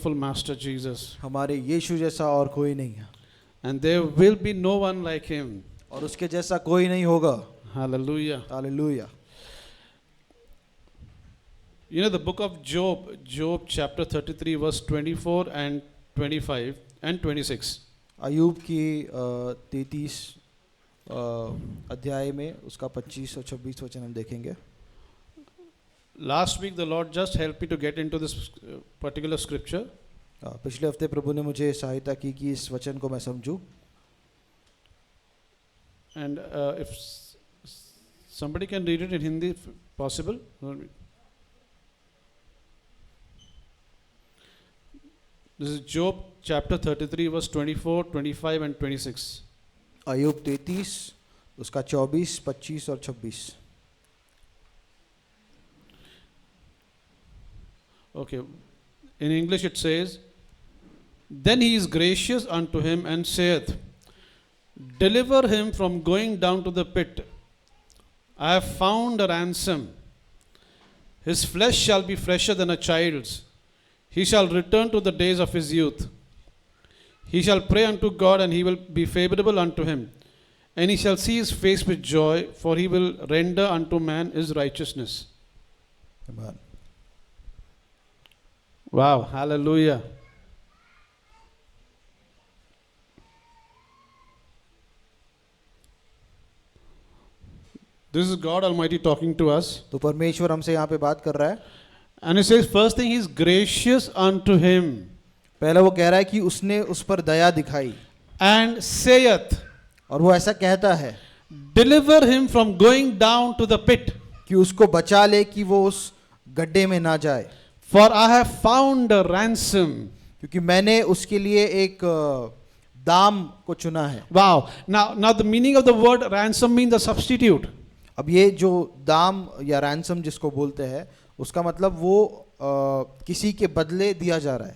wonderful Master Jesus. हमारे यीशु जैसा और कोई नहीं है, And there will be no one like him. और उसके जैसा कोई नहीं होगा. Hallelujah. Hallelujah. You know the book of Job chapter 33 verse 24 and 25 and 26. Ayub की 33 अध्याय में उसका 25 और 26 वचन हम देखेंगे. Last week the Lord just helped me to get into this particular scripture. पिछले हफ्ते प्रभु ने मुझे सहायता की कि इस वचन को मैं समझूं. And if somebody can read it in Hindi if possible. This is Job chapter 33 verse 24, 25 and 26. Ayub 33 उसका 24, 25 और 26. Okay. In English it says, Then he is gracious unto him and saith, Deliver him from going down to the pit. I have found a ransom. His flesh shall be fresher than a child's. He shall return to the days of his youth. He shall pray unto God, and he will be favorable unto him. And he shall see his face with joy, for he will render unto man his righteousness. Amen. Wow, hallelujah. This is God Almighty talking to us. तो परमेश्वर हमसे यहाँ पे बात कर रहा है. And it says, first thing, he is gracious unto him. पहला वो कह रहा है कि उसने उस पर दया दिखाई. And saith, और वो ऐसा कहता है Deliver him from going down to the pit. कि उसको बचा ले कि वो उस गड्ढे में ना जाए. For I have found a ransom. क्योंकि मैंने उसके लिए एक दाम को चुना है. Wow. Now the meaning of the word ransom means a substitute. अब ये जो दाम या रैंसम जिसको बोलते हैं उसका मतलब वो किसी के बदले दिया जा रहा है.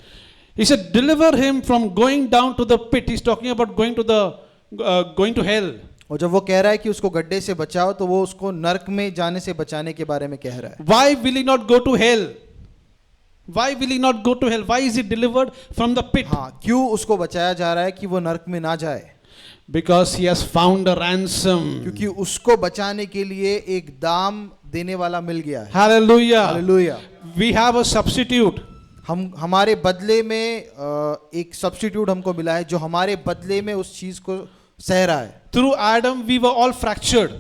He said, deliver him from going down to the pit. He's talking about going to hell. और जब वो कह रहा है कि उसको गड्ढे से बचाओ तो वो उसको नरक में जाने से बचाने के बारे में कह रहा है. Why will he not go to hell? Why will he not go to hell? Why is he delivered from the pit? हाँ, क्यों उसको बचाया जा रहा है कि वो नरक में ना जाए? Because he has found a ransom. क्योंकि उसको बचाने के लिए एक दाम देने वाला मिल गया है. Hallelujah. Hallelujah. We have a substitute. हमारे बदले में एक सब्स्टिट्यूट हमको मिला है जो हमारे बदले में उस चीज को सह रहा है. Through Adam we were all fractured.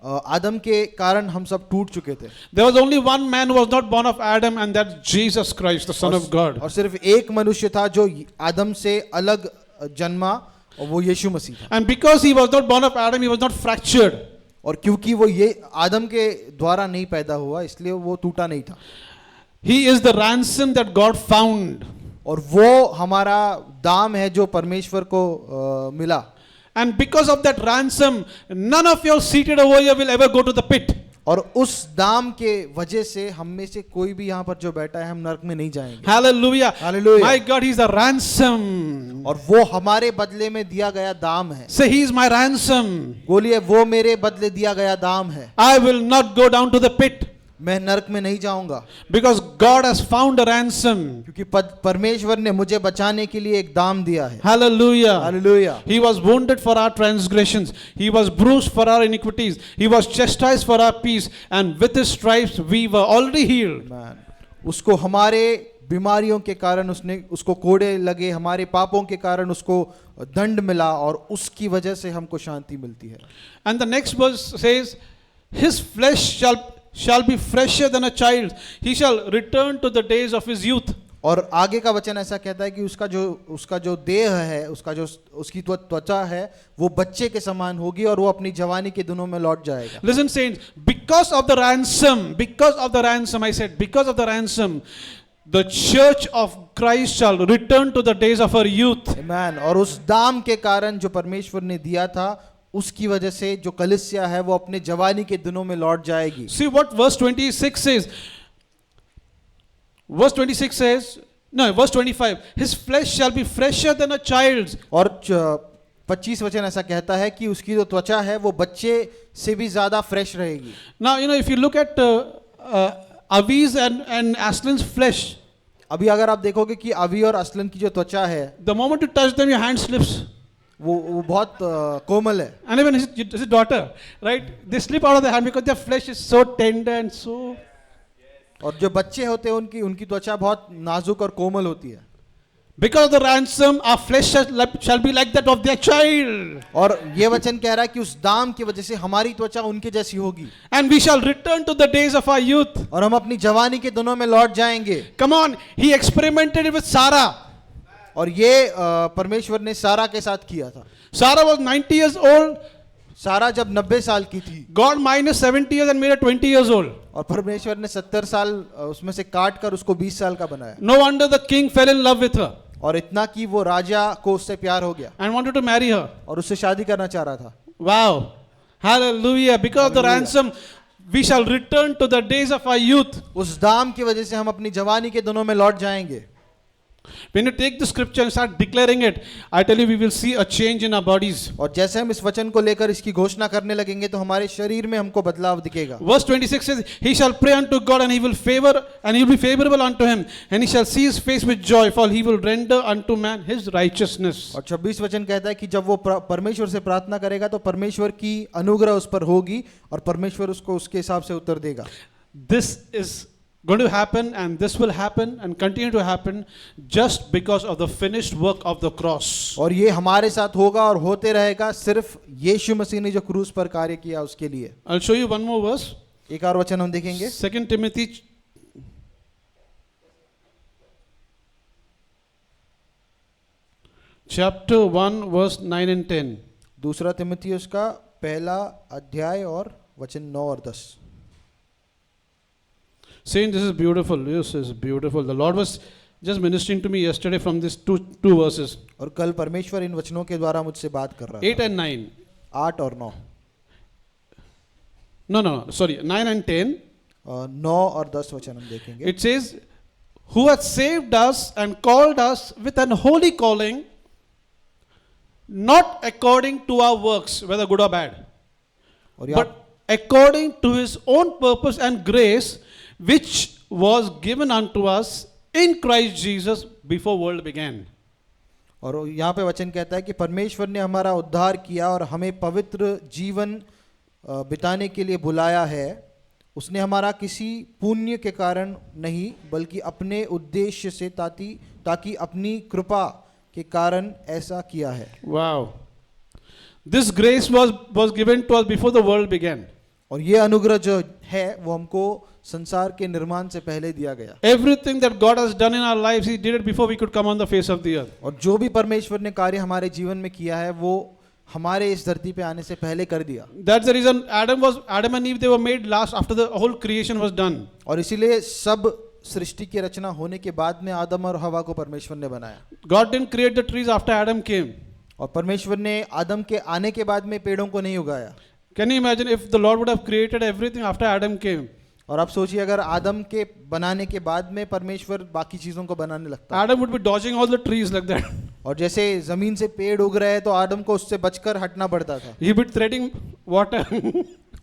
आदम के कारण हम सब टूट चुके थे. There was only one man who was not born of Adam, and that's Jesus Christ, the Son of God. और सिर्फ एक मनुष्य था जो आदम से अलग जन्मा और वो यीशु मसीह था. And because he was not born of Adam, he was not fractured. और क्योंकि वो ये आदम के द्वारा नहीं पैदा हुआ इसलिए वो टूटा नहीं था. He is the ransom that God found. और वो हमारा दाम है जो परमेश्वर को मिला. And because of that ransom, none of you seated over here will ever go to the pit. और उस दाम के वजह से हम में से कोई भी यहाँ पर जो बैठा है हम नरक में नहीं जाएंगे. Hallelujah. Hallelujah. My God, he is a ransom. और वो हमारे बदले में दिया गया दाम है. Say, he is my ransom. बोलिए वो मेरे बदले दिया गया दाम है. I will not go down to the pit. मैं नरक में नहीं जाऊंगा. Because God has found a ransom. क्योंकि परमेश्वर ने मुझे बचाने के लिए एक दाम दिया है. Hallelujah. Hallelujah. He was wounded for our transgressions. He was bruised for our iniquities. He was chastised for our peace. And with his stripes we were already healed. Man. उसको हमारे बीमारियों के कारण उसको कोड़े लगे, हमारे पापों के कारण उसको दंड मिला और उसकी वजह से हमको शांति मिलती है. And the next verse says, his flesh shall be fresher than a child. He shall return to the days of his youth. और आगे का वचन ऐसा कहता है कि उसका जो देह है, उसकी त्वचा है वो बच्चे के समान होगी और वो अपनी जवानी के दिनों में लौट जाएगा. Listen saints, because of the ransom, I said, because of the ransom, the church of Christ shall return to the days of her youth. Amen. और उस दाम के कारण जो परमेश्वर ने दिया था उसकी वजह से जो कलीसिया है वो अपने जवानी के दिनों में लौट जाएगी. See what verse 26 says. Verse 26 says, no, verse 25, his flesh shall be fresher than a child's. और 25 वचन ऐसा कहता है कि उसकी जो त्वचा है वो बच्चे से भी ज्यादा फ्रेश रहेगी. Now, if you look at Avi's and Aslan's flesh, अभी अगर आप देखोगे कि अवी और असलन की जो त्वचा है The moment you touch them, your hand slips. वो बहुत कोमल है. And even his daughter, right? They slip out of the hand because their flesh is so tender and so. और जो बच्चे होते हैं उनकी त्वचा बहुत नाजुक और कोमल होती है. Because of the ransom, our flesh shall be like that of their child. और ये वचन कह रहा है कि उस दाम की वजह से हमारी त्वचा उनके जैसी होगी. And we shall return to the days of our youth. और हम अपनी जवानी के दिनों में लौट जाएंगे. Come on, he experimented it with Sarah. और ये परमेश्वर ने सारा के साथ किया था. Sarah was 90 years old. सारा जब 90 साल की थी, God minus 70 years and made her 20 years old. और परमेश्वर ने 70 साल उसमें से काट कर उसको 20 साल का बनाया. No wonder the king fell in love with her और इतना कि वो राजा को उससे प्यार हो गया and wanted to marry her. और उससे शादी करना चाह रहा था. Wow. Hallelujah. Because of the ransom, we shall return to the days of our youth. उस दाम की वजह से हम अपनी जवानी के दिनों में लौट जाएंगे. When you take the scripture and start declaring it, I tell you, we will see a change in our bodies. और जैसे हम इस वचन को लेकर इसकी घोषणा करने लगेंगे तो हमारे शरीर में हमको बदलाव दिखेगा. Verse 26 says, He shall pray unto God, and He will be favorable unto him, and He shall see His face with joy, for He will render unto man his righteousness. और 26 वचन कहता है कि जब वो परमेश्वर से प्रार्थना करेगा तो परमेश्वर की अनुग्रह उस पर होगी और परमेश्वर उसको उसके हिसाब से उत्तर देगा. This is going to happen, and this will happen and continue to happen just because of the finished work of the cross. और ये हमारे साथ होगा और होते रहेगा सिर्फ यीशु मसीह ने जो क्रूस पर कार्य किया उसके लिए. I'll show you one more verse. एक और वचन हम देखेंगे. 2 Timothy chapter 1 verse 9 and 10. दूसरा तिमुथियुस का पहला अध्याय और वचन 9 और 10. Saying this is beautiful. Yes, it's beautiful. The Lord was just ministering to me yesterday from these two verses. और कल परमेश्वर इन वचनों के द्वारा मुझसे बात कर रहा 8 and 9. 8 और 9. No, sorry, 9 and 10. 9 और 10 वचन हम देखेंगे. It says, who hath saved us and called us with an holy calling, not according to our works, whether good or bad, और but according to His own purpose and grace, which was given unto us in Christ Jesus before world began. और यहाँ पे वचन कहता है कि परमेश्वर ने हमारा उद्धार किया और हमें पवित्र जीवन बिताने के लिए बुलाया है. उसने हमारा किसी पुण्य के कारण नहीं बल्कि अपने उद्देश्य से ताकि अपनी कृपा के कारण ऐसा किया है. Wow. This grace was given to us before the world began. और ये अनुग्रह जो है वो हमको संसार के निर्माण से पहले दिया गया. Everything that God has done in our lives, He did it before we could come on the face of the earth. और जो भी परमेश्वर ने कार्य हमारे जीवन में किया है वो हमारे इस धरती पे आने से पहले कर दिया. That's the reason Adam and Eve, they were made last after the whole creation was done. और इसीलिए सब सृष्टि की रचना होने के बाद में आदम और हवा को परमेश्वर ने बनाया. God didn't create the trees after Adam came. और परमेश्वर ने आदम के आने के बाद में पेड़ों को नहीं उगाया. Can you imagine if the Lord would have created everything after Adam came? और आप सोचिए अगर आदम के बनाने के बाद में परमेश्वर बाकी चीजों को बनाने लगता. Adam would be dodging all the trees like that. और जैसे जमीन से पेड़ उग रहे हैं तो आदम को उससे बचकर हटना पड़ता था. He would be treading water.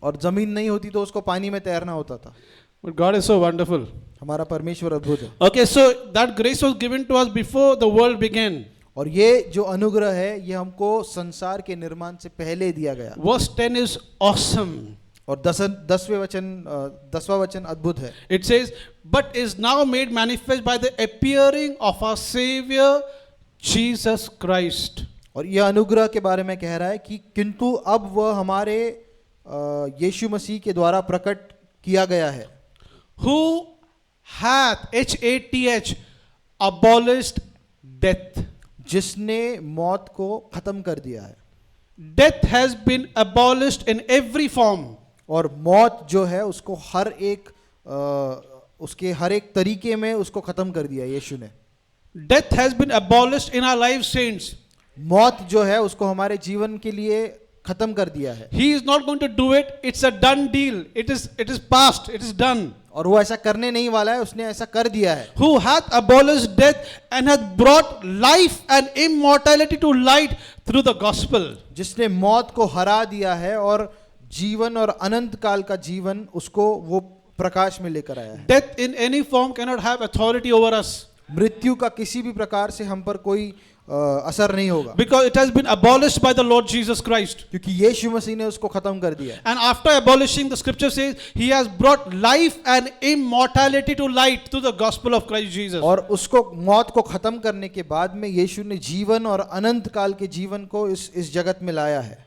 और जमीन नहीं होती तो उसको पानी में तैरना होता था. But God is so wonderful. हमारा परमेश्वर अद्भुत है. Okay, so that grace was given to us before the world began. और ये जो अनुग्रह है ये हमको संसार के निर्माण से पहले दिया गया. Verse 10 is awesome. और 10वां वचन अद्भुत है. It says, but is now made manifest by the appearing of our Savior Jesus Christ. और यह अनुग्रह के बारे में कह रहा है कि किंतु अब वह हमारे यीशु मसीह के द्वारा प्रकट किया गया है. Who hath HATH abolished death. जिसने मौत को खत्म कर दिया है. Death has been abolished in every form. और मौत जो है उसको उसके हर एक तरीके में उसको खत्म कर दिया यीशु ने. Death has been abolished in our lives, saints. मौत जो है उसको हमारे जीवन के लिए खत्म कर दिया है. He is not going to do it. It's a done deal. It is past. It is done. और वो ऐसा करने नहीं वाला है, उसने ऐसा कर दिया है. Who hath abolished death and hath brought life and immortality to light through the gospel. जिसने मौत को हरा दिया है और जीवन और अनंत काल का जीवन उसको वो प्रकाश में लेकर आया है. Death in any form cannot have authority over us. मृत्यु का किसी भी प्रकार से हम पर कोई असर नहीं होगा, because it has been abolished by the Lord Jesus Christ. क्योंकि यीशु मसीह ने उसको खत्म कर दिया। And after abolishing, the scripture says, He has brought life and immortality to light through the gospel of Christ Jesus. और उसको मौत को खत्म करने के बाद में यीशु ने जीवन और अनंत काल के जीवन को इस जगत में लाया है।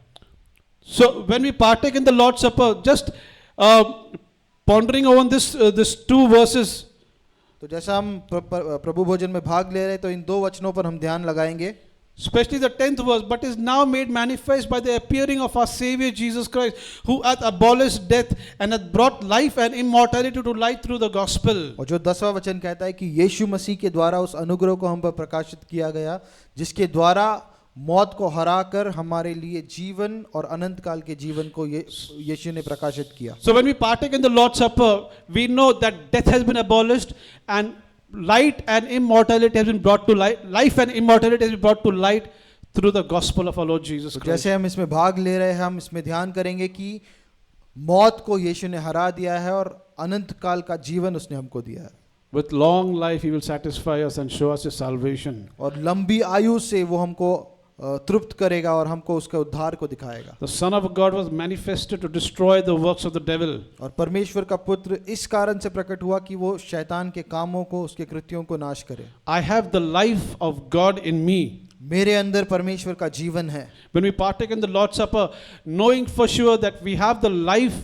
So when we partake in the Lord's Supper, just pondering over this two verses, तो जैसा हम प्रभु भोजन में भाग ले रहे हैं तो इन दो वचनों पर हम ध्यान लगाएंगे, especially the 10th verse, but is now made manifest by the appearing of our Savior Jesus Christ, who hath abolished death and hath brought life and immortality to light through the gospel. और जो 10वां वचन कहता है कि यीशु मसीह के द्वारा उस अनुग्रह को हम पर प्रकाशित किया गया, जिसके द्वारा मौत को हराकर हमारे लिए जीवन और अनंत काल के जीवन को यीशु ने प्रकाशित किया। So when we partake in the Lord's Supper, we know that death has been abolished and light and immortality has been brought to light. Life and immortality has been brought to light through the gospel of our Lord Jesus तो Christ. जैसे हम इसमें भाग ले रहे हैं, हम इसमें ध्यान करेंगे कि मौत को यीशु ने हरा दिया है और अनंत काल का जीवन उसने हमको दिया है। With long life He will satisfy us and show us His salvation. और लंबी आयु से वो हमको तृप्त करेगा और हमको उसके उद्धार को दिखाएगा। The Son of God was manifested to destroy the works of the devil. और परमेश्वर का पुत्र इस कारण से प्रकट हुआ कि वो शैतान के कामों को, उसके कृत्यों को नाश करे। I have the life of God in me. मेरे अंदर परमेश्वर का जीवन है। When we partake in the Lord's Supper, knowing for sure that we have the life,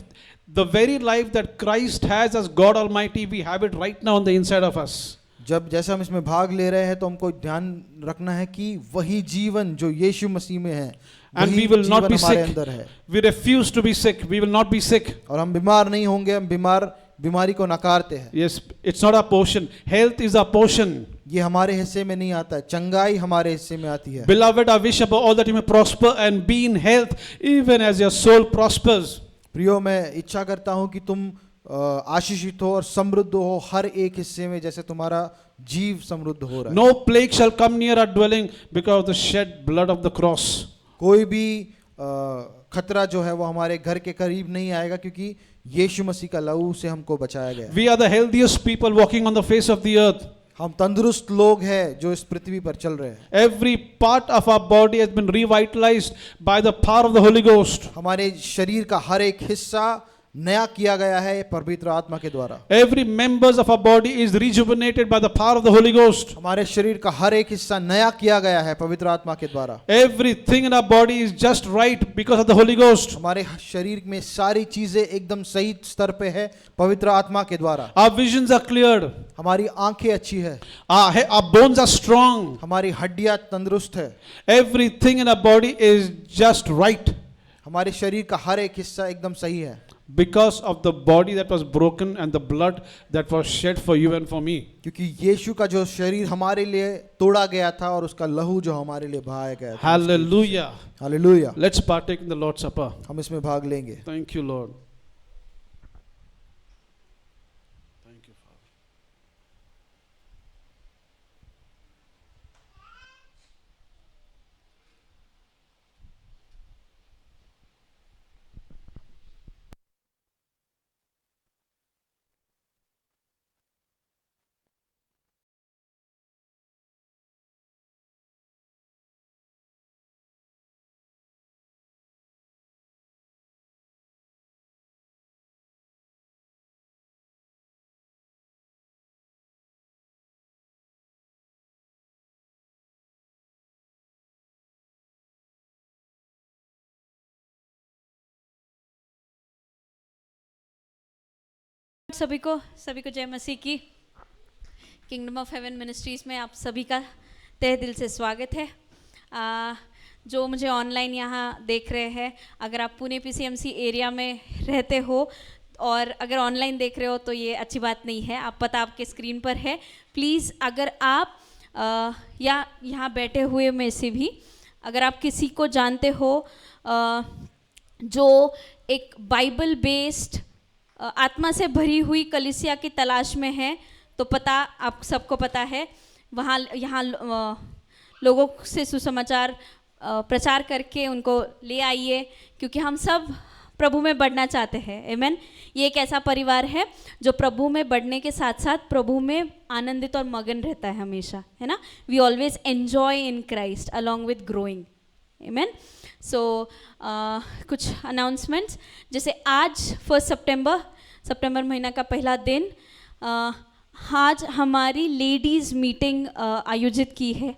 the very life that Christ has as God Almighty, we have it right now on the inside of us. जब जैसे हम इसमें भाग ले रहे हैं तो हमको ध्यान रखना है कि वही जीवन जो यीशु मसीह में है, And वही we will not जीवन be हमारे sick. अंदर है। We refuse to be sick. We will not be sick. और हम बीमार नहीं होंगे, हम बीमारी को नकारते हैं। Yes, it's not our portion. Health is our portion. ये हमारे हिस्से में नहीं आता है, चंगाई हमारे हिस्से में आती है। Beloved, I wish above all that you may prosper and be in health, even as your soul prospers. प्रियो, मैं इच्छा करता हूँ कि तुम आशीषित हो और समृद्ध हो हर एक हिस्से में, जैसे तुम्हारा जीव समृद्ध हो रहा है। No plague shall come near our dwelling because of the shed blood of the cross. कोई भी खतरा जो है वो हमारे घर के करीब नहीं आएगा, क्योंकि यीशु मसीह का लहू से हमको बचाया गया। We are the healthiest people walking on the face of the earth. हम तंदुरुस्त लोग हैं जो इस पृथ्वी पर चल रहे हैं। Every part of our body has been revitalized by the power of the Holy Ghost. हमारे शरीर का हर एक हिस्सा नया किया गया है पवित्र आत्मा के द्वारा। Every members of our body is rejuvenated by the power of the Holy Ghost. हमारे शरीर का हर एक हिस्सा नया किया गया है पवित्र आत्मा के द्वारा। Everything in our body is just right because of the Holy Ghost. हमारे शरीर में सारी चीजें एकदम सही स्तर पे है पवित्र आत्मा के द्वारा। Our visions are cleared. हमारी आंखें अच्छी है। Our bones are strong. हमारी हड्डियां तंदुरुस्त है। Everything in our body is just right. हमारे शरीर का हर एक हिस्सा एकदम सही है। Because of the body that was broken and the blood that was shed for you and for me. क्योंकि यीशु का जो शरीर हमारे लिए तोड़ा गया था और उसका लहू जो हमारे लिए बहाया गया था। Hallelujah. Hallelujah. Let's partake in the Lord's Supper. हम इसमें भाग लेंगे। Thank you, Lord. Thank you, Father. सभी को जय मसीह की। किंगडम ऑफ हेवन मिनिस्ट्रीज़ में आप सभी का तहे दिल से स्वागत है। जो मुझे ऑनलाइन यहाँ देख रहे हैं, अगर आप पुणे PCMC एरिया में रहते हो और अगर ऑनलाइन देख रहे हो तो ये अच्छी बात नहीं है, आप पता आपके स्क्रीन पर है। प्लीज़ अगर आप या यहाँ बैठे हुए में से भी अगर आप किसी को जानते हो जो एक बाइबल बेस्ड आत्मा से भरी हुई कलीसिया की तलाश में है, तो पता आप सबको पता है, वहाँ यहाँ लोगों से सुसमाचार प्रचार करके उनको ले आइए, क्योंकि हम सब प्रभु में बढ़ना चाहते हैं। आमेन। ये एक ऐसा परिवार है जो प्रभु में बढ़ने के साथ साथ प्रभु में आनंदित और मगन रहता है हमेशा, है ना। We always enjoy in Christ along with growing. Amen. So कुछ अनाउंसमेंट्स, जैसे आज 1 सितंबर महीना का पहला दिन, आज हमारी लेडीज़ मीटिंग आयोजित की है,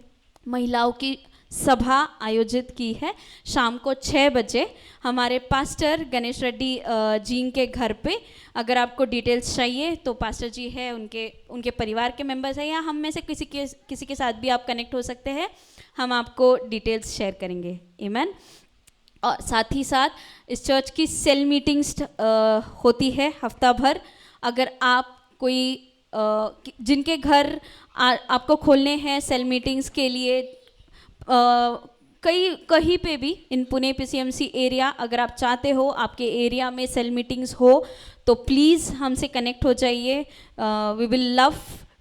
महिलाओं की सभा आयोजित की है शाम को 6 बजे हमारे पास्टर गणेश रेड्डी जी के घर पे। अगर आपको डिटेल्स चाहिए तो पास्टर जी है, उनके परिवार के मेंबर्स हैं, या हम में से किसी के साथ भी आप कनेक्ट हो सकते हैं, हम आपको डिटेल्स शेयर करेंगे। आमेन। और साथ ही साथ इस चर्च की सेल मीटिंग्स होती है हफ्ता भर। अगर आप कोई जिनके घर आपको खोलने हैं सेल मीटिंग्स के लिए, कहीं पे भी इन पुणे PCMC एरिया, अगर आप चाहते हो आपके एरिया में सेल मीटिंग्स हो तो प्लीज़ हमसे कनेक्ट हो जाइए। We will love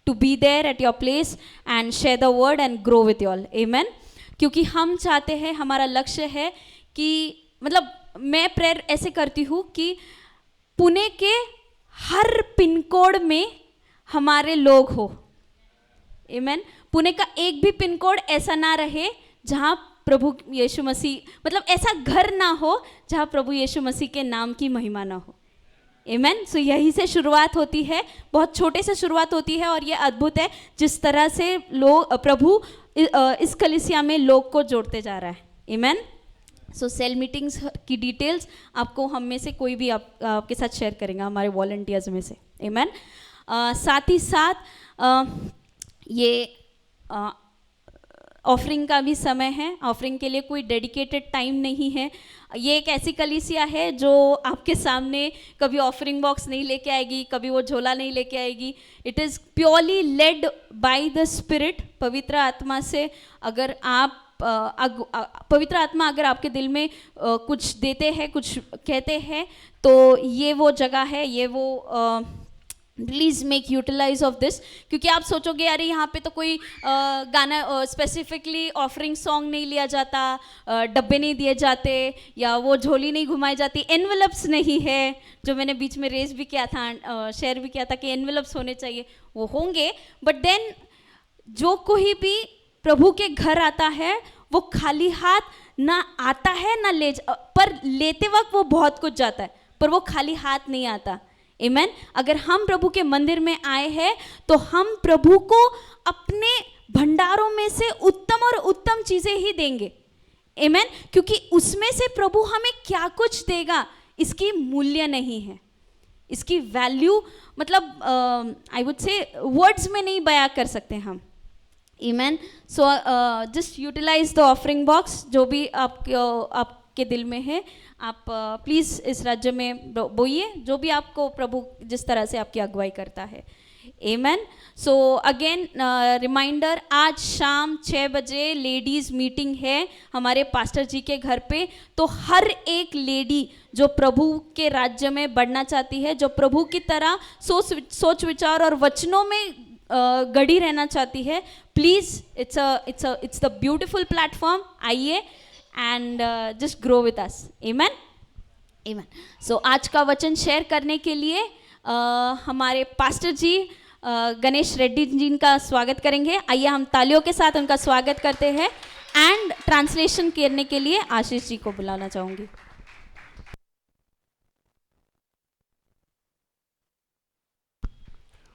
to be there at your place and share the word and grow with you all. Amen. क्योंकि हम चाहते हैं, हमारा लक्ष्य है कि मतलब मैं प्रेयर ऐसे करती हूँ कि पुणे के हर पिन कोड में हमारे लोग हो। आमेन। पुणे का एक भी पिन कोड ऐसा ना रहे जहाँ प्रभु यीशु मसीह, मतलब ऐसा घर ना हो जहाँ प्रभु यीशु मसीह के नाम की महिमा ना हो। आमेन। सो यही से शुरुआत होती है, बहुत छोटे से शुरुआत होती है, और ये अद्भुत है जिस तरह से लोग प्रभु इस कलीसिया में लोग को जोड़ते जा रहा है। आमेन। सो सेल मीटिंग्स की डिटेल्स आपको हम में से कोई भी आपके साथ शेयर करेगा, हमारे वॉलंटियर्स में से। आमेन। साथ ही साथ ये ऑफरिंग का भी समय है। ऑफरिंग के लिए कोई डेडिकेटेड टाइम नहीं है। ये एक ऐसी कलीसिया है जो आपके सामने कभी ऑफरिंग बॉक्स नहीं लेके आएगी, कभी वो झोला नहीं लेके आएगी। It is purely led by the spirit, पवित्र आत्मा से। अगर आप पवित्र आत्मा अगर आपके दिल में कुछ देते हैं, कुछ कहते हैं, तो ये वो जगह है, ये वो please make utilize of this. क्योंकि आप सोचोगे अरे यहाँ पे तो कोई गाना स्पेसिफिकली ऑफरिंग सॉन्ग नहीं लिया जाता, डब्बे नहीं दिए जाते, या वो झोली नहीं घुमाई जाती, एनवेलप्स नहीं है, जो मैंने बीच में रेस भी किया था, शेयर भी किया था कि एनवेलप्स होने चाहिए, वो होंगे। बट देन जो कोई भी प्रभु के घर आता है वो खाली हाथ ना आता है ना पर लेते वक्त वो बहुत कुछ जाता है, पर वो खाली हाथ नहीं आता। आमेन। अगर हम प्रभु के मंदिर में आए हैं तो हम प्रभु को अपने भंडारों में से उत्तम और उत्तम चीजें ही देंगे। आमेन। क्योंकि उसमें से प्रभु हमें क्या कुछ देगा इसकी मूल्य नहीं है, इसकी वैल्यू मतलब आई वुड से वर्ड्स में नहीं बयां कर सकते हम। Amen. So just utilize the offering box, जो भी आपके दिल में है आप प्लीज़ इस राज्य में बोइए, जो भी आपको प्रभु जिस तरह से आपकी अगुवाई करता है। आमेन। सो अगेन रिमाइंडर, आज शाम 6 बजे लेडीज़ मीटिंग है हमारे पास्टर जी के घर पे। तो हर एक लेडी जो प्रभु के राज्य में बढ़ना चाहती है, जो प्रभु की तरह सोच विचार और वचनों में गड़ी रहना चाहती है, please it's the beautiful platform, आइए and just grow with us. Amen. Amen. So आज का वचन शेयर करने के लिए हमारे पास्टर जी गणेश रेड्डी जी का स्वागत करेंगे। आइए हम तालियों के साथ उनका स्वागत करते हैं। एंड ट्रांसलेशन करने के लिए आशीष जी को बुलाना चाहूँगी।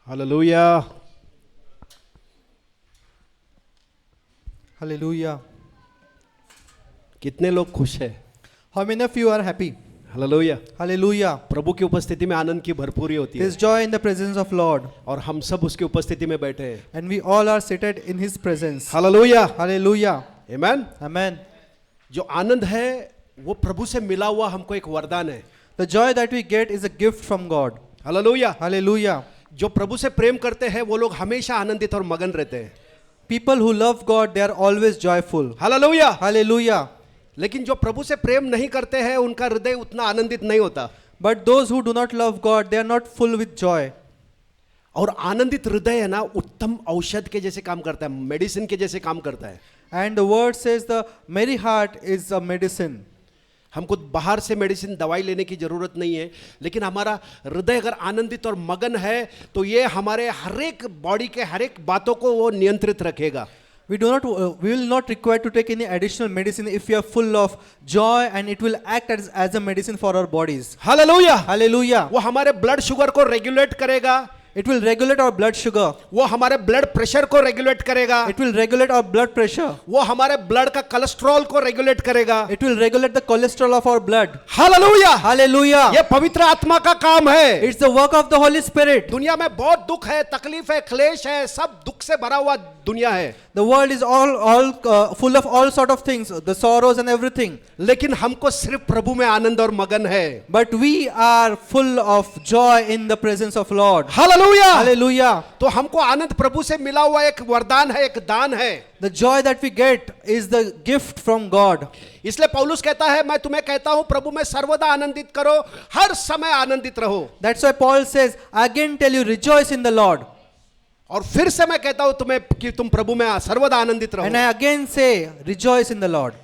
Hallelujah, hallelujah. कितने लोग खुश हैं? How many of you are happy? Hallelujah. Hallelujah. प्रभु की उपस्थिति में आनंद की भरपूरी होती है There's joy in the presence of Lord, और हम सब उसकी उपस्थिति में बैठे हैं। and we all are seated in His presence. Hallelujah, Hallelujah. Amen. Amen. जो आनंद है वो प्रभु से मिला हुआ हमको एक वरदान है। The joy that we get is a gift from God. Hallelujah. Hallelujah. जो प्रभु से प्रेम करते हैं वो लोग हमेशा आनंदित और मगन रहते हैं। People who love God, they are always joyful. Hallelujah. Hallelujah. लेकिन जो प्रभु से प्रेम नहीं करते हैं उनका हृदय उतना आनंदित नहीं होता। But those who do not love God, they are not full with joy. और आनंदित हृदय है ना उत्तम औषध के जैसे काम करता है, मेडिसिन के जैसे काम करता है। And the word says the merry heart is a medicine. हमको बाहर से मेडिसिन दवाई लेने की जरूरत नहीं है, लेकिन हमारा हृदय अगर आनंदित और मगन है तो ये हमारे हर एक बॉडी के हर एक बातों को वो नियंत्रित रखेगा. We will not require to take any additional medicine if we are full of joy, and it will act as a medicine for our bodies. Hallelujah. Hallelujah. वो हमारे ब्लड शुगर को रेगुलेट करेगा. It will regulate our blood sugar. वो हमारे blood pressure को regulate करेगा. It will regulate our blood pressure. वो हमारे ब्लड का कोलेस्ट्रॉल को रेगुलेट करेगा. It will regulate the cholesterol of our blood. Hallelujah. Hallelujah. ये पवित्र आत्मा का काम है. It's the work of the Holy Spirit. दुनिया में बहुत दुख है, तकलीफ है, क्लेश है, सब दुख से भरा हुआ दुनिया है. The world is all full of all sort of things, the sorrows and everything. लेकिन हमको सिर्फ प्रभु में आनंद और मगन है. But we are full of joy in the presence of Lord. Hallelujah. Hallelujah. तो हमको आनंद प्रभु से मिला हुआ एक वरदान है, एक दान है. The joy that we get is the gift from God. इसलिए पौलुस कहता है, मैं तुम्हें कहता हूं प्रभु में सर्वदा आनंदित करो, हर समय आनंदित रहो. That's why Paul says, I again tell you, rejoice in the Lord. और फिर से मैं कहता हूं तुम्हें कि तुम प्रभु में सर्वदा आनंदित And रहो. I again say, rejoice in the Lord.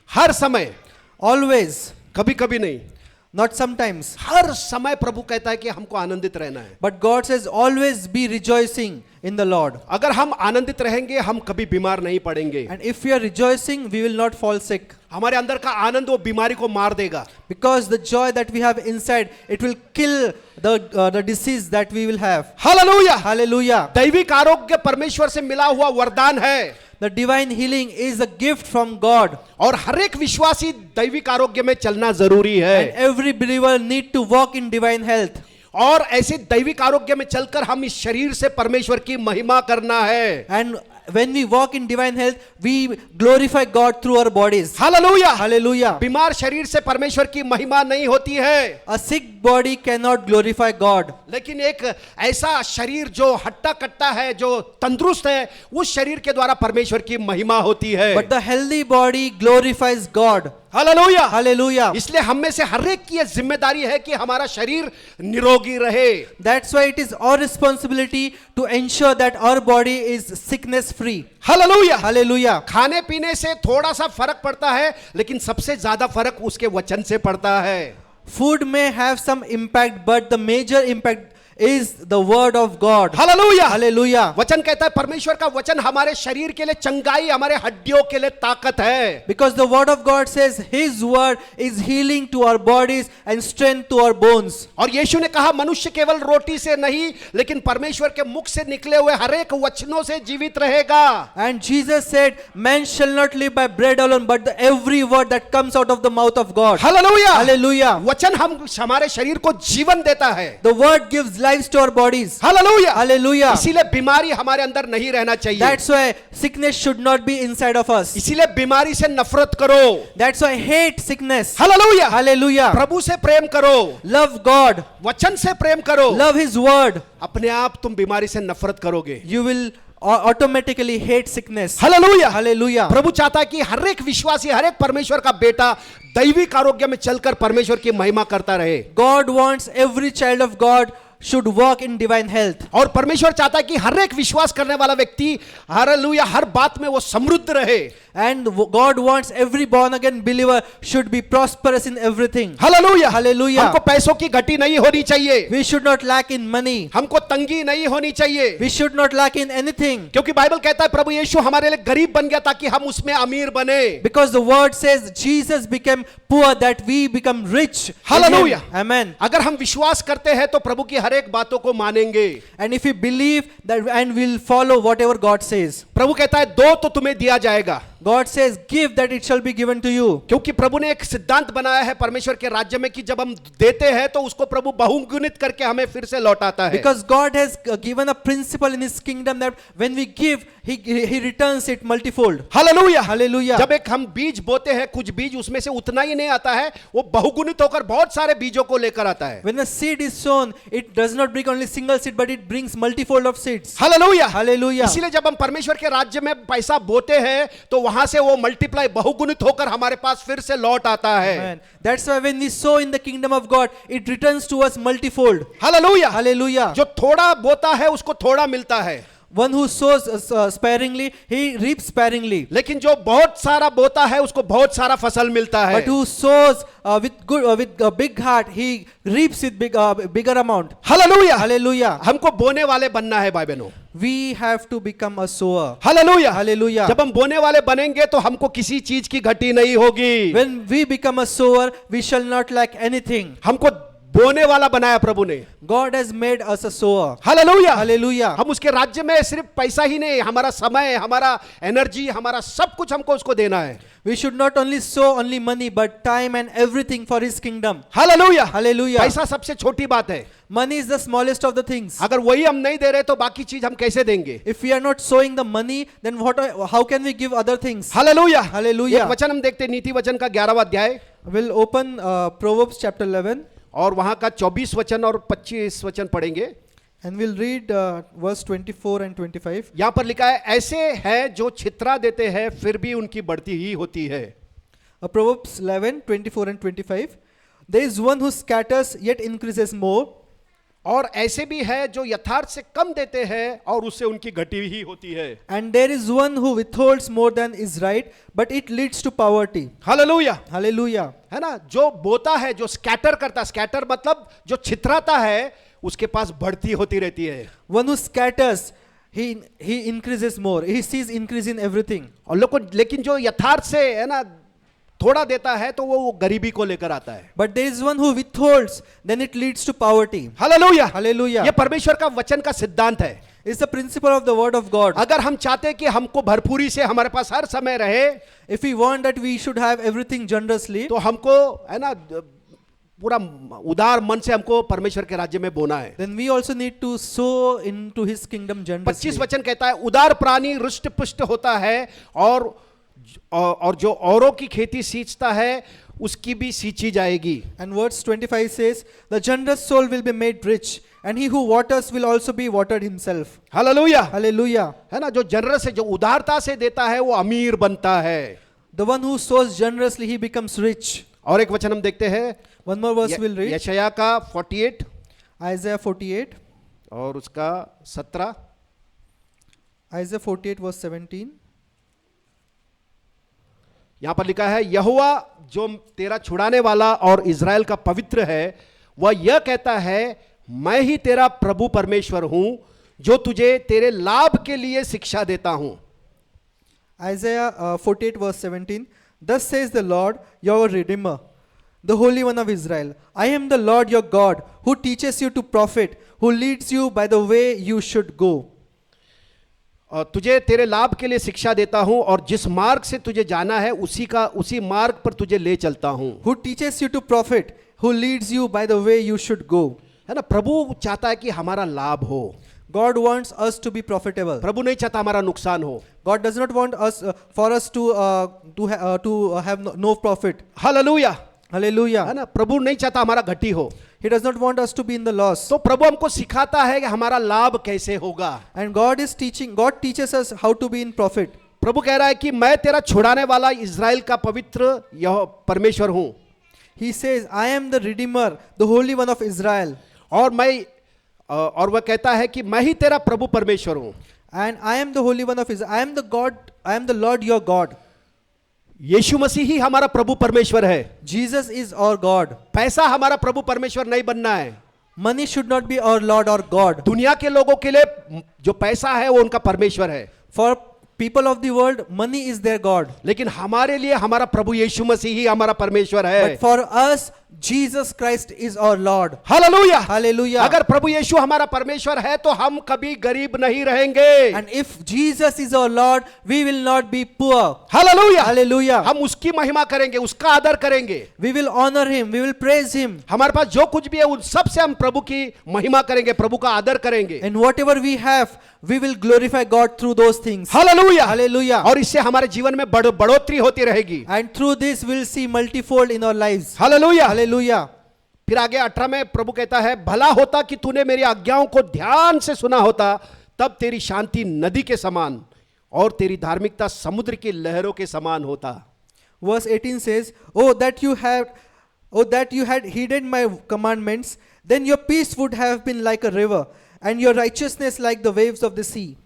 हर समय, Always, कभी कभी नहीं, not sometimes. हर समय प्रभु कहता है कि हमको आनंदित रहना है. But God says, always be rejoicing in the Lord. अगर हम आनंदित रहेंगे हम कभी बीमार नहीं पड़ेंगे. And if we are rejoicing, we will not fall sick. हमारे अंदर का आनंद वो बीमारी को मार देगा. Because the joy that we have inside, it will kill the disease that we will have. Hallelujah. Hallelujah. दैविक आरोग्य परमेश्वर से मिला हुआ वरदान है. The divine healing is a gift from God. और हर एक विश्वासी दैविक आरोग्य में चलना जरूरी है. And every believer need to walk in divine health. और ऐसे दैविक आरोग्य में चलकर हम इस शरीर से परमेश्वर की महिमा करना है. And when we walk in divine health, we glorify God through our bodies. Hallelujah. Hallelujah. बीमार शरीर से परमेश्वर की महिमा नहीं होती है. A sick body cannot glorify God. लेकिन एक ऐसा शरीर जो हट्टा कट्टा है, जो तंदुरुस्त है, उस शरीर के द्वारा परमेश्वर की महिमा होती है. But the healthy body glorifies God. Hallelujah. Hallelujah. इसलिए हम में से हर एक की यह जिम्मेदारी है कि हमारा शरीर निरोगी रहे. That's why it is our responsibility to ensure that our body is sickness free. Hallelujah. Hallelujah. खाने पीने से थोड़ा सा फर्क पड़ता है, लेकिन सबसे ज्यादा फर्क उसके वचन से पड़ता है. Food may have some impact, but the major impact is the word of God. Hallelujah. Hallelujah. वचन कहता है, परमेश्वर का वचन हमारे शरीर के लिए चंगाई, हमारे हड्डियों के लिए ताकत है. Because the word of God says His word is healing to our bodies and strength to our bones. और यीशु ने कहा, मनुष्य केवल रोटी से नहीं, लेकिन परमेश्वर के मुख से निकले हुए हर एक वचनों से जीवित रहेगा. And Jesus said, man shall not live by bread alone, but every word that comes out of the mouth of God. Hallelujah. Hallelujah. वचन हमारे शरीर को जीवन देता है. The word gives lives to our bodies. Hallelujah. Hallelujah. इसीलिए बीमारी हमारे अंदर नहीं रहना चाहिए. That's why sickness should not be inside of us. इसीलिए बीमारी से नफरत करो. That's why hate sickness. Hallelujah. Hallelujah. प्रभु से प्रेम करो, Love God. वचन से प्रेम करो. Love His word. अपने आप तुम बीमारी से नफरत करोगे. You will automatically hate sickness. Hallelujah. Hallelujah. प्रभु चाहता है कि हर एक विश्वासी, हर एक परमेश्वर का बेटा दैविक आरोग्य में चलकर परमेश्वर की महिमा करता रहे. God wants every child of God should walk in divine health. और परमेश्वर चाहता है कि हर एक विश्वास करने वाला व्यक्ति हालेलुया हर बात में वो समृद्ध रहे. And God wants every born again believer should be prosperous in everything. Hallelujah. Hallelujah. हमको पैसों की घटी नहीं होनी चाहिए. We should not lack in money. हमको तंगी नहीं होनी चाहिए. We should not lack in anything. क्योंकि बाइबल कहता है प्रभु यीशु हमारे लिए गरीब बन गया ताकि हम उसमें अमीर बने. Because the word says Jesus became poor that we become rich. in Him. Hallelujah. Amen. अगर हम विश्वास करते हैं तो प्रभु की हर एक बातों को मानेंगे. And if we believe that and will follow whatever God says. प्रभु कहता है दो तो तुम्हें दिया जाएगा. God says give that it shall be given to you. क्योंकि प्रभु ने एक सिद्धांत बनाया है परमेश्वर के राज्य में कि जब हम देते हैं तो उसको प्रभु बहुगुणित करके हमें फिर से लौटाता है. Because God has given a principle in His kingdom that when we give, He returns it multifold. Hallelujah. Hallelujah. जब एक हम बीज बोते हैं, कुछ बीज उसमें से उतना ही नहीं आता है, वो बहुगुणित होकर बहुत सारे बीजों को लेकर आता है. When a seed is sown, it does not bring only single seed, but it brings multifold of seeds. Hallelujah. Hallelujah. इसीलिए जब हम परमेश्वर के राज्य में पैसा बोते हैं तो वहां से वो मल्टीप्लाई बहुगुणित होकर हमारे पास फिर से लौट आता है. Amen. That's why when we sow in the kingdom of God, it returns to us multifold. Hallelujah. Hallelujah. जो थोड़ा बोता है उसको थोड़ा मिलता है. One who sows sparingly, he reaps sparingly. लेकिन जो बहुत सारा बोता है उसको बहुत सारा फसल मिलता है. But who sows with a big heart, he reaps with bigger amount. Hallelujah. Hallelujah. हमको बोने वाले बनना है भाई बहनों. We have to become a sower. Hallelujah. Hallelujah. जब हम बोने वाले बनेंगे तो हमको किसी चीज की घटी नहीं होगी. When we become a sower, we shall not lack anything. हमको बोने वाला बनाया प्रभु ने. God has made us a sower. Hallelujah. Hallelujah. हम उसके राज्य में सिर्फ पैसा ही नहीं, हमारा समय, हमारा एनर्जी, हमारा सब कुछ हमको उसको देना है. We should not only sow only money, but time and everything for His kingdom. Hallelujah. Hallelujah. पैसा सबसे छोटी बात है. Money is the smallest of the things. अगर वही हम नहीं दे रहे तो बाकी चीज हम कैसे देंगे? If we are not sowing the money, then how can we give other things? Hallelujah. Hallelujah. एक वचन हम देखते हैं नीति वचन का 11वां अध्याय We'll open Proverbs chapter 11 और वहां का 24 वचन और 25 वचन पढ़ेंगे. and we'll read verse 24 and 25. यहां पर लिखा है, ऐसे हैं जो छितरा देते हैं फिर भी उनकी बढ़ती ही होती है. Proverbs 11, 24 and 25. There is one who scatters yet increases more, और ऐसे भी है जो यथार्थ से कम देते हैं और उससे उनकी घटी ही होती है. and there is one who withholds more than is right, but it leads to poverty. Hallelujah. Hallelujah. है ना, जो बोता है, जो स्कैटर करता है, स्कैटर मतलब जो छितराता है, उसके पास बढ़ती होती रहती है. One who scatters, he increases more. He sees increase in everything. और लोग लेकिन जो यथार्थ से है ना थोड़ा देता है तो वो गरीबी को लेकर आता है. But there is one who withholds, then it leads to poverty. Hallelujah. Hallelujah. ये परमेश्वर का वचन का सिद्धांत है. It's the principle of the word of God. अगर हम चाहते हैं कि हमको भरपूरी से हमारे पास हर समय रहे, If we want that we should have everything generously, तो हमको है ना पूरा उदार मन से हमको परमेश्वर के राज्य में बोना है. then we also need to sow into His kingdom generously. 25 वचन कहता है, उदार प्राणी रुष्ट पुष्ट होता है और जो औरों की खेती सींचता है उसकी भी सींची जाएगी. And verse 25 says, the generous soul will be made rich, and he who waters will also be watered himself. Hallelujah. Hallelujah. है ना, जो जनरस है, जो उदारता से देता है वो अमीर बनता है. The one who sows generously, he becomes rich. और एक वचन हम देखते हैं One more verse we'll read. यशायाह का 48 Isaiah 48. और उसका 17. Isaiah 48 verse 17. यहां पर लिखा है, यहोवा जो तेरा छुड़ाने वाला और इज़राइल का पवित्र है वह यह कहता है, मैं ही तेरा प्रभु परमेश्वर हूं जो तुझे तेरे लाभ के लिए शिक्षा देता हूं. Isaiah 48 verse 17. Thus says the Lord, your Redeemer, the Holy One of Israel. I am the Lord your God, who teaches you to profit, who leads you by the way you should go. तुझे तेरे लाभ के लिए शिक्षा देता हूं और जिस मार्ग से तुझे जाना है उसी मार्ग पर तुझे ले चलता हूं. Who teaches you to profit, who leads you by the way you should go. है ना, प्रभु चाहता है कि हमारा लाभ हो. God wants us to be profitable. प्रभु नहीं चाहता हमारा नुकसान हो. God does not want us for us to have no profit. Hallelujah. Hallelujah. है ना, प्रभु नहीं चाहता हमारा घटी हो. He does not want us to be in the loss. तो प्रभु हमको सिखाता है कि हमारा लाभ कैसे होगा. And God teaches us how to be in profit. प्रभु कह रहा है कि मैं तेरा छुड़ाने वाला इज़राइल का पवित्र यह परमेश्वर हूं. He says, I am the Redeemer, the Holy One of Israel. और वह कहता है कि मैं ही तेरा प्रभु परमेश्वर हूं. And I am the Holy One of Israel. I am the Lord your God. यीशु मसीह ही हमारा प्रभु परमेश्वर है. Jesus is our God. पैसा हमारा प्रभु परमेश्वर नहीं बनना है. Money should not be our Lord or God. दुनिया के लोगों के लिए जो पैसा है वो उनका परमेश्वर है. For people of the world, money is their God. लेकिन हमारे लिए हमारा प्रभु यीशु मसीह ही हमारा परमेश्वर है. But for us, Jesus Christ is our Lord. Hallelujah. Hallelujah. अगर प्रभु यीशु हमारा परमेश्वर है तो हम कभी गरीब नहीं रहेंगे. And if Jesus is our Lord, we will not be poor. Hallelujah. Hallelujah. हम उसकी महिमा करेंगे, उसका आदर करेंगे. We will honor Him. We will praise Him. हमारे पास जो कुछ भी है उन सब से हम प्रभु की महिमा करेंगे, प्रभु का आदर करेंगे. And whatever we have, we will glorify God through those things. Hallelujah. Hallelujah. और इससे हमारे जीवन में बढ़ोतरी होती रहेगी. And through this, we will see multifold in our lives. Hallelujah. Hallelujah. फिर आगे 18 में प्रभु कहता है, भला होता कि तूने मेरी आज्ञाओं को ध्यान से सुना होता, तब तेरी शांति नदी के समान और तेरी धार्मिकता समुद्र की लहरों के समान होता. Verse 18 says, Oh that you had heeded my commandments, then your peace would have been like a river, and your righteousness like the waves of the sea.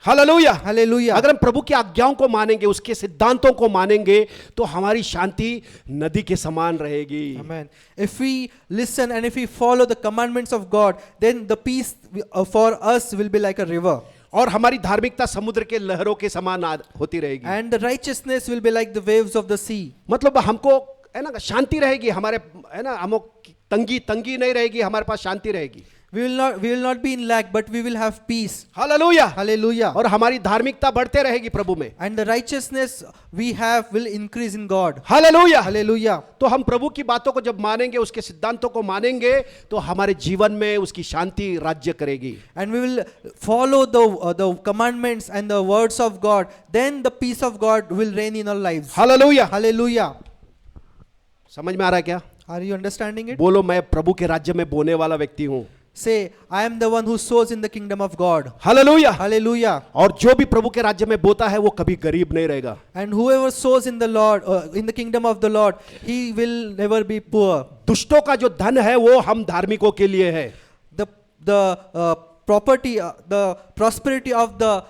Hallelujah. Hallelujah. अगर हम प्रभु की आज्ञाओं को मानेंगे, उसके सिद्धांतों को मानेंगे, तो हमारी शांति नदी के समान रहेगी। Amen. If we listen and if we follow the commandments of God, then the peace for us will be like a river. और हमारी धार्मिकता समुद्र के लहरों के समान होती रहेगी। And the righteousness will be like the waves of the sea. मतलब हमको है ना शांति रहेगी, हमारे है ना हमको तंगी नहीं रहेगी, हमारे पास शांति रहेगी। We will not be in lack, but we will have peace. Hallelujah. Hallelujah. और हमारी धार्मिकता बढ़ते रहेगी प्रभु में। And the righteousness we have will increase in God. Hallelujah. Hallelujah. तो हम प्रभु की बातों को जब मानेंगे, उसके सिद्धांतों को मानेंगे, तो हमारे जीवन में उसकी शांति राज्य करेगी। And we will follow the commandments and the words of God. Then the peace of God will reign in our lives. Hallelujah. Hallelujah. समझ में आ रहा है क्या? Are you understanding it? बोलो, मैं प्रभु के राज्य में बोने वाला व्यक्ति हूँ। Say, I am the one who sows in the kingdom of God. Hallelujah. Hallelujah. और जो भी प्रभु के राज्य में बोता है वो कभी गरीब नहीं रहेगा। And whoever sows in the Lord, in the kingdom of the Lord, he will never be poor. दुष्टों का जो धन है वो हम धार्मिकों के लिए है। The property, the prosperity of the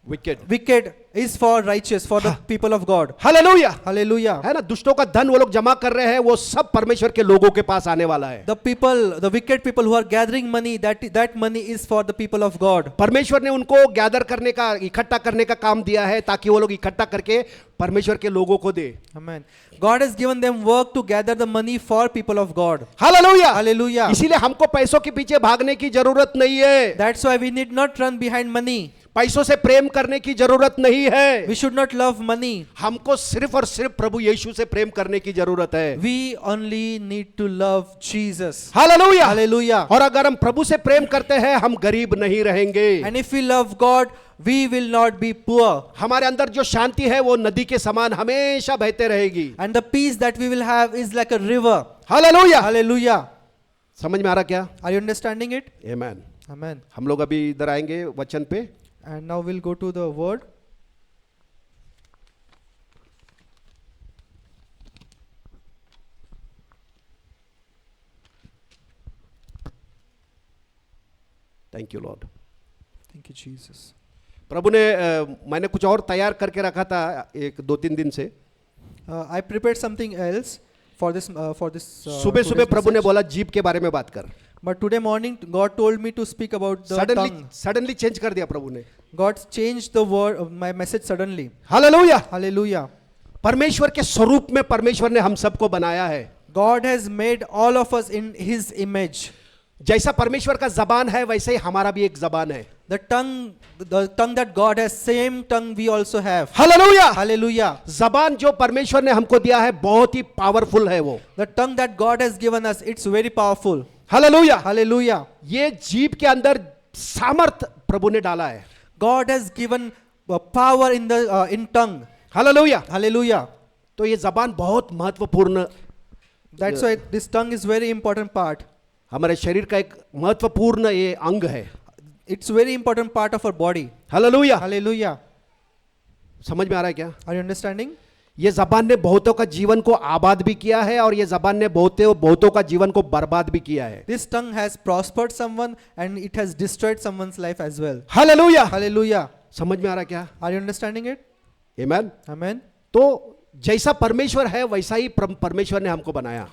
wicked is for righteous, for the people of God. Hallelujah. Hallelujah. है ना, दुष्टों का धन वो लोग जमा कर रहे हैं, वो सब परमेश्वर के लोगों के पास आने वाला है। The wicked people who are gathering money, that money is for the people of God. परमेश्वर ने उनको गैदर करने का, इकट्ठा करने का काम दिया है, ताकि वो लोग इकट्ठा करके परमेश्वर के लोगों को दे। Amen. God has given them work to gather the money for people of God. Hallelujah. Hallelujah. इसीलिए हमको पैसों के पीछे भागने की जरूरत नहीं है। That's why we need not run behind money. पैसों से प्रेम करने की जरूरत नहीं है। We should not love money. हमको सिर्फ और सिर्फ प्रभु यीशु से प्रेम करने की जरूरत है। We only need to love Jesus. Hallelujah. Hallelujah. और अगर हम प्रभु से प्रेम करते हैं, हम गरीब नहीं रहेंगे। And if we love God, we will not be poor. हमारे अंदर जो शांति है वो नदी के समान हमेशा बहते रहेगी। And the peace that we will have is like a river. Hallelujah. Hallelujah. समझ में आ रहा क्या? Are you understanding it? Amen. Amen. हम लोग अभी इधर आएंगे वचन पे। And now we'll go to the word. Thank you Lord. Thank you, Jesus. प्रभु ने मैंने कुछ और तैयार करके रखा था एक 2-3 दिन से। I prepared something else for this. सुबह सुबह today's प्रभु ने message. बोला जीभ के बारे में बात कर। But today morning, God told me to speak about the tongue. Suddenly change कर दिया प्रभु ने। God changed the word of my message suddenly. Hallelujah. Hallelujah. परमेश्वर के स्वरूप में परमेश्वर ने हम सबको बनाया है। God has made all of us in His image. जैसा परमेश्वर का जबान है वैसे ही हमारा भी एक जबान है। The tongue that God has, same tongue we also have. Hallelujah. Hallelujah. जबान जो परमेश्वर ने हमको दिया है बहुत ही पावरफुल है वो। The tongue that God has given us, it's very powerful. Hallelujah. Hallelujah. ये जीभ के अंदर सामर्थ प्रभु ने डाला है। God has given power in tongue. Hallelujah. Hallelujah. तो ये जबान बहुत महत्वपूर्ण, That's why this tongue is very important part. हमारे शरीर का एक महत्वपूर्ण ये अंग है। It's very important part of our body. Hallelujah. Hallelujah. समझ में आ रहा है क्या? Are you understanding? ये जबान ने बहुतों का जीवन को आबाद भी किया है और ये जबान ने बहुतों का जीवन को बर्बाद भी किया है। This tongue has prospered someone and it has destroyed someone's life as well. Hallelujah. Hallelujah. समझ में आ रहा है क्या? Are you understanding it? Amen. Amen. तो जैसा परमेश्वर है वैसा ही परमेश्वर ने हमको बनाया।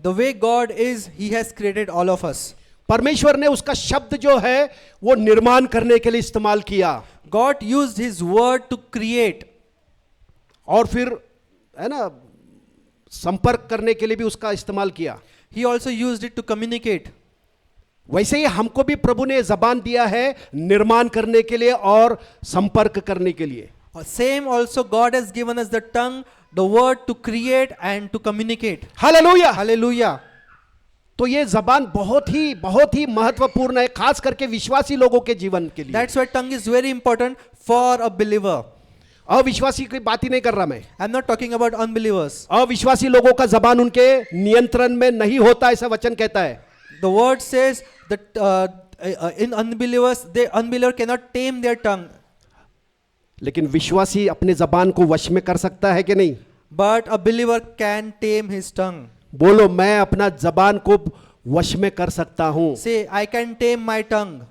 The way God is, He has created all of us. परमेश्वर ने उसका शब्द जो है वो निर्माण करने के लिए इस्तेमाल किया। God used His word to create. और फिर है ना संपर्क करने के लिए भी उसका इस्तेमाल किया। He also used it to communicate. वैसे ही हमको भी प्रभु ने जबान दिया है निर्माण करने के लिए और संपर्क करने के लिए। Same also God has given us the tongue, the word to create and to communicate. Hallelujah. Hallelujah. तो ये जबान बहुत ही महत्वपूर्ण है, खास करके विश्वासी लोगों के जीवन के लिए। That's why tongue is very important for a believer. अविश्वासी की बात ही नहीं कर रहा मैं। I'm not talking about unbelievers. अविश्वासी लोगों का जबान उनके नियंत्रण में नहीं होता, ऐसा वचन कहता है। The word says that in unbelievers, unbeliever cannot tame their tongue. लेकिन विश्वासी अपने जबान को वश में कर सकता है कि नहीं? But a believer can tame his tongue. बोलो, मैं अपना जबान को वश में कर सकता हूं। Say, I can tame my tongue.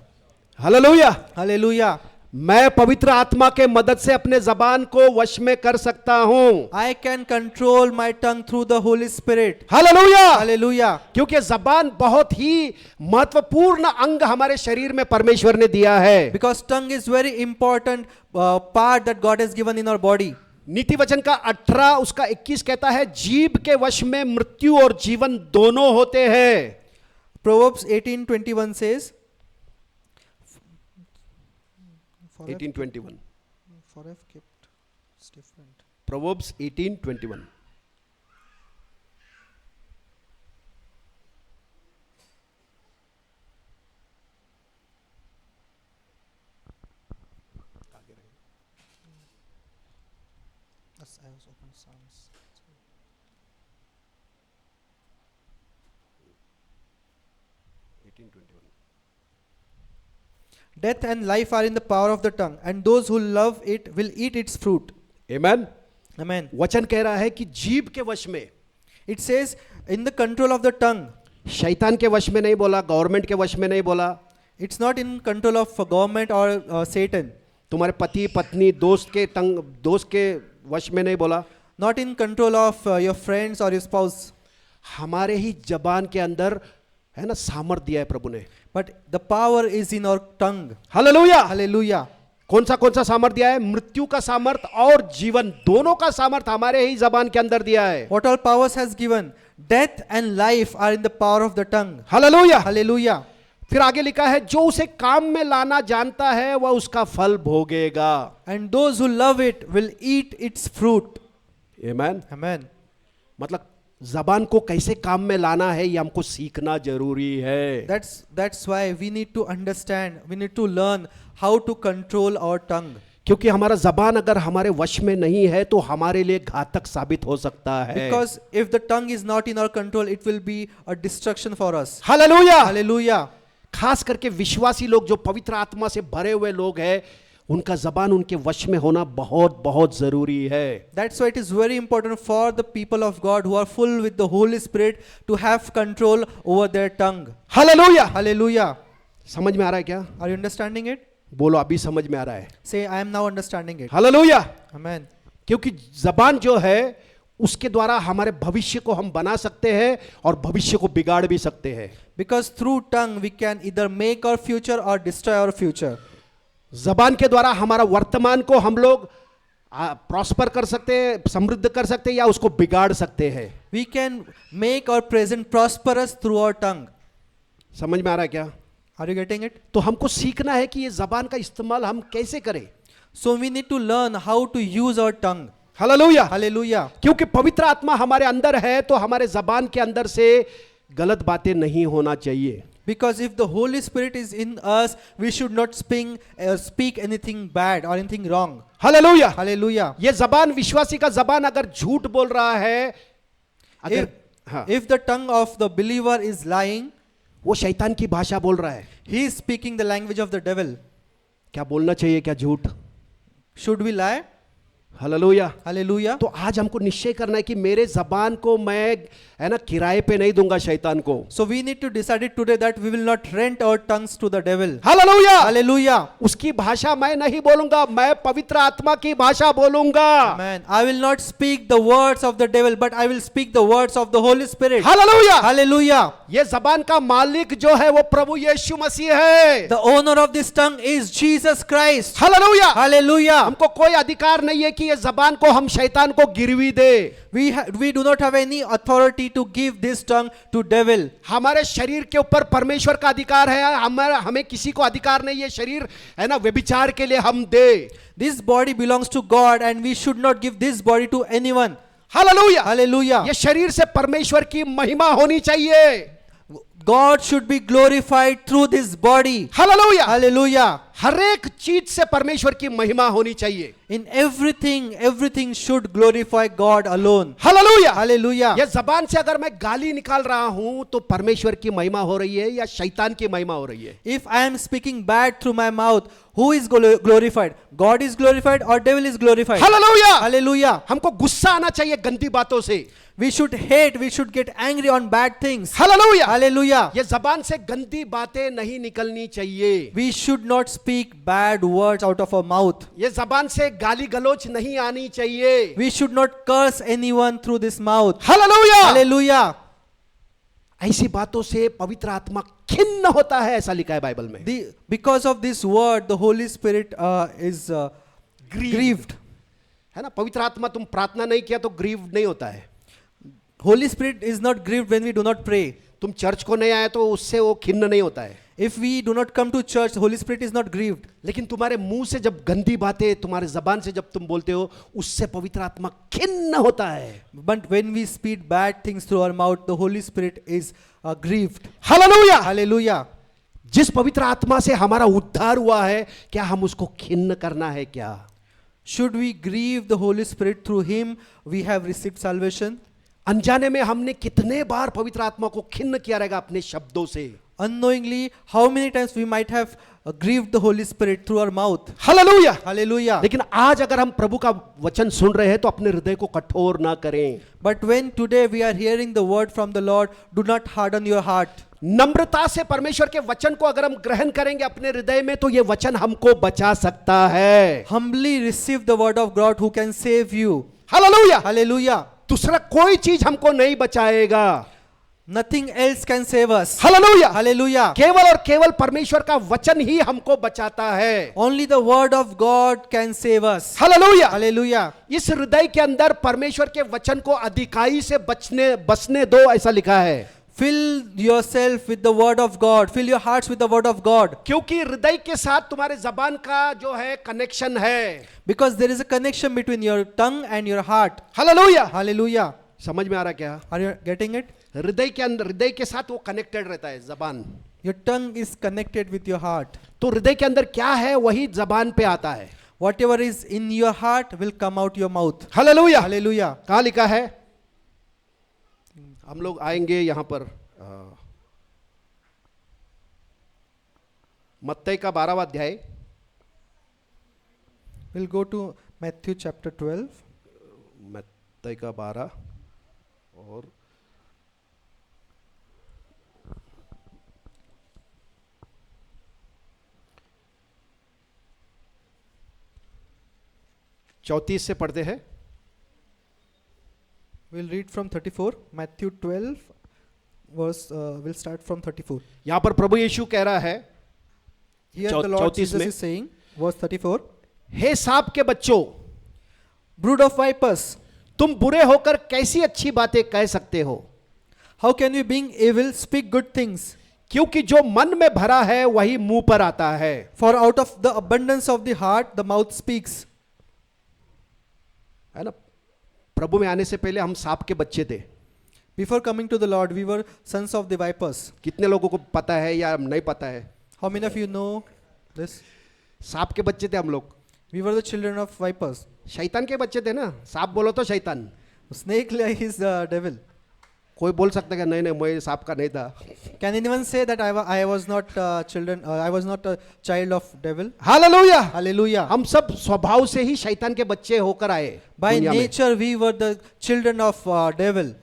Hallelujah. Hallelujah. मैं पवित्र आत्मा के मदद से अपने जबान को वश में कर सकता हूं। I can control my tongue through the Holy Spirit. Hallelujah. Hallelujah. क्योंकि जबान बहुत ही महत्वपूर्ण अंग हमारे शरीर में परमेश्वर ने दिया है। Because tongue is very important part that God has given in our body. नीति वचन का 18 उसका 21 कहता है, जीभ के वश में मृत्यु और जीवन दोनों होते हैं। Proverbs 18:21 says, 18:21 For I've kept it's different. Proverbs 18:21 Yes, I was open Psalms. Death and life are in the power of the tongue, and those who love it will eat its fruit. Amen. Amen. वचन कह रहा है कि जीभ के वश में, It says, in the control of the tongue. शैतान के वश में नहीं बोला, गवर्नमेंट के वश में नहीं बोला, It's not in control of government or Satan. तुम्हारे पति पत्नी दोस्त के वश में नहीं बोला, Not in control of your friends or your spouse. हमारे ही जबान के अंदर है ना सामर्थ दिया है प्रभु ने। But the power is in our tongue. Hallelujah. Hallelujah. कौन सा सामर्थ दिया है? मृत्यु का सामर्थ और जीवन दोनों का सामर्थ हमारे ही जबान के अंदर दिया है। What all powers has given? Death and life are in the power of the tongue. Hallelujah. Hallelujah. फिर आगे लिखा है, जो उसे काम में लाना जानता है वह उसका फल भोगेगा। And those who love it will eat its fruit. Amen. Amen. मतलब जबान को कैसे काम में लाना है ये हमको सीखना जरूरी है। That's why we need to understand, we need to learn how to control our tongue. क्योंकि हमारा जबान अगर हमारे वश में नहीं है तो हमारे लिए घातक साबित हो सकता है। Because if the tongue is not in our control, it will be a destruction for us. Hallelujah. Hallelujah. खास करके विश्वासी लोग जो पवित्र आत्मा से भरे हुए लोग हैं, उनका जबान उनके वश में होना बहुत बहुत जरूरी है। That's why it is very important for the people of God who are full with the Holy Spirit to have control over their tongue. Hallelujah. Hallelujah. समझ में आ रहा है क्या? Are you understanding it? बोलो, अभी समझ में आ रहा है। Say, I am now understanding it. Hallelujah. Amen. क्योंकि जबान जो है उसके द्वारा हमारे भविष्य को हम बना सकते हैं और भविष्य को बिगाड़ भी सकते हैं। Because through tongue we can either make our future or destroy our future. जबान के द्वारा हमारा वर्तमान को हम लोग प्रॉस्पर कर सकते हैं, समृद्ध कर सकते हैं, या उसको बिगाड़ सकते हैं। We can make our present prosperous through our tongue. समझ में आ रहा है क्या? Are you getting it? तो हमको सीखना है कि ये जबान का इस्तेमाल हम कैसे करें। So we need to learn how to use our tongue. Hallelujah. Hallelujah. क्योंकि पवित्र आत्मा हमारे अंदर है तो हमारे जबान के अंदर से गलत बातें नहीं होना चाहिए। Because if the Holy Spirit is in us, we should not speak anything bad or anything wrong. Hallelujah. Hallelujah. ये जबान, विश्वासी का जबान अगर झूठ बोल रहा है, अगर If the tongue of the believer is lying, वो शैतान की भाषा बोल रहा है। he is speaking the language of the devil. क्या बोलना चाहिए? क्या झूठ? Should we lie? Hallelujah. Hallelujah. तो आज हमको निश्चय करना है कि मेरे जबान को मैं है ना किराए पे नहीं दूंगा शैतान को। So we need to decide it today that we will not rent our tongues to the devil. Hallelujah. Hallelujah. उसकी भाषा मैं नहीं बोलूंगा, मैं पवित्र आत्मा की भाषा बोलूंगा। Amen. I will not speak the words of the devil, but I will speak the words of the Holy Spirit. Hallelujah. Hallelujah. ये जबान का मालिक जो है वो प्रभु यीशु मसीह है। The owner of this tongue is Jesus Christ. Hallelujah. Hallelujah. हमको कोई अधिकार नहीं है कि ये जबान को हम शैतान को गिरवी दे। We do not have any authority to give this tongue to devil. हमारे शरीर के ऊपर परमेश्वर का अधिकार है, हमें किसी को अधिकार नहीं है शरीर है ना व्यभिचार के लिए हम दे। This body belongs to God and we should not give this body to anyone. Hallelujah. Hallelujah. ये शरीर से परमेश्वर की महिमा होनी चाहिए। God should be glorified through this body. Hallelujah. Hallelujah. हर एक चीज से परमेश्वर की महिमा होनी चाहिए। In everything should glorify God alone. Hallelujah. Hallelujah. ये जबान से अगर मैं गाली निकाल रहा हूं तो परमेश्वर की महिमा हो रही है या शैतान की महिमा हो रही है? If I am speaking bad through my mouth, who is glorified? God is glorified or devil is glorified? Hallelujah. Hallelujah. हमको गुस्सा आना चाहिए गंदी बातों से। We should hate, we should get angry on bad things. Hallelujah. Hallelujah. Hallelujah. ये जबान से गंदी बातें नहीं निकलनी चाहिए। We should not speak bad words out of our mouth. ये जबान से गाली गलौच नहीं आनी चाहिए। We should not curse anyone through this mouth. Hallelujah. Hallelujah. ऐसी बातों से पवित्र आत्मा खिन्न होता है, ऐसा लिखा है बाइबल में। Because of this word, the Holy Spirit is grieved. है ना, पवित्र आत्मा तुम प्रार्थना नहीं किया तो ग्रीव नहीं होता है। Holy Spirit is not grieved when we do not pray. तुम चर्च को नहीं आए तो उससे वो खिन्न नहीं होता है। If we do not come to church, Holy Spirit is not grieved. लेकिन तुम्हारे मुंह से जब गंदी बातें, तुम्हारे जबान से जब तुम बोलते हो, उससे पवित्र आत्मा खिन्न होता है। But when we speak bad things through our mouth, the Holy Spirit is grieved. Hallelujah. Hallelujah. जिस पवित्र आत्मा से हमारा उद्धार हुआ है, क्या हम उसको खिन्न करना है क्या? Should we grieve the Holy Spirit through Him? We have received salvation. अनजाने में हमने कितने बार पवित्र आत्मा को खिन्न किया रहेगा अपने शब्दों से। Unknowingly, how many times we might have grieved the Holy Spirit through our mouth. Hallelujah. Hallelujah. लेकिन आज अगर हम प्रभु का वचन सुन रहे हैं तो अपने हृदय को कठोर ना करें। But when today we are hearing the word from the Lord, do not harden your heart. नम्रता से परमेश्वर के वचन को अगर हम ग्रहण करेंगे अपने हृदय में तो ये वचन हमको बचा सकता है। Humbly receive the word of God who can save you. Hallelujah. Hallelujah. दूसरा कोई चीज हमको नहीं बचाएगा। Nothing else can save us. Hallelujah. Hallelujah. केवल और केवल परमेश्वर का वचन ही हमको बचाता है। Only the word of God can save us. Hallelujah. Hallelujah. इस हृदय के अंदर परमेश्वर के वचन को अधिकाई से बसने दो, ऐसा लिखा है। Fill yourself with the word of God. Fill your hearts with the word of God. क्योंकि हृदय के साथ तुम्हारे जबान का जो है कनेक्शन है। Because there is a connection between your tongue and your heart. Hallelujah. Hallelujah. समझ में आ रहा क्या? Are you getting it? हृदय के अंदर, हृदय के साथ वो कनेक्टेड रहता है जबान। Your tongue is connected with your heart. तो हृदय के अंदर क्या है वही जबान पे आता है। Whatever is in your heart will come out your mouth. Hallelujah. Hallelujah. कहाँ लिखा है? हम लोग आएंगे यहां पर मत्ती का 12वां अध्याय। We'll go to Matthew chapter 12. मत्ती का 12 और 34 से पढ़ते हैं। We'll read from 34. Matthew 12 verse, we'll start from 34. यहां पर प्रभु यीशु कह रहा है, Here the Lord 34 Jesus में, is saying, verse 34, हे सांप के बच्चों, brood of vipers, तुम बुरे होकर कैसी अच्छी बातें कह सकते हो? how can you being evil speak good things? क्योंकि जो मन में भरा है वही मुंह पर आता है। For out of the abundance of the heart the mouth speaks. है ना, प्रभु में आने से पहले हम सांप के बच्चे थे। Before coming to the Lord, we were sons of the vipers. कितने लोगों को पता है या नहीं पता है? How many of you know this? सांप के बच्चे थे हम लोग। We were the children of vipers. शैतान के बच्चे थे ना, सांप बोलो तो शैतान। Snake like is the devil. कोई बोल सकता है कि नहीं नहीं मैं सांप का नहीं था। Can anyone say that I was not I was not a child of devil? Hallelujah. Hallelujah. हम सब स्वभाव से ही शैतान के बच्चे होकर आए By दुनिया में। nature we were the children of devil.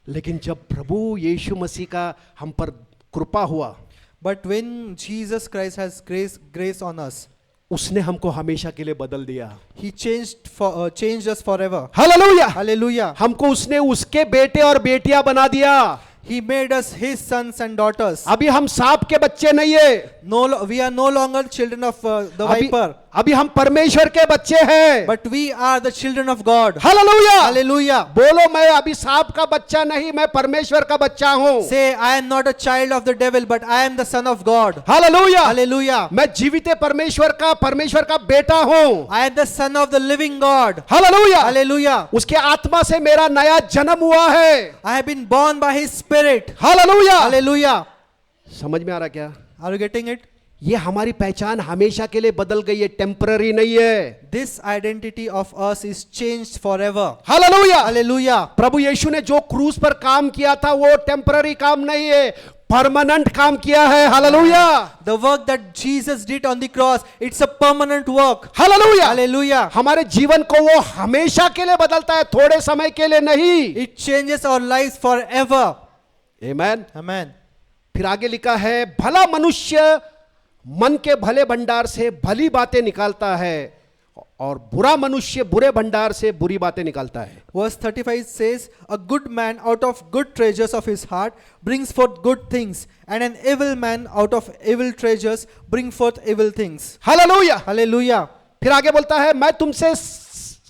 लेकिन जब प्रभु यीशु मसीह का हम पर कृपा हुआ, But when Jesus Christ has grace on us, उसने हमको हमेशा के लिए बदल दिया। He changed us forever. Hallelujah. Hallelujah. हमको उसने उसके बेटे और बेटियां बना दिया। He made us His sons and daughters. अभी हम सांप के बच्चे नहीं है। We are no longer children of the viper, अभी हम परमेश्वर के बच्चे हैं। but we are the children of God. Hallelujah. Hallelujah. बोलो मैं अभी सांप का बच्चा नहीं, मैं परमेश्वर का बच्चा हूँ। Say, I am not a child of the devil, but I am the son of God. Hallelujah. Hallelujah. मैं जीवित परमेश्वर का बेटा हूँ। I am the son of the living God. Hallelujah. Hallelujah. उसके आत्मा से मेरा नया जन्म हुआ है। I have been born by His Spirit. Hallelujah. Hallelujah. समझ में आ रहा क्या? Are you getting it? ये हमारी पहचान हमेशा के लिए बदल गई है, टेम्पररी नहीं है। This identity of us is changed forever. Hallelujah. Hallelujah. प्रभु यीशु ने जो क्रूस पर काम किया था वो टेम्पररी काम नहीं है, परमानेंट काम किया है। Hallelujah. The work that Jesus did on the cross, it's a permanent work. Hallelujah. Hallelujah. हमारे जीवन को वो हमेशा के लिए बदलता है, थोड़े समय के लिए नहीं। It changes our lives forever. Amen. Amen. फिर आगे लिखा है, भला मनुष्य मन के भले भंडार से भली बातें निकालता है और बुरा मनुष्य बुरे भंडार से बुरी बातें निकालता है. Verse 35 says, a good man out of good treasures of his heart brings forth good things, and an evil man out of evil treasures bring forth evil things. Hallelujah. Hallelujah. फिर आगे बोलता है, मैं तुमसे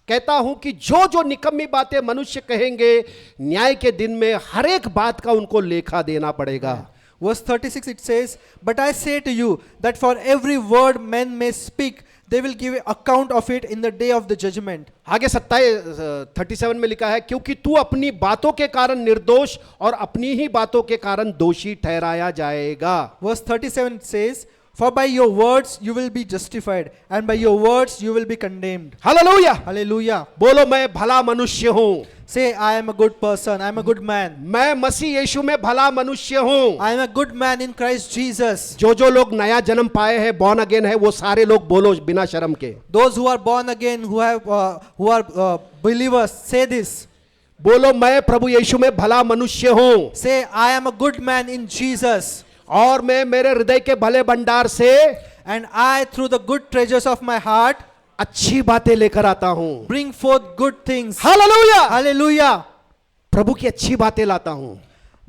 कहता हूं कि जो जो निकम्मी बातें मनुष्य कहेंगे, न्याय के दिन में हर एक बात का उनको लेखा देना पड़ेगा. Verse 36 it says, but I say to you that for every word men may speak, they will give account of it in the day of the judgment. आगे 37 में लिखा है, क्योंकि तू अपनी बातों के कारण निर्दोष और अपनी ही बातों के कारण दोषी ठहराया जाएगा. Verse 37 it says, for by your words you will be justified, and by your words you will be condemned. Hallelujah. Hallelujah. बोलो, मैं भला मनुष्य हूं. Say, I am a good person, I am a good man. मैं मसीह यीशु में भला मनुष्य हूं. I am a good man in Christ Jesus. जो जो लोग नया जन्म पाए हैं, born again है, वो सारे लोग बोलो बिना शर्म के. Those who are born again, who are believers, say this. बोलो, मैं प्रभु यीशु में भला मनुष्य हूं. Say, I am a good man in Jesus, और मैं मेरे हृदय के भले भंडार से and I, through the good treasures of my heart, अच्छी बातें लेकर आता हूं. bring forth good things. Hallelujah. Hallelujah. प्रभु की अच्छी बातें लाता हूं.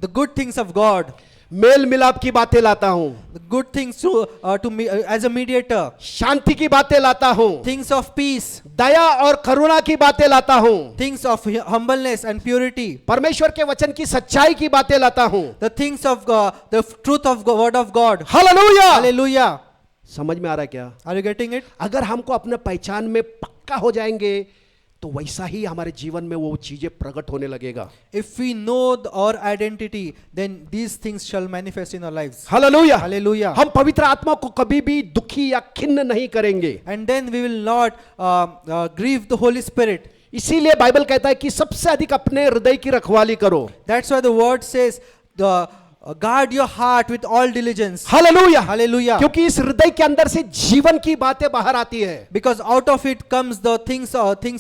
The good things of God, मेल मिलाप की बातें लाता हूं. the good things to me as a mediator, शांति की बातें लाता हूं. things of peace, दया और करुणा की बातें लाता हूं. things of humbleness and purity, परमेश्वर के वचन की सच्चाई की बातें लाता हूं. the things of God, the truth of God, word of God. Hallelujah. Hallelujah. समझ में आ रहा है क्या? Are you getting it? अगर हमको अपने पहचान में पक्का हो जाएंगे तो वैसा ही हमारे जीवन में वो चीजें प्रकट होने लगेगा. If we know our identity, then these things shall manifest in our lives. Hallelujah. Hallelujah. हम पवित्र आत्मा को कभी भी दुखी या खिन्न नहीं करेंगे. And then we will not grieve the Holy Spirit. इसीलिए बाइबल कहता है कि सबसे अधिक अपने हृदय की रखवाली करो. That's why the word says, guard your heart with all diligence. Hallelujah. Hallelujah. क्योंकि इस हृदय के अंदर से जीवन की बातें बाहर आती है. Because out of it comes the things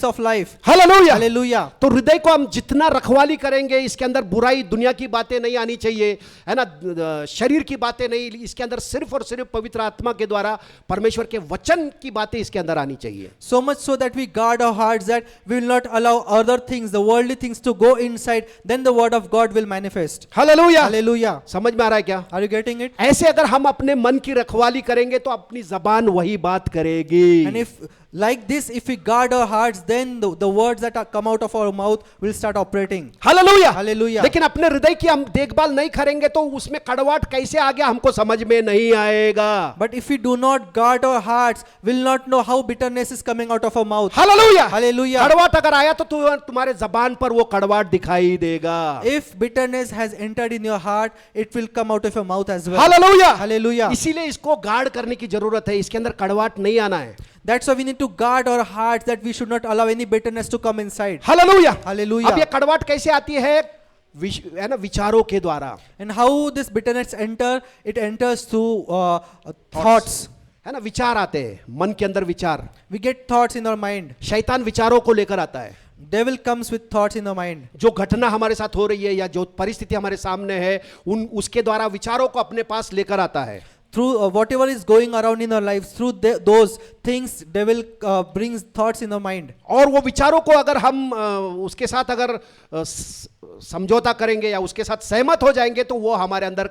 of life. Hallelujah. Hallelujah. तो हृदय को हम जितना रखवाली करेंगे, इसके अंदर बुराई दुनिया की बातें नहीं आनी चाहिए, है ना, शरीर की बातें नहीं. इसके अंदर सिर्फ और सिर्फ पवित्र आत्मा के द्वारा परमेश्वर के वचन की बातें इसके अंदर आनी चाहिए. So much so that we guard our hearts, that we will not allow other things, the worldly things, to go inside. Then the word of God will manifest. Hallelujah. Hallelujah. समझ में आ रहा है क्या? Are you getting it? ऐसे अगर हम अपने मन की रखवाली करेंगे तो अपनी जबान वही बात करेगी. And if like this, if we guard our hearts, then the words that come out of our mouth will start operating. Hallelujah. Hallelujah. लेकिन अपने हृदय की हम देखभाल नहीं करेंगे तो उसमें कड़वाहट कैसे आ गया हमको समझ में नहीं आएगा. But if we do not guard our hearts, we'll not know how bitterness is coming out of our mouth. Hallelujah. Hallelujah. कड़वाहट अगर आया तो तुम्हारे जबान पर वो कड़वाहट दिखाई देगा. If bitterness has entered in your heart, it will come out of your mouth as well. Hallelujah. Hallelujah. इसीलिए इसको गार्ड करने की जरूरत है. इसके अंदर कड़वाहट नहीं आना है. That's why we need to guard our hearts, that we should not allow any bitterness to come inside. Hallelujah. Hallelujah. अब ये कड़वाहट कैसे आती है? है ना, विचारों के द्वारा. And how this bitterness enter? It enters through thoughts. है ना, विचार आते हैं मन के अंदर. विचार, We get thoughts in our mind. शैतान विचारों को लेकर आता है. Devil comes with thoughts in our mind. जो घटना हमारे साथ हो रही है या जो परिस्थिति हमारे सामने है, उसके द्वारा विचारों को अपने पास लेकर आता है. Through whatever is going around in our lives, through those things, devil brings thoughts in our mind. और वो विचारों को अगर हम उसके साथ अगर समझौता करेंगे या उसके साथ सहमत हो जाएंगे तो वो हमारे अंदर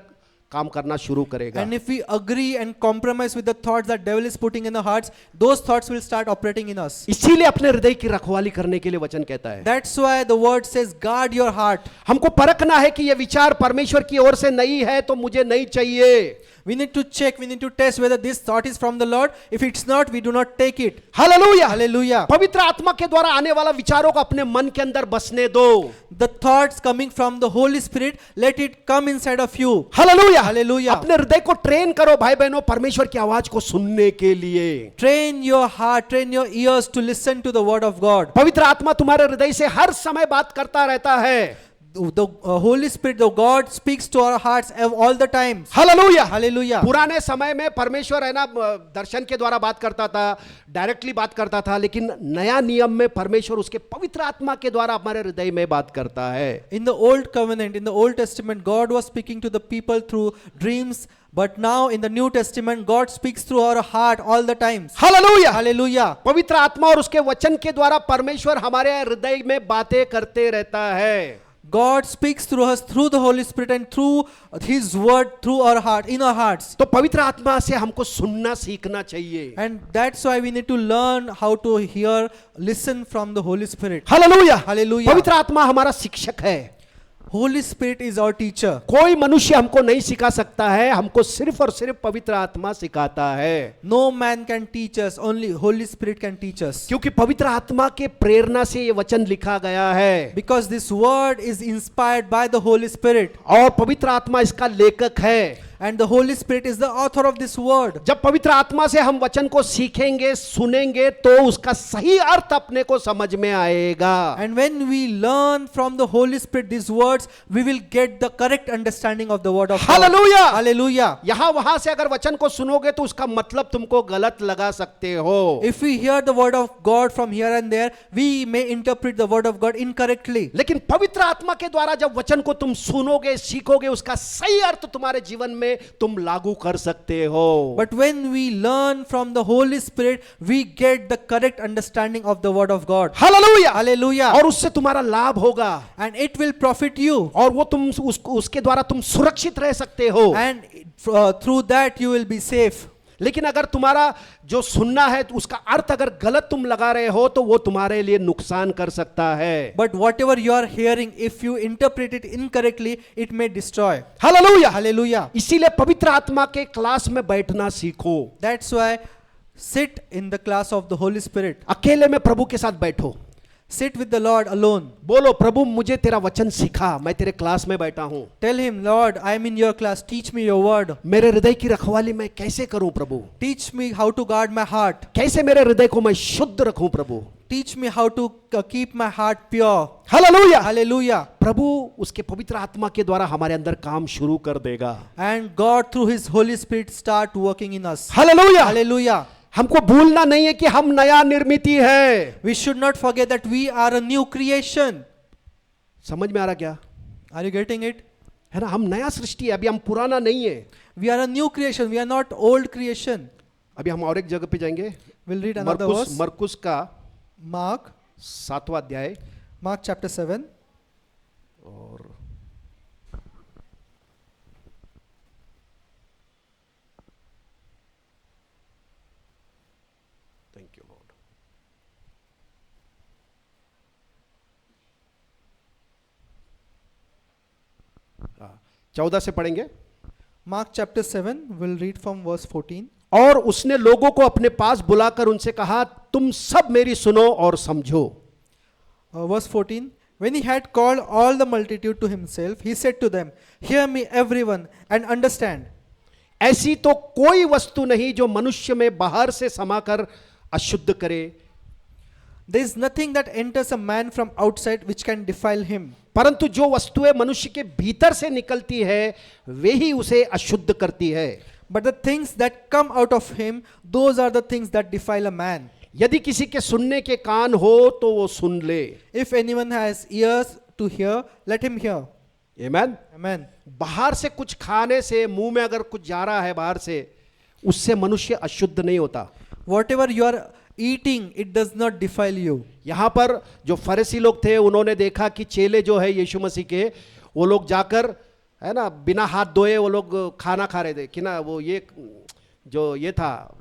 काम करना शुरू करेगा. And if we agree and compromise with the thoughts that devil is putting in our hearts, those thoughts will start operating in us. इसीलिए अपने हृदय की रखवाली करने के लिए वचन कहता है. That's why the word says, guard your heart. हमको परखना है कि ये विचार परमेश्वर की ओर से नहीं है तो मुझे नहीं चाहिए. We need to check, we need to test whether this thought is from the Lord. If it's not, we do not take it. Hallelujah. Hallelujah. पवित्र आत्मा के द्वारा आने वाला विचारों को अपने मन के अंदर बसने दो. The thoughts coming from the Holy Spirit, let it come inside of you. Hallelujah. Hallelujah. अपने हृदय को ट्रेन करो भाई बहनों परमेश्वर की आवाज को सुनने के लिए. Train your heart, train your ears to listen to the word of God. पवित्र आत्मा तुम्हारे हृदय से हर समय बात करता रहता है. the Holy Spirit, the God speaks to our hearts all the time. Hallelujah. Hallelujah. पुराने समय में परमेश्वर है ना दर्शन के द्वारा बात करता था, डायरेक्टली बात करता था, लेकिन नया नियम में परमेश्वर उसके पवित्र आत्मा के द्वारा हमारे हृदय में बात करता है। In the Old Covenant, in the Old Testament, God was speaking to the people through dreams, but now in the New Testament, God speaks through our heart all the times. Hallelujah. Hallelujah. पवित्र आत्मा और उसके वचन के द्वारा परमेश्वर हमारे हृदय में बातें करते रहता है। God speaks through us through the Holy Spirit and through His word through our heart, in our hearts. तो पवित्र आत्मा से हमको सुनना सीखना चाहिए। And that's why we need to learn how to hear, listen from the Holy Spirit. Hallelujah. Hallelujah. पवित्र आत्मा हमारा शिक्षक है। Holy Spirit is our teacher. कोई मनुष्य हमको नहीं सिखा सकता है, हमको सिर्फ और सिर्फ पवित्र आत्मा सिखाता है। No man can teach us, only Holy Spirit can teach us. क्योंकि पवित्र आत्मा के प्रेरणा से ये वचन लिखा गया है Because this word is inspired by the Holy Spirit. और पवित्र आत्मा इसका लेखक है। And the Holy Spirit is the author of this word. जब पवित्र आत्मा से हम वचन को सीखेंगे, सुनेंगे, तो उसका सही अर्थ अपने को समझ में आएगा। And when we learn from the Holy Spirit these words, we will get the correct understanding of the word of God. Hallelujah. Hallelujah. यहाँ वहां से अगर वचन को सुनोगे तो उसका मतलब तुमको गलत लगा सकते हो। If we hear the word of God from here and there, we may interpret the word of God incorrectly. लेकिन पवित्र आत्मा के द्वारा जब वचन को तुम सुनोगे, सीखोगे, उसका सही अर्थ तुम्हारे जीवन में तुम लागू कर सकते हो। But when we learn from the Holy Spirit, we get the correct understanding of the word of God. Hallelujah. Hallelujah. और उससे तुम्हारा लाभ होगा And it will profit you. और वो तुम उसके द्वारा तुम सुरक्षित रह सकते हो। And through that you will be safe. लेकिन अगर तुम्हारा जो सुनना है उसका अर्थ अगर गलत तुम लगा रहे हो तो वो तुम्हारे लिए नुकसान कर सकता है। But whatever you are hearing, if you interpret it incorrectly, it may destroy. Hallelujah. Hallelujah. इसीलिए पवित्र आत्मा के क्लास में बैठना सीखो। That's why sit in the class of the Holy Spirit. अकेले में प्रभु के साथ बैठो। Sit with the Lord alone. बोलो, प्रभु मुझे तेरा वचन सिखा, मैं तेरे क्लास में बैठा हूं। Tell him, Lord, I am in your class. Teach me your word. मेरे हृदय की रखवाली मैं कैसे करूं प्रभु? Teach me how to guard my heart. कैसे मेरे हृदय को मैं शुद्ध रखूं प्रभु? Teach me how to keep my heart pure. Hallelujah. Hallelujah. प्रभु उसके पवित्र आत्मा के द्वारा हमारे अंदर काम शुरू कर देगा। And God through His Holy Spirit start working in us. Hallelujah. Hallelujah. हमको भूलना नहीं है कि हम नया निर्मिति है। We should not forget that we are a new creation. समझ में आ रहा क्या? Are you getting it? है ना, हम नया सृष्टि है, अभी हम पुराना नहीं है। We are a new creation. We are not old creation. अभी हम और एक जगह पे जाएंगे। We'll read another verse. मरकुस का Mark 7वां अध्याय Mark chapter 7. और थैंक यू लॉर्ड। 14 से पढ़ेंगे। Mark chapter 7, we'll read from verse 14. और उसने लोगों को अपने पास बुलाकर उनसे कहा, तुम सब मेरी सुनो और समझो। Verse 14. When he had called all the multitude to himself, he said to them, Hear me everyone and understand. ऐसी तो कोई वस्तु नहीं जो मनुष्य में बाहर से समाकर अशुद्ध करे। There is nothing that enters a man from outside which can defile him. परंतु जो वस्तुएं मनुष्य के भीतर से निकलती है वे ही उसे अशुद्ध करती है। But the things that come out of him, those are the things that defile a man. यदि किसी के सुनने के कान हो तो वो सुन ले। If anyone has ears to hear, let him hear. Amen. Amen. बाहर से कुछ खाने से, मुंह में अगर कुछ जा रहा है बाहर से, उससे मनुष्य अशुद्ध नहीं होता। Whatever you are eating, it does not defile you. यहाँ पर जो फरीसी लोग थे उन्होंने देखा कि चेले जो है यीशु मसीह के, वो लोग जाकर है ना बिना हाथ धोए वो लोग खाना खा रहे थे कि ना, वो ये जो ये था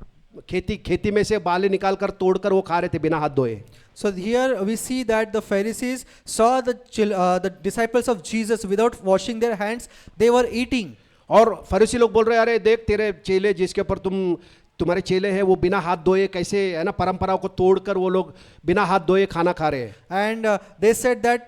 खेती में से बालें निकालकर तोड़कर वो खा रहे थे बिना हाथ धोए। So here we see that the Pharisees saw the disciples of Jesus without washing their hands, they were eating. और फरीसी लोग बोल रहे, अरे देख तेरे चेले जिसके ऊपर तुम तुम्हारे चेले हैं वो बिना हाथ धोए कैसे है ना परंपराओं को तोड़कर वो लोग बिना हाथ धोए खाना खा रहे हैं. And they said that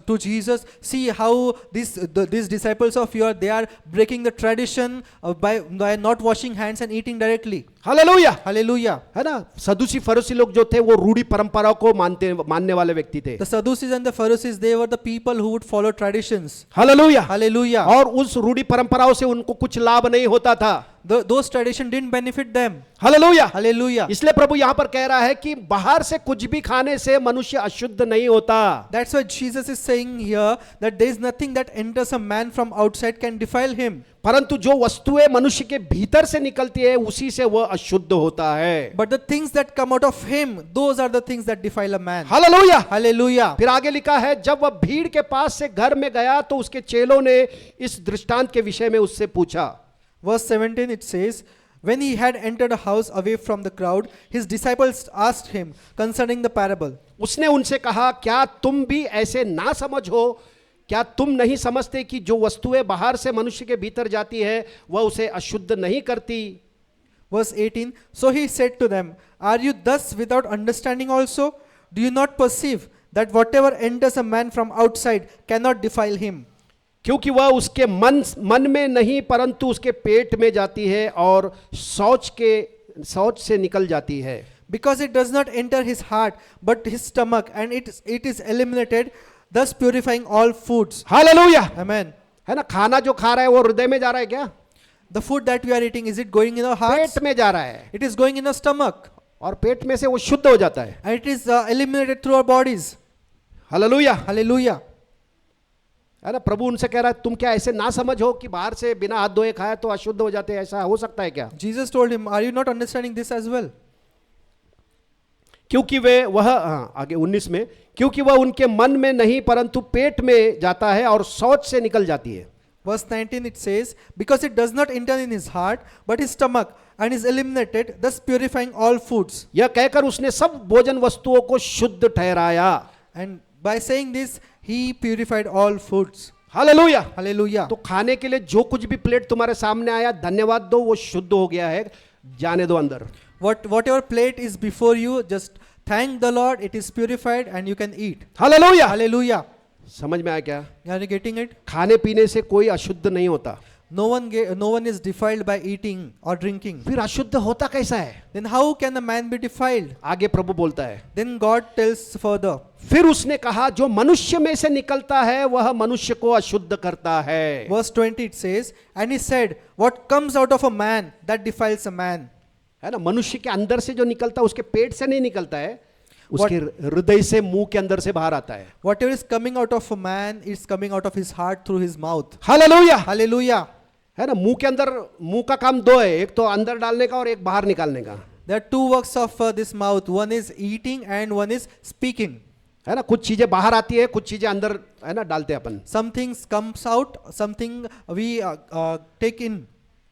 to Jesus, see how these disciples of yours, they are breaking the tradition by not washing hands and eating directly. Hallelujah. Hallelujah. है ना, सदूसी फरीसी लोग जो थे वो रूढ़ी परंपराओं को मानने वाले व्यक्ति थे. The Sadducees and the Pharisees, they were the people who would follow traditions. Hallelujah. Hallelujah. और उस रूढ़ी परंपराओं से उनको कुछ लाभ नहीं होता था. Those traditions didn't benefit them. Hallelujah. Hallelujah. इसलिए प्रभु यहाँ पर कह रहा है कि बाहर से कुछ भी खाने से मनुष्य अशुद्ध नहीं होता. That's why Jesus is saying here that there is nothing that enters a man from outside can defile him. परंतु जो वस्तुएं मनुष्य के भीतर से निकलती है उसी से वह अशुद्ध होता है. But the things that come out of him, those are the things that defile a man. Hallelujah. Hallelujah. फिर आगे लिखा है, जब वह भीड़ के पास से घर में गया तो उसके चेलों ने इस दृष्टांत के विषय में उससे पूछा. Verse 17 it says, when he had entered a house away from the crowd, his disciples asked him concerning the parable. उसने उनसे कहा, क्या तुम भी ऐसे ना समझो? क्या तुम नहीं समझते कि जो वस्तुएं बाहर से मनुष्य के भीतर जाती है वह उसे अशुद्ध नहीं करती? Verse 18, so he said to them, are you thus without understanding also? Do you not perceive that whatever enters a man from outside cannot defile him? क्योंकि वह उसके मन में नहीं परंतु उसके पेट में जाती है और शौच से निकल जाती है. Because it does not enter his heart but his stomach, and it is eliminated, thus purifying all foods. Hallelujah. Amen. है ना, खाना जो खा रहा है वो हृदय में जा रहा है क्या? The food that we are eating, is it going in our hearts? पेट में जा रहा है It is going in our stomach, और पेट में से वो शुद्ध हो जाता है. and it is eliminated through our bodies. Hallelujah. Hallelujah. है ना, प्रभु उनसे कह रहा है, तुम क्या ऐसे ना समझो कि बाहर से बिना हाथ धोए खाए तो अशुद्ध हो जाते हैं? ऐसा हो सकता है क्या? Jesus told him, are you not understanding this as well? क्योंकि आगे 19 में, क्योंकि वह उनके मन में नहीं परंतु पेट में जाता है और शौच से निकल जाती है. Verse 19 it says, because it does not enter in his heart but his stomach, and is eliminated, thus purifying all foods. यह कहकर उसने सब भोजन वस्तुओं को शुद्ध ठहराया. And by saying this, he purified all foods. Hallelujah. Hallelujah. तो खाने के लिए जो कुछ भी प्लेट तुम्हारे सामने आया, धन्यवाद दो, वो शुद्ध हो गया है, जाने दो अंदर. Whatever plate is before you, just thank the Lord, it is purified and you can eat. Hallelujah. Hallelujah. समझ में आया क्या? Are you getting it? खाने पीने से कोई अशुद्ध नहीं होता. No one is defiled by eating or drinking. फिर अशुद्ध होता कैसा है? Then how can a man be defiled? आगे प्रभु बोलता है. Then God tells further. फिर उसने कहा, जो मनुष्य में से निकलता है वह मनुष्य को अशुद्ध करता है. Verse 20 it says, and he said, what comes out of a man, that defiles a man. है ना, मनुष्य के अंदर से जो निकलता है उसके पेट से नहीं निकलता है, उसके हृदय से, मुंह के अंदर से बाहर आता है. Whatever is coming out of a man is coming out of his heart through his mouth. Hallelujah. Hallelujah. है ना, मुंह का काम दो है, एक तो अंदर डालने का और एक बाहर निकालने का. There are two works of this mouth. One is eating and one is speaking. है ना, कुछ चीजें बाहर आती है, कुछ चीजें अंदर है ना डालते हैं अपन. Some things comes out, something we take in.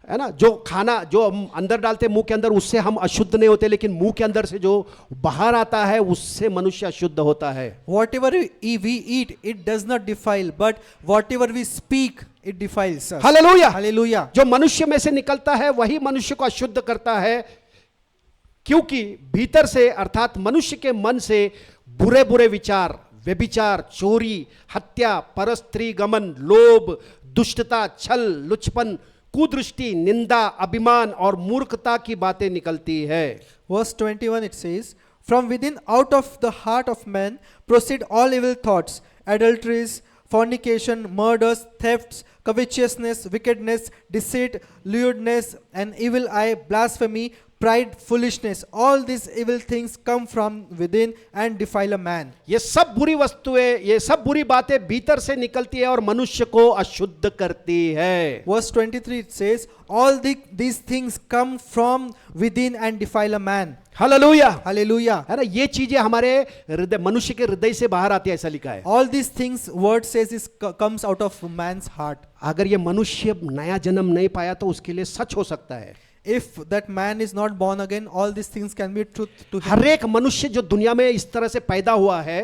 है ना, जो खाना जो हम अंदर डालते हैं मुंह के अंदर, उससे हम अशुद्ध नहीं होते, लेकिन मुंह के अंदर से जो बाहर आता है उससे मनुष्य अशुद्ध होता है. Whatever we eat, it does not defile, but whatever we speak, it defiles us. Hallelujah. Hallelujah. जो मनुष्य में से निकलता है वही मनुष्य को अशुद्ध करता है, क्योंकि भीतर से अर्थात मनुष्य के मन से बुरे बुरे विचार, व्यभिचार, चोरी, हत्या, परस्त्री गमन, लोभ, दुष्टता, छल, लुचपन, कुदृष्टि, निंदा, अभिमान और मूर्खता की बातें निकलती है. Verse 21 it says, from within out of the heart of man proceed all evil thoughts, adulteries, fornication, murders, thefts, covetousness, wickedness, deceit, lewdness, an evil eye, blasphemy, pride, foolishness. All these evil things come from within and defile a man. ये सब बुरी वस्तुएं, ये सब बुरी बातें भीतर से निकलती है और मनुष्य को अशुद्ध करती है. Verse 23 it says, all these things come from within and defile a man. Hallelujah. Hallelujah. है ना, ये चीजें हमारे हृदय, मनुष्य के हृदय से बाहर आती है, ऐसा लिखा है. All these things word says comes out of man's heart. अगर ये मनुष्य नया जन्म नहीं पाया तो उसके लिए सच हो सकता है. If that man is not born again, all these things can be truth to him. हर एक मनुष्य जो दुनिया में इस तरह से पैदा हुआ है,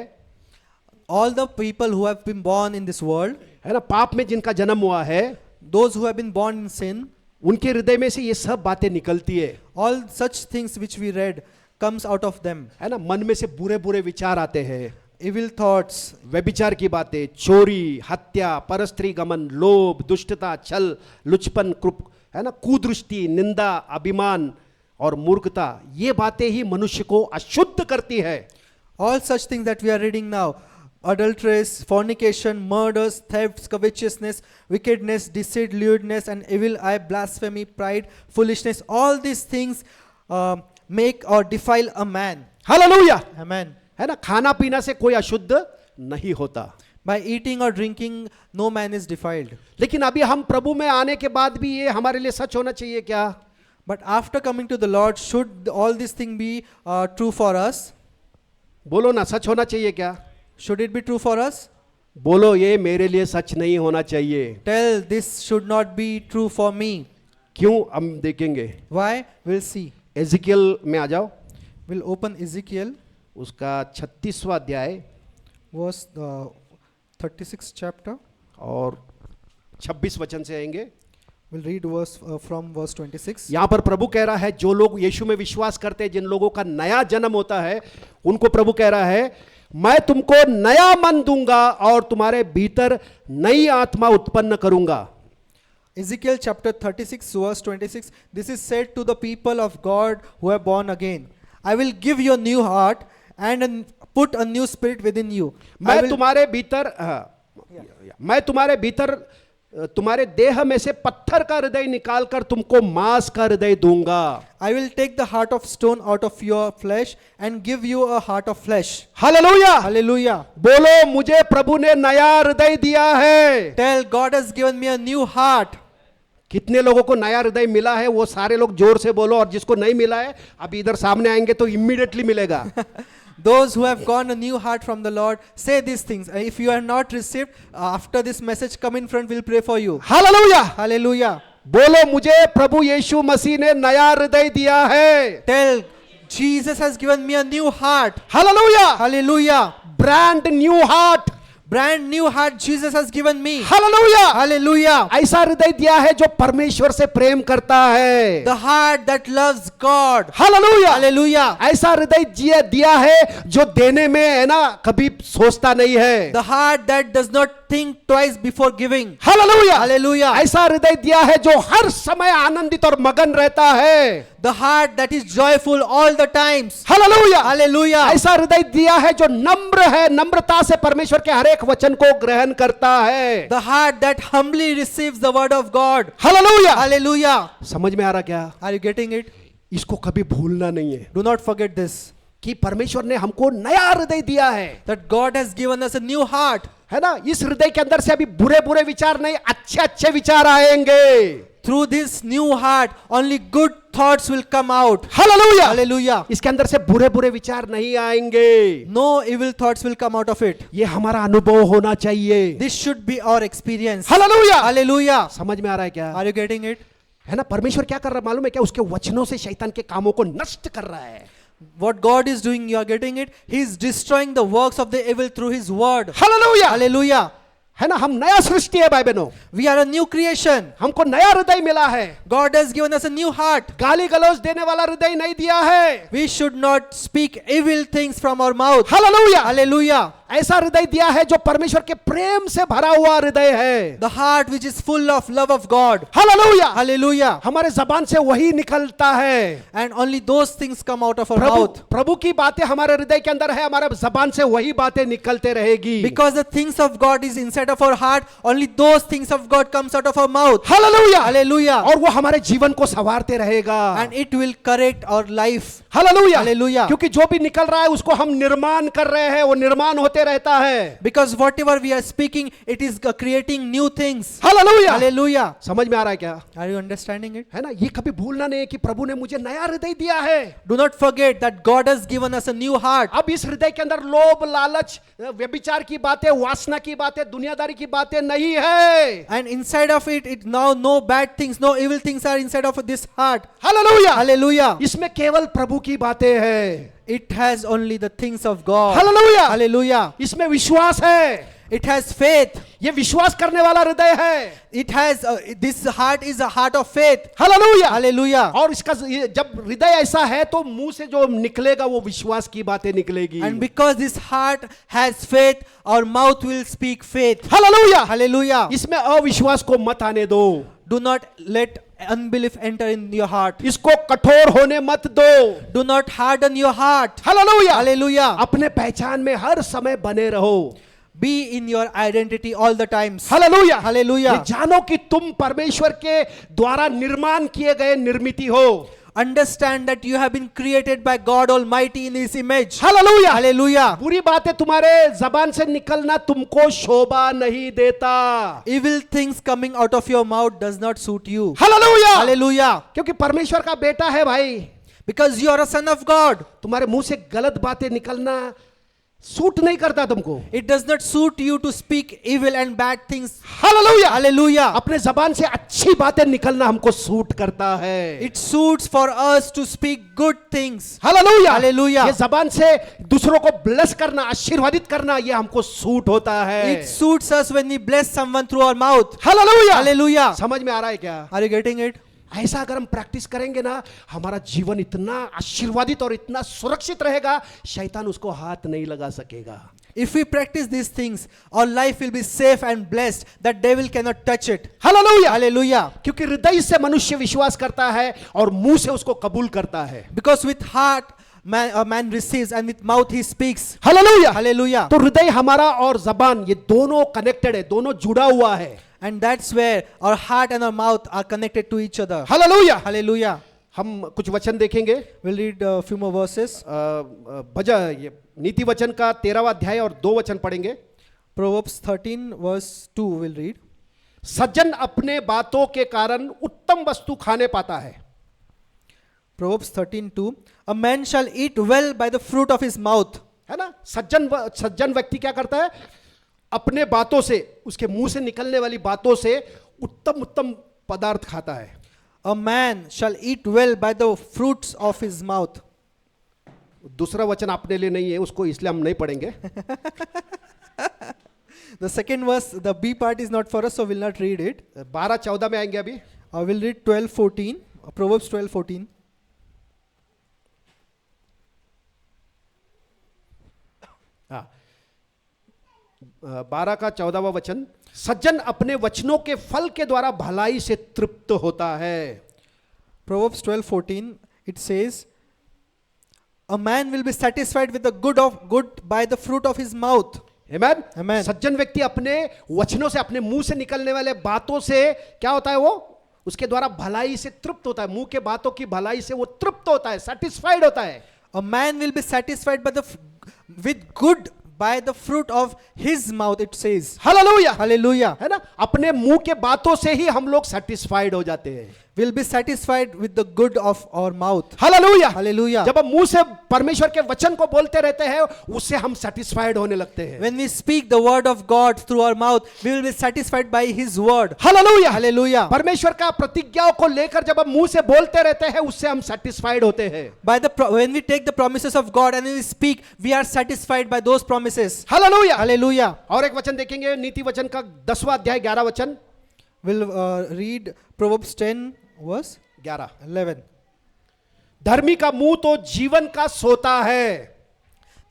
All the people who have been born in this world, है ना, पाप में जिनका जन्म हुआ है, those who have been born in sin, उनके हृदय में से ये सब बातें निकलती है, All such things which we read comes out of them. है ना। मन में से बुरे बुरे विचार आते हैं, Evil thoughts, व्यभिचार की बातें, चोरी, हत्या, परस्त्री गमन, लोभ, दुष्टता, छल, लुचपन, है ना, कुदृष्टि, निंदा, अभिमान और मूर्खता, ये बातें ही मनुष्य को अशुद्ध करती है। all such things that we are reading now, adulteries, fornication, murders, thefts, covetousness, wickedness, deceit, lewdness, and evil eye, blasphemy, pride, foolishness, all these things make or defile a man. Hallelujah, Amen. है ना। खाना पीना से कोई अशुद्ध नहीं होता, By eating or drinking, no man is defiled. लेकिन अभी हम प्रभु में आने के बाद भी ये हमारे लिए सच होना चाहिए क्या? But after coming to the Lord, should all these things be true for us? बोलो ना, सच होना चाहिए क्या? Should it be true for us? बोलो, ये मेरे लिए सच नहीं होना चाहिए। Tell, this should not be true for me. क्यों? हम देखेंगे। Why? We'll see. एजिकियल में आ जाओ, We'll open Ezekiel, उसका 36वां अध्याय verse 36th chapter. और 26 वचन से आएंगे। We'll read from verse 26. यहां पर प्रभु कह रहा है, जो लोग यीशु में विश्वास करते हैं, जिन लोगों का नया जन्म होता है, उनको प्रभु कह रहा है, मैं तुमको नया मन दूंगा और तुम्हारे भीतर नई आत्मा उत्पन्न करूंगा। Ezekiel chapter 36 verse 26. This is said to the people of God who are born again. I will give you a new heart and put a new spirit within you. मैं तुम्हारे भीतर मैं तुम्हारे भीतर तुम्हारे देह में से पत्थर का हृदय निकालकर तुमको मांस का हृदय दूंगा। I will take the heart of stone out of your flesh and give you a heart of flesh. Hallelujah, Hallelujah. बोलो, मुझे प्रभु ने नया हृदय दिया है। Tell, God has given me a new heart. कितने लोगों को नया हृदय मिला है? वो सारे लोग जोर से बोलो। और जिसको नहीं मिला है, अभी इधर सामने आएंगे तो इमीडिएटली मिलेगा। Those who have gotten a new heart from the Lord, say these things. If you are not received, after this message, come in front, we'll pray for you. Hallelujah, Hallelujah. बोलो, मुझे प्रभु यीशु मसीह ने नया हृदय दिया है। Tell, Jesus has given me a new heart. Hallelujah, Hallelujah. Brand new heart. Brand new heart Jesus has given me. Hallelujah, Hallelujah. ऐसा हृदय दिया है जो परमेश्वर से प्रेम करता है। The heart that loves God. Hallelujah, Hallelujah. ऐसा हृदय दिया है जो देने में, है ना, कभी सोचता नहीं है। The heart that does not think twice before giving. Hallelujah, Hallelujah. ऐसा हृदय दिया है जो हर समय आनंदित और मगन रहता है। The heart that is joyful all the times. Hallelujah, Hallelujah. ऐसा हृदय दिया है जो नम्र है, नम्रता से परमेश्वर के हर एक वचन को ग्रहण करता है। The heart that humbly receives the word of God. Hallelujah, Hallelujah. समझ में आ रहा क्या? Are you getting it? इसको कभी भूलना नहीं है Do not forget this. कि परमेश्वर ने हमको नया हृदय दिया है, That God has given us a new heart. है ना। इस हृदय के अंदर से अभी बुरे बुरे विचार नहीं, अच्छे अच्छे विचार आएंगे। Through this new heart, only good thoughts will come out. Hallelujah, Hallelujah. इसके अंदर से बुरे बुरे विचार नहीं आएंगे। No evil thoughts will come out of it. ये हमारा अनुभव होना चाहिए। This should be our experience. Hallelujah, Hallelujah. समझ में आ रहा है क्या? Are you getting it? है ना। परमेश्वर क्या कर रहा है मालूम है क्या? उसके वचनों से शैतान के कामों को नष्ट कर रहा है। What God is doing, you are getting it? He is destroying the works of the evil through His word. Hallelujah, Hallelujah. है ना। हम नया सृष्टि है भाई बहनों, We are a new creation. हमको नया हृदय मिला है। God has given us a new heart. गाली गलौज देने वाला हृदय नहीं दिया है। We should not speak evil things from our mouth. Hallelujah, Hallelujah. ऐसा हृदय दिया है जो परमेश्वर के प्रेम से भरा हुआ हृदय है। The heart which is full of love of God. Hallelujah, Hallelujah. हमारे जबान से वही निकलता है। And only those things come out of our Prabhu mouth. प्रभु की बातें हमारे हृदय के अंदर है, हमारे जबान से वही बातें निकलते रहेगी। Because the things of God is inside of our heart, only those things of God comes out of our mouth. Hallelujah, Hallelujah. और वो हमारे जीवन को संवारते रहेगा। And it will correct our life. Hallelujah, Hallelujah. क्योंकि जो भी निकल रहा है उसको हम निर्माण कर रहे हैं, वो निर्माण होते रहता है। Because whatever we are speaking, it is creating new things. Hallelujah, Hallelujah. समझ में आ रहा है क्या? Are you understanding it? है ना। ये कभी भूलना नहीं है कि प्रभु ने मुझे नया हृदय दिया है। Do not forget that God has given us a new heart. अब इस हृदय के अंदर लोभ, लालच, व्यभिचार की बातें, वासना की बातें, दुनियादारी की बातें नहीं है। And inside of it, it now no bad things, no evil things are inside of this heart. Hallelujah, Hallelujah. इसमें केवल प्रभु की बातें हैं। It has only the things of God. Hallelujah, Hallelujah. इसमें विश्वास है। It has faith. ये विश्वास करने वाला हृदय है। It has, this heart is a heart of faith. Hallelujah. Hallelujah. और इसका जब हृदय ऐसा है तो मुंह से जो निकलेगा वो विश्वास की बातें निकलेगी। And because this heart has faith, our mouth will speak faith. Hallelujah. Hallelujah. इसमें अविश्वास को मत आने दो, Do not let unbelief enter in your heart. इसको कठोर होने मत दो। Do not harden your heart. Hallelujah. Hallelujah. अपने पहचान में हर समय बने रहो। Be in your identity all the times. Hallelujah. Hallelujah. ये जानो कि तुम परमेश्वर के द्वारा निर्माण किए गए निर्मिति हो। Understand that you have been created by God Almighty in His image. Hallelujah. Hallelujah. बुरी बातें तुम्हारे जबान से निकलना तुमको शोभा नहीं देता। Evil things coming out of your mouth does not suit you. Hallelujah. Hallelujah. क्योंकि परमेश्वर का बेटा है भाई। Because you are a son of God. तुम्हारे मुंह से गलत बातें निकलना सूट नहीं करता तुमको। It does not suit you to speak evil and bad things. Hallelujah. Hallelujah. अपने जबान से अच्छी बातें निकलना हमको सूट करता है। It suits for us to speak good things. Hallelujah. Hallelujah. ये जबान से दूसरों को ब्लेस करना, आशीर्वादित करना, ये हमको सूट होता है। It suits us when we bless someone through our mouth. Hallelujah. Hallelujah. समझ में आ रहा है क्या? Are you getting it? ऐसा अगर हम प्रैक्टिस करेंगे ना, हमारा जीवन इतना आशीर्वादित और इतना सुरक्षित रहेगा, शैतान उसको हाथ नहीं लगा सकेगा। If we practice these things, our life will be safe and blessed that devil cannot touch it. Hallelujah. Hallelujah. क्योंकि हृदय से मनुष्य विश्वास करता है और मुंह से उसको कबूल करता है। Because with heart a man receives and with mouth he speaks. Hallelujah. Hallelujah. तो हृदय हमारा और जबान ये दोनों कनेक्टेड है, दोनों जुड़ा हुआ है। And that's where our heart and our mouth are connected to each other. Hallelujah. Hallelujah. हम कुछ वचन देखेंगे। We'll read a few more verses. ये नीति वचन का 13वां अध्याय और 2 वचन पढ़ेंगे। Proverbs 13 verse 2 we'll read. सज्जन अपने बातों के कारण उत्तम वस्तु खाने पाता है। Proverbs 13:2. A man shall eat well by the fruit of his mouth. है ना? सज्जन व्यक्ति क्या करता है? अपने बातों से, उसके मुंह से निकलने वाली बातों से उत्तम उत्तम पदार्थ खाता है। A man shall eat well by the fruits of his mouth. दूसरा वचन अपने लिए नहीं है, उसको इसलिए हम नहीं पढ़ेंगे। The second verse, the B part is not for us, so we'll not read it. 12-14 में आएंगे अभी। We'll read 12:14. Proverbs 12:14. हाँ, 12 का 14वां वचन, सज्जन अपने वचनों के फल के द्वारा भलाई से तृप्त होता है। Proverbs 12:14. It says, a man will be satisfied with the good by the fruit of his mouth. Amen. Amen. सज्जन व्यक्ति अपने वचनों से, अपने मुंह से निकलने वाले बातों से क्या होता है? वो उसके द्वारा भलाई से तृप्त होता है। मुंह के बातों की भलाई से वो तृप्त होता है, सेटिस्फाइड होता है। A man will be satisfied with good by the fruit of his mouth, it says. Hallelujah. Hallelujah. है ना? अपने मुंह के बातों से ही हम लोग सेटिस्फाइड हो जाते हैं। Will be satisfied with the good of our mouth. Hallelujah. Hallelujah. जब हम मुंह से परमेश्वर के वचन को बोलते रहते हैं, उससे हम सेटिस्फाइड होने लगते हैं। When we speak the word of God through our mouth, we will be satisfied by his word. Hallelujah. Hallelujah. परमेश्वर का प्रतिज्ञाओं को लेकर जब हम मुंह से बोलते रहते हैं, उससे हम सेटिस्फाइड होते हैं। When we take the promises of God and we speak, we are satisfied by those promises. Hallelujah. Hallelujah. और एक वचन देखेंगे, नीति वचन का 10वां अध्याय 11 वचन। We'll read Proverbs 10 verse 11. धर्मी का मुंह तो जीवन का सोता है।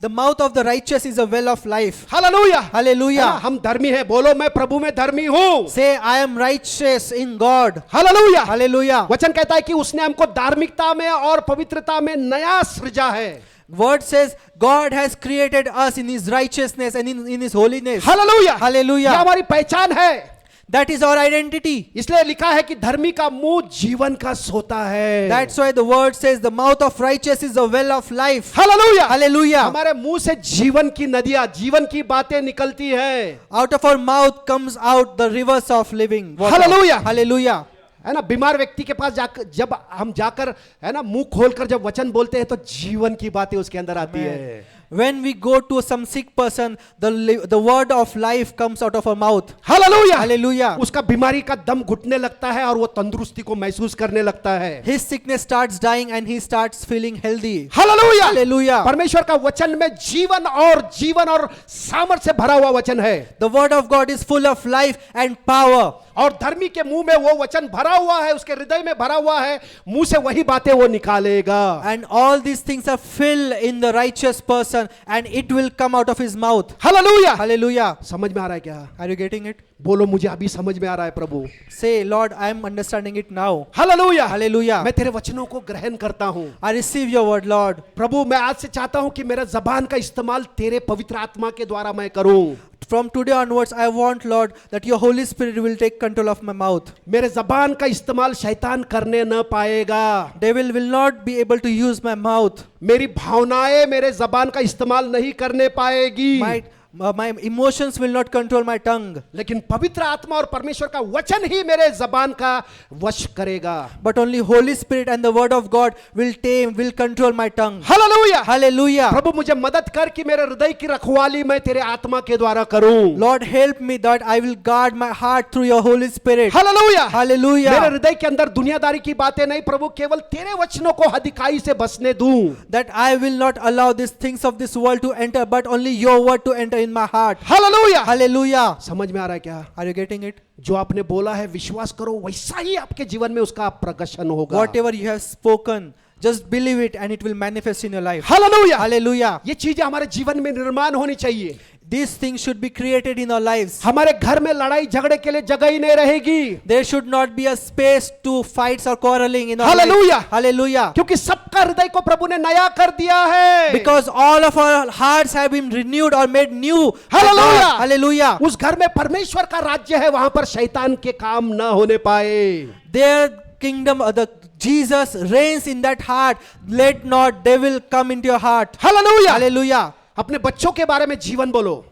The mouth of the righteous is a well of life. Hallelujah. Hallelujah. हम धर्मी हैं, बोलो मैं प्रभु में धर्मी हूं। Say, I am righteous in God. Hallelujah. Hallelujah. वचन कहता है कि उसने हमको धार्मिकता में और पवित्रता में नया सृजा है। Word says God has created us in his righteousness and in his holiness. Hallelujah. Hallelujah. ये हमारी पहचान है। That is our identity. इसलिए लिखा है कि धर्मी का मुंह जीवन का सोता है। That's why the word says the mouth of righteous is a well of life. Hallelujah. Hallelujah. हमारे मुंह से जीवन की नदियां, जीवन की बातें निकलती है। Out of our mouth comes out the rivers of living water. Hallelujah. Hallelujah. है ना? बीमार व्यक्ति के पास जाकर, जब हम जाकर, है ना, मुंह खोलकर जब वचन बोलते हैं तो जीवन की बातें उसके अंदर आती है। when we go to some sick person, the word of life comes out of our mouth. Hallelujah, Hallelujah. उसका बीमारी का दम घुटने लगता है और वो तंदुरुस्ती को महसूस करने लगता है। His sickness starts dying and he starts feeling healthy. Hallelujah, Hallelujah. परमेश्वर का वचन में जीवन और सामर्थ से भरा हुआ वचन है। The word of God is full of life and power. और धर्मी के मुंह में वो वचन भरा हुआ है, उसके हृदय में भरा हुआ है, मुंह से वही बातें वो निकालेगा। And all these things are filled in the righteous person and it will come out of his mouth. Hallelujah, Hallelujah. समझ में आ रहा है क्या? Are you getting it? बोलो, मुझे अभी समझ में आ रहा है प्रभु। Say, Lord, I am understanding it now. Hallelujah, Hallelujah. मैं तेरे वचनों को ग्रहण करता हूँ। I receive your word, Lord. प्रभु, मैं आज से चाहता हूँ कि मेरा जबान का इस्तेमाल तेरे पवित्र आत्मा के द्वारा मैं करूँ। From today onwards, I want, Lord, that your Holy Spirit will take control of my mouth. मेरे जबान का इस्तेमाल शैतान करने न पाएगा। Devil will not be able to use my mouth. मेरी भावनाएं मेरे जबान का इस्तेमाल नहीं करने पाएगी। My emotions will not control my tongue. लेकिन पवित्र आत्मा और परमेश्वर का वचन ही मेरे जबान का वश करेगा। But only Holy Spirit and the word of God will control my tongue. Hallelujah, Hallelujah. प्रभु मुझे मदद कर कि मेरे हृदय की रखवाली मैं तेरे आत्मा के द्वारा करूं। Lord, help me that I will guard my heart through your Holy Spirit. Hallelujah, Hallelujah. मेरे हृदय के अंदर दुनियादारी की बातें नहीं प्रभु, केवल तेरे वचनों को अधिकाई से बसने दूं। That I will not allow these things of this world to enter, but only your word to enter in my heart. Hallelujah, Hallelujah. समझ में आ रहा है क्या? Are you getting it? जो आपने बोला है विश्वास करो, वैसा ही आपके जीवन में उसका प्रकर्षण होगा। Whatever you have spoken, just believe it and it will manifest in your life. Hallelujah, Hallelujah. ये चीजें हमारे जीवन में निर्माण होनी चाहिए। These things should be created in our lives. हमारे घर में लड़ाई झगड़े के लिए जगह ही नहीं रहेगी। There should not be a space to fights or quarreling in our Hallelujah. life. Hallelujah. क्योंकि सबका हृदय को प्रभु ने नया कर दिया है। Because all of our hearts have been renewed or made new. by Hallelujah. God. Hallelujah. उस घर में परमेश्वर का राज्य है, वहां पर शैतान के काम न होने पाए। Their kingdom, the Jesus reigns in that heart. Let not devil come into your heart. Hallelujah, Hallelujah. अपने बच्चों के बारे में जीवन बोलो।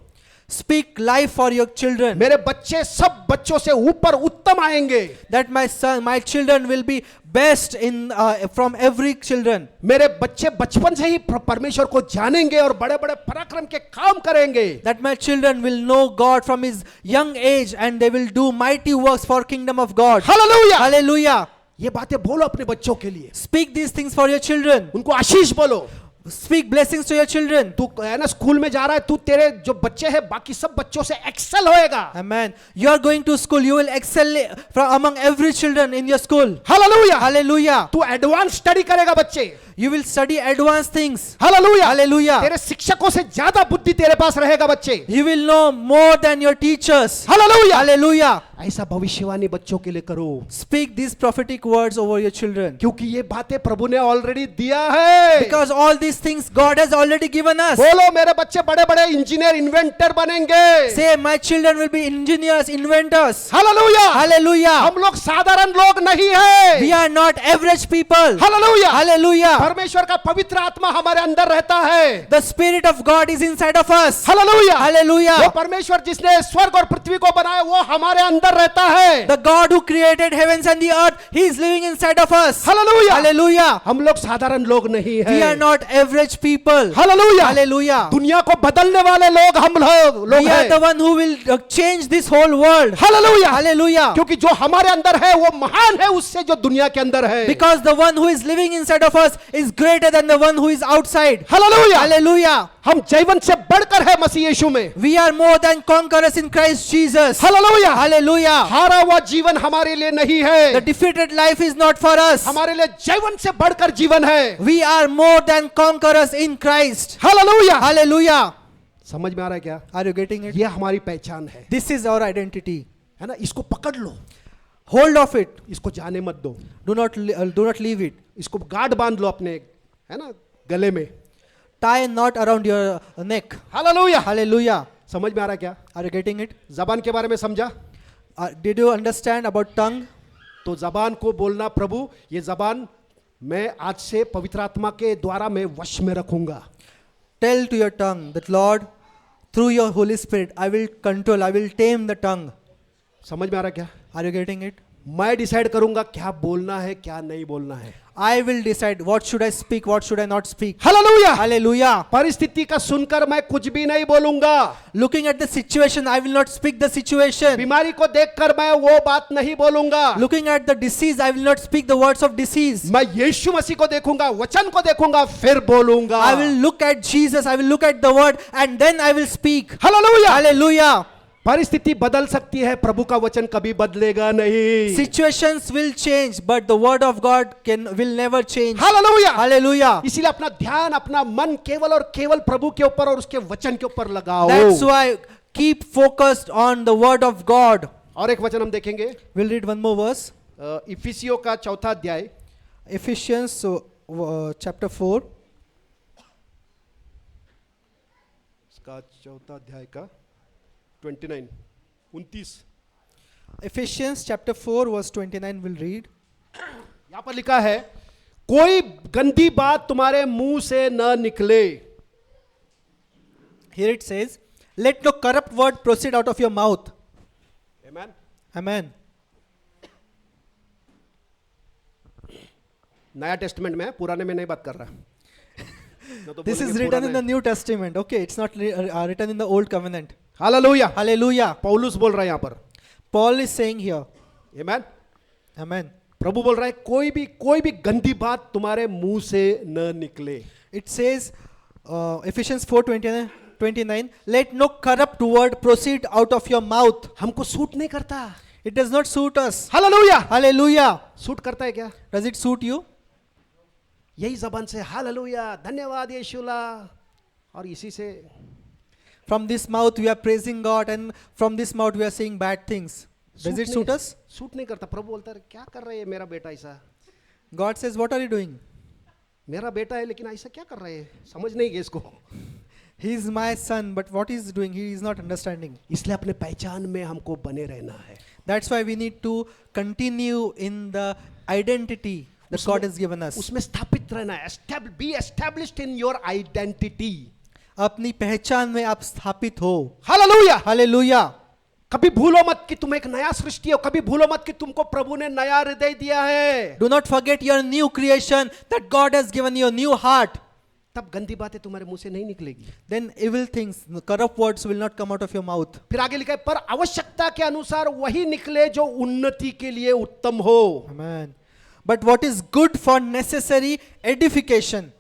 Speak life for your children. मेरे बच्चे सब बच्चों से ऊपर उत्तम आएंगे। That my children will be best in from every children. मेरे बच्चे बचपन से ही परमेश्वर को जानेंगे और बड़े बड़े पराक्रम के काम करेंगे। That my children will know God from his young age and they will do mighty works for kingdom of God. Hallelujah, Hallelujah. ये बातें बोलो अपने बच्चों के लिए। Speak these things for your children. उनको आशीष बोलो। Speak blessings to your children. तू है ना स्कूल में जा रहा है, तू तेरे जो बच्चे हैं बाकी सब बच्चों से एक्सेल होएगा। Amen. You are going to school. You will excel from among every children in your school. Hallelujah, Hallelujah. तू एडवांस स्टडी करेगा बच्चे। You will study advanced things. Hallelujah, Hallelujah. तेरे शिक्षकों से ज्यादा बुद्धि तेरे पास रहेगा बच्चे। You will know more than your teachers. Hallelujah, Hallelujah. ऐसा भविष्यवाणी बच्चों के लिए करो, Speak these prophetic words over your children. क्योंकि ये बातें प्रभु ने ऑलरेडी दिया है। Because all these things God has already given us. बोलो, मेरे बच्चे बड़े बड़े इंजीनियर इन्वेंटर बनेंगे। Say, my children will be engineers, inventors. Hallelujah, Hallelujah. हम लोग साधारण लोग नहीं है। We are not average people. Hallelujah, Hallelujah. परमेश्वर का पवित्र आत्मा हमारे अंदर रहता है। The Spirit of God is inside of us. Hallelujah, वो Hallelujah. परमेश्वर जिसने स्वर्ग और पृथ्वी को बनाया वो हमारे अंदर रहता है। The God who created heavens and the earth, He is living inside of us. Hallelujah, Hallelujah. हम लोग साधारण लोग नहीं We are हैं। not average people. Hallelujah, Hallelujah. दुनिया को बदलने वाले लोग हम लोग We are the हैं। one who will change this whole world. Hallelujah, Hallelujah. क्योंकि जो हमारे अंदर है वो महान है उससे जो दुनिया के अंदर है। Because the one who is living inside of us is greater than the one who is outside. Hallelujah, Hallelujah. हम जीवन से बढ़कर है मसीह यीशु में। We are more than conquerors in Christ Jesus. Hallelujah, Hallelujah. हारा हुआ जीवन हमारे लिए नहीं The है, defeated life is not for us. हमारे लिए जीवन से बढ़कर जीवन है। We are more than conquerors in Christ. Hallelujah, Hallelujah. समझ में आ रहा है क्या? Are you getting it? ये हमारी पहचान है, This is our identity. है ना? इसको पकड़ लो, Hold of it. इसको जाने मत दो, Do not leave it. इसको गांठ बांध लो अपने, है ना, गले में। Tie a knot around your neck. Hallelujah, Hallelujah. समझ में आ रहा है क्या? Are you getting it? जबान के बारे में समझा? Did you understand about tongue? तो जबान को बोलना, प्रभु ये जबान मैं आज से पवित्र आत्मा के द्वारा मैं वश में रखूंगा। Tell to your tongue that Lord, through your Holy Spirit, I will control, I will tame the tongue. समझ में आ रहा है क्या? Are you getting it? मैं डिसाइड करूंगा क्या बोलना है क्या नहीं बोलना है। I will decide what should I speak, what should I not speak. Hallelujah. Hallelujah. परिस्थिति का सुनकर मैं कुछ भी नहीं बोलूंगा। Looking at the situation, I will not speak the situation. बीमारी को देखकर मैं वो बात नहीं बोलूंगा। Looking at the disease, I will not speak the words of disease. मैं यीशु मसीह को देखूंगा, वचन को देखूंगा, फिर बोलूंगा। I will look at Jesus, I will look at the word, and then I will speak. Hallelujah. Hallelujah. परिस्थिति बदल सकती है, प्रभु का वचन कभी बदलेगा नहीं। Situations will change, but the word of God will never change. Hallelujah. Hallelujah. इसीलिए अपना ध्यान, अपना मन केवल और केवल प्रभु के ऊपर और उसके वचन के ऊपर लगाओ। That's why keep focused on the word of God. और एक वचन हम देखेंगे, We'll read one more verse. इफिसियों का 4 अध्याय, Ephesians chapter 4. इसका 4 अध्याय का 29। Ephesians chapter 4 verse 29 we'll read. यहां पर लिखा है, कोई गंदी बात तुम्हारे मुंह से न निकले। Here it says, let no corrupt word proceed out of your mouth. Amen. Amen. नया टेस्टमेंट में, पुराने में नहीं बात कर रहा। न तो This is बोलेंगे written in the पुराने। New Testament. Okay, it's not written in the Old Covenant. Hallelujah. Hallelujah. पौलुस बोल रहा है यहां पर। Paul is saying here. Amen. Amen. प्रभु बोल रहा है, कोई भी गंदी बात तुम्हारे मुंह से न निकले। It says, Ephesians 4:29, let no corrupt word proceed out of your mouth. हमको सूट नहीं करता। It does not suit us. Hallelujah. Hallelujah. Suit करता है क्या? Does it suit you? यही जबान से हालेलुया, धन्यवाद यीशुला, और इसी से From this mouth we are praising God, and from this mouth we are saying bad things. Does it suit us? Suit नहीं करता। प्रभु बोलता है, क्या कर रहे हैं मेरा बेटा ऐसा? God says, what are you doing? मेरा बेटा है लेकिन ऐसा क्या कर रहे हैं? समझ नहीं गए इसको। He is my son, but what he is doing, he is not understanding. इसलिए अपने पहचान में हमको बने रहना है। That's why we need to continue in the identity that God has given us. उसमें स्थापित रहना है। Be established in your identity. अपनी पहचान में आप स्थापित हो। हालेलुया। Hallelujah. कभी भूलो मत कि तुम एक नया सृष्टि हो। कभी भूलो मत कि तुमको प्रभु ने नया हृदय दिया है। Do not forget your new creation, that God has given you a new heart. तब गंदी बातें तुम्हारे मुंह से नहीं निकलेगी। Then evil things, corrupt words will not come out of your mouth. फिर आगे लिखा है, पर आवश्यकता के अनुसार वही निकले जो उन्नति के लिए उत्तम हो। Amen. But what is good for necessary edification,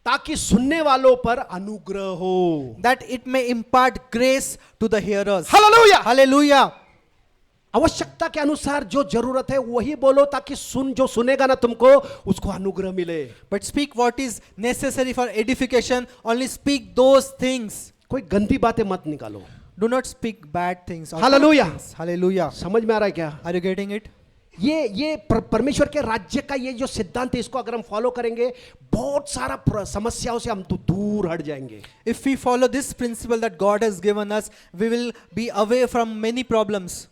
ताकि सुनने वालों पर अनुग्रह हो। that it may impart grace to the hearers. Hallelujah. Hallelujah. आवश्यकता के अनुसार जो जरूरत है वही बोलो, ताकि जो सुनेगा ना तुमको, उसको अनुग्रह मिले। But speak what is necessary for edification. Only speak those things. कोई गंदी बातें मत निकालो। Do not speak bad things. or Hallelujah. corrupt things. Hallelujah. समझ में आ रहा है क्या? Are you getting it? ये परमेश्वर के राज्य का ये जो सिद्धांत है, इसको अगर हम फॉलो करेंगे, बहुत सारा समस्याओं से हम तो दूर हट जाएंगे। If we follow this principle that God has given us, we will be away from many problems.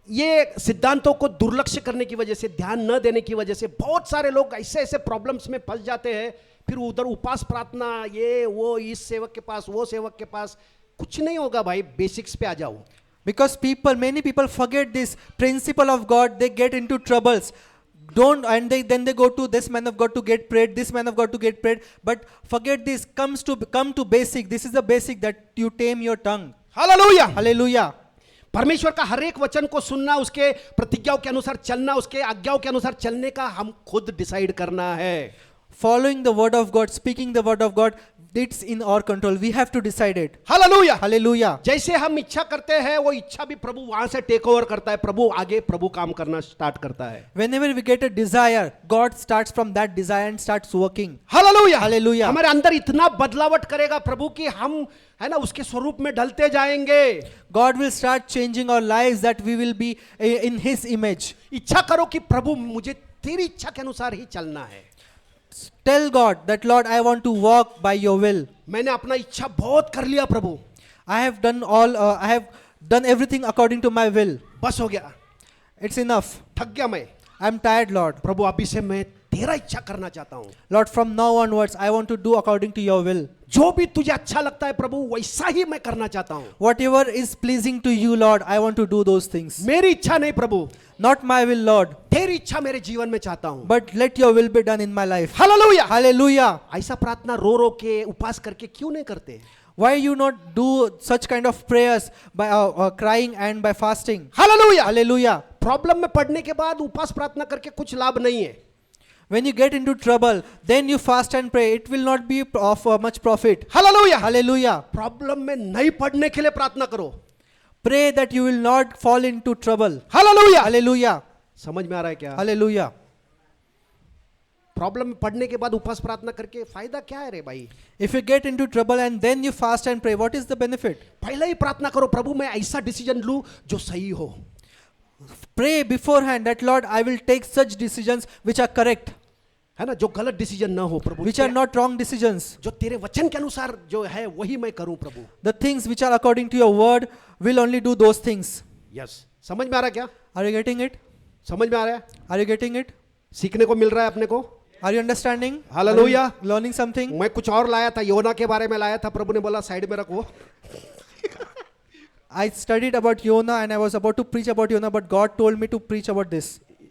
ये सिद्धांतों को दुर्लक्ष्य करने की वजह से, ध्यान न देने की वजह से बहुत सारे लोग ऐसे ऐसे प्रॉब्लम्स में फंस जाते हैं। फिर उधर उपास प्रार्थना, ये वो, इस सेवक के पास, वो सेवक के पास, कुछ नहीं होगा भाई। बेसिक्स पे आ जाओ। Because many people forget this principle of God, they get into troubles. Then they go to this man of God to get prayed, this man of God to get prayed, but forget this. Come to basic. This is the basic, that you tame your tongue. Hallelujah. Hallelujah. परमेश्वर का हर एक वचन को सुनना, उसके प्रतिज्ञाओं के अनुसार चलना, उसके आज्ञाओं के अनुसार चलने का हम खुद डिसाइड करना है। Following the word of God, speaking the word of God, it's in our control. We have to decide it. Hallelujah. Hallelujah. जैसे हम इच्छा करते हैं, वो इच्छा भी प्रभु वहां से टेक ओवर करता है। प्रभु काम करना स्टार्ट करता है। Whenever we get a desire, God starts from that desire and starts working. Hallelujah. Hallelujah. हमारे अंदर इतना बदलावट करेगा प्रभु कि हम, है ना, उसके स्वरूप में ढलते जाएंगे। God will start changing our lives, that we will be in His image. इच्छा करो कि प्रभु मुझे तेरी इच्छा के अनुसार ही चलना है। Tell God that, Lord, I want to walk by your will. मैंने अपना इच्छा बहुत कर लिया प्रभु, I have done everything according to my will. बस हो गया, It's enough. थक गया मैं। I'm tired, Lord. प्रभु अभी से मैं तेरा इच्छा करना चाहता हूं। Lord, from now onwards, I want to do according to your will. जो भी तुझे अच्छा लगता है प्रभु वैसा ही मैं करना चाहता हूं। Whatever is pleasing to you, Lord, I want to do those things. मेरी इच्छा नहीं प्रभु, Not my will, Lord, तेरी इच्छा मेरे जीवन में चाहता हूं। but let your will be done in my life. Hallelujah. Hallelujah. ऐसा प्रार्थना रो रो के उपवास करके क्यों नहीं करते? Why you not do such kind of prayers by crying and by fasting? Hallelujah. Hallelujah. Problem में पड़ने के बाद उपवास प्रार्थना करके कुछ लाभ नहीं है। When you get into trouble, then you fast and pray. It will not be of much profit. Hallelujah. Hallelujah. Problem में नहीं पड़ने के लिए प्रार्थना करो। Pray that you will not fall into trouble. Hallelujah. Hallelujah. समझ में आ रहा है क्या? Hallelujah. प्रॉब्लम में पड़ने के बाद उपवास प्रार्थना करके फायदा क्या है रे भाई? If you get into trouble and then you fast and pray, what is the benefit? पहले ही प्रार्थना करो प्रभु मैं ऐसा डिसीजन लूं जो सही हो। Pray beforehand that Lord, I will take such decisions which are correct, है ना, जो गलत डिसीजन ना हो प्रभु, which are not wrong decisions. जो तेरे वचन के अनुसार जो है वही मैं करूं प्रभु। The things which are according to your word will only do those things. Yes, समझ में आ रहा है क्या? Are you getting it? समझ में आ रहा है? Are you getting it? सीखने को मिल रहा है अपने को? Are you understanding? Hallelujah. Are you learning something? मैं कुछ और लाया था, योना के बारे में लाया था, प्रभु ने बोला साइड में रखो। I studied about Yonah and I was about to preach about Yonah, but God told me to preach about this.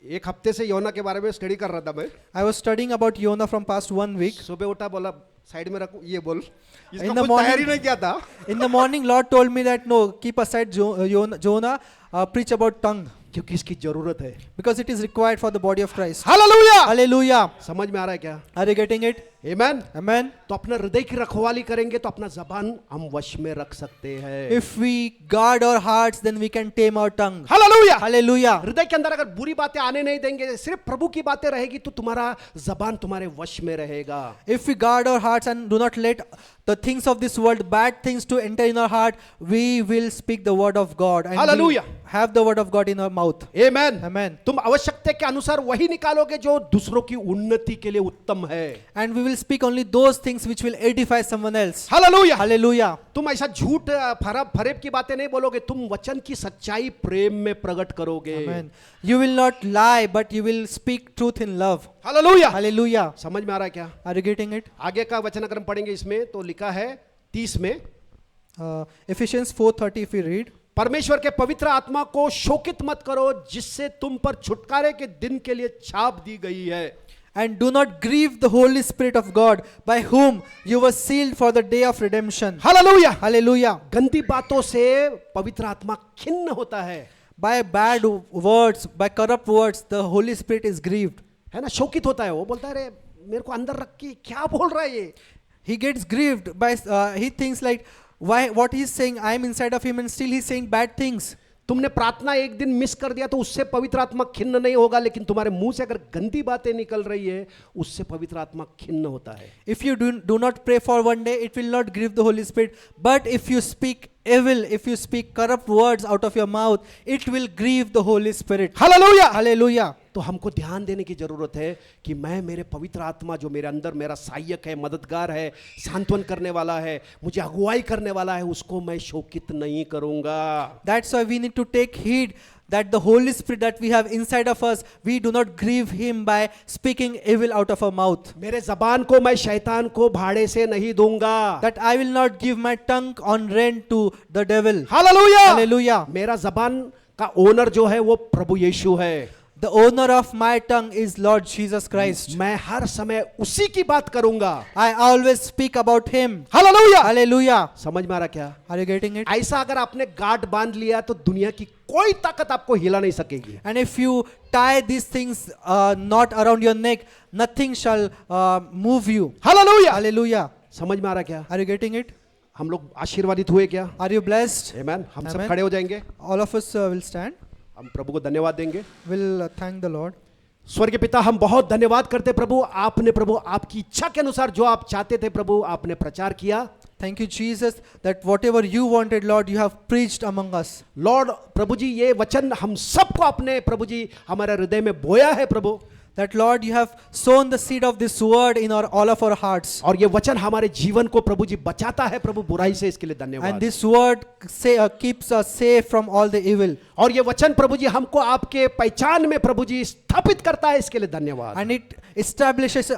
एक हफ्ते से योना के बारे में स्टडी कर रहा था मैं। I was studying about Yonah from past 1 week. सुबह उठा बोला साइड में रखो, ये बोल। इसका In the कुछ morning- तैयारी नहीं किया था। In the morning, Lord told me that no, keep aside Jonah, preach about tongue, क्योंकि इसकी जरूरत है। because it is required for the body of Christ. Hallelujah. Hallelujah. समझ में आ रहा है क्या? Are you getting it? Amen. Amen. तो अपना हृदय की रखवाली करेंगे तो अपना जबान हम वश में रख सकते हैं। If we guard our hearts, then we can tame our tongue. Hallelujah. Hallelujah. हृदय के अंदर अगर बुरी बातें आने नहीं देंगे, सिर्फ प्रभु की बातें रहेगी तो तुम्हारा जबान तुम्हारे वश में रहेगा। If we guard our hearts and do not let the things of this world, bad things to enter in our heart, we will speak the word of God and Hallelujah. we'll have the word of God in our mouth. Amen. Amen. तुम आवश्यकता के अनुसार वही निकालोगे जो दूसरों की उन्नति के लिए उत्तम है। And we will speak only those things which will edify someone else. Hallelujah. Hallelujah. तुम ऐसा झूठ फरेब की बातें नहीं बोलोगे, तुम वचन की सच्चाई प्रेम में प्रकट करोगे। Amen. You will not lie, but you will speak truth in love. Hallelujah. Hallelujah. समझ में आ रहा है क्या? Are you getting it? आगे का वचन अगर हम पढ़ेंगे इसमें तो लिखा है 30 में, Ephesians 4:30 if we read. परमेश्वर के पवित्र आत्मा को शोकित मत करो जिससे तुम पर छुटकारे के दिन के लिए छाप दी गई है। And do not grieve the Holy Spirit of God, by whom you were sealed for the day of redemption. Hallelujah. Hallelujah. गंदी बातों से पवित्र आत्मा खिन्न होता है, By bad words, by corrupt words, the Holy Spirit is grieved. है ना, शोकित होता है। वो बोलता है अरे मेरे को अंदर रख के क्या बोल रहा है ये। He gets grieved by, he thinks like, why, what he's saying, I am inside of him and still he's saying bad things. तुमने प्रार्थना एक दिन मिस कर दिया तो उससे पवित्र आत्मा खिन्न नहीं होगा, लेकिन तुम्हारे मुंह से अगर गंदी बातें निकल रही है उससे पवित्र आत्मा खिन्न होता है। If you do not pray for one day, it will not grieve the Holy Spirit. But if you speak evil, if you speak corrupt words out of your mouth, it will grieve the Holy Spirit. Hallelujah. Hallelujah. तो हमको ध्यान देने की जरूरत है कि मैं मेरे पवित्र आत्मा जो मेरे अंदर मेरा सहायक है, मददगार है, सांत्वन करने वाला है, मुझे अगुवाई करने वाला है, उसको मैं शोकित नहीं करूंगा। That's why we need to take heed that the Holy Spirit that we have inside of us, we do not grieve him by speaking evil out of our mouth. मेरे जबान को मैं शैतान को भाड़े से नहीं दूंगा। That I will not give my tongue on rent to the devil. Hallelujah. Hallelujah. मेरा जबान का ओनर जो है वो प्रभु यीशु है। The owner of my tongue is Lord Jesus Christ. मैं हर समय उसी की बात करूंगा। I always speak about him. Hallelujah. Hallelujah. समझ में आ रहा क्या? Are you getting it? ऐसा अगर आपने गांठ बांध लिया तो दुनिया की कोई ताकत आपको हिला नहीं सकेगी। And if you tie these things not around your neck, nothing shall move you. Hallelujah. Hallelujah. समझ में आ रहा क्या? Are you getting it? हम लोग आशीर्वादित हुए क्या? Are you blessed? आमेन। हम सब Amen. खड़े हो जाएंगे, All of us will stand. हम प्रभु को धन्यवाद देंगे। We'll thank the Lord. स्वर्गीय पिता, हम बहुत धन्यवाद करते प्रभु, आपने प्रभु आपकी इच्छा के अनुसार जो आप चाहते थे प्रभु आपने प्रचार किया। Thank you, Jesus, that whatever you wanted, Lord, you have preached among us. Lord प्रभु जी ये वचन हम सबको अपने प्रभु जी हमारे हृदय में बोया है प्रभु, That, Lord, you have sown the seed of this word in all of our hearts. और ये वचन हमारे जीवन को प्रभु जी बचाता है प्रभु बुराई से, इसके लिए धन्यवाद। And this word keeps us safe from all the evil. और ये वचन प्रभु जी हमको आपके पहचान में प्रभु जी स्थापित करता है, इसके लिए धन्यवाद। And it establishes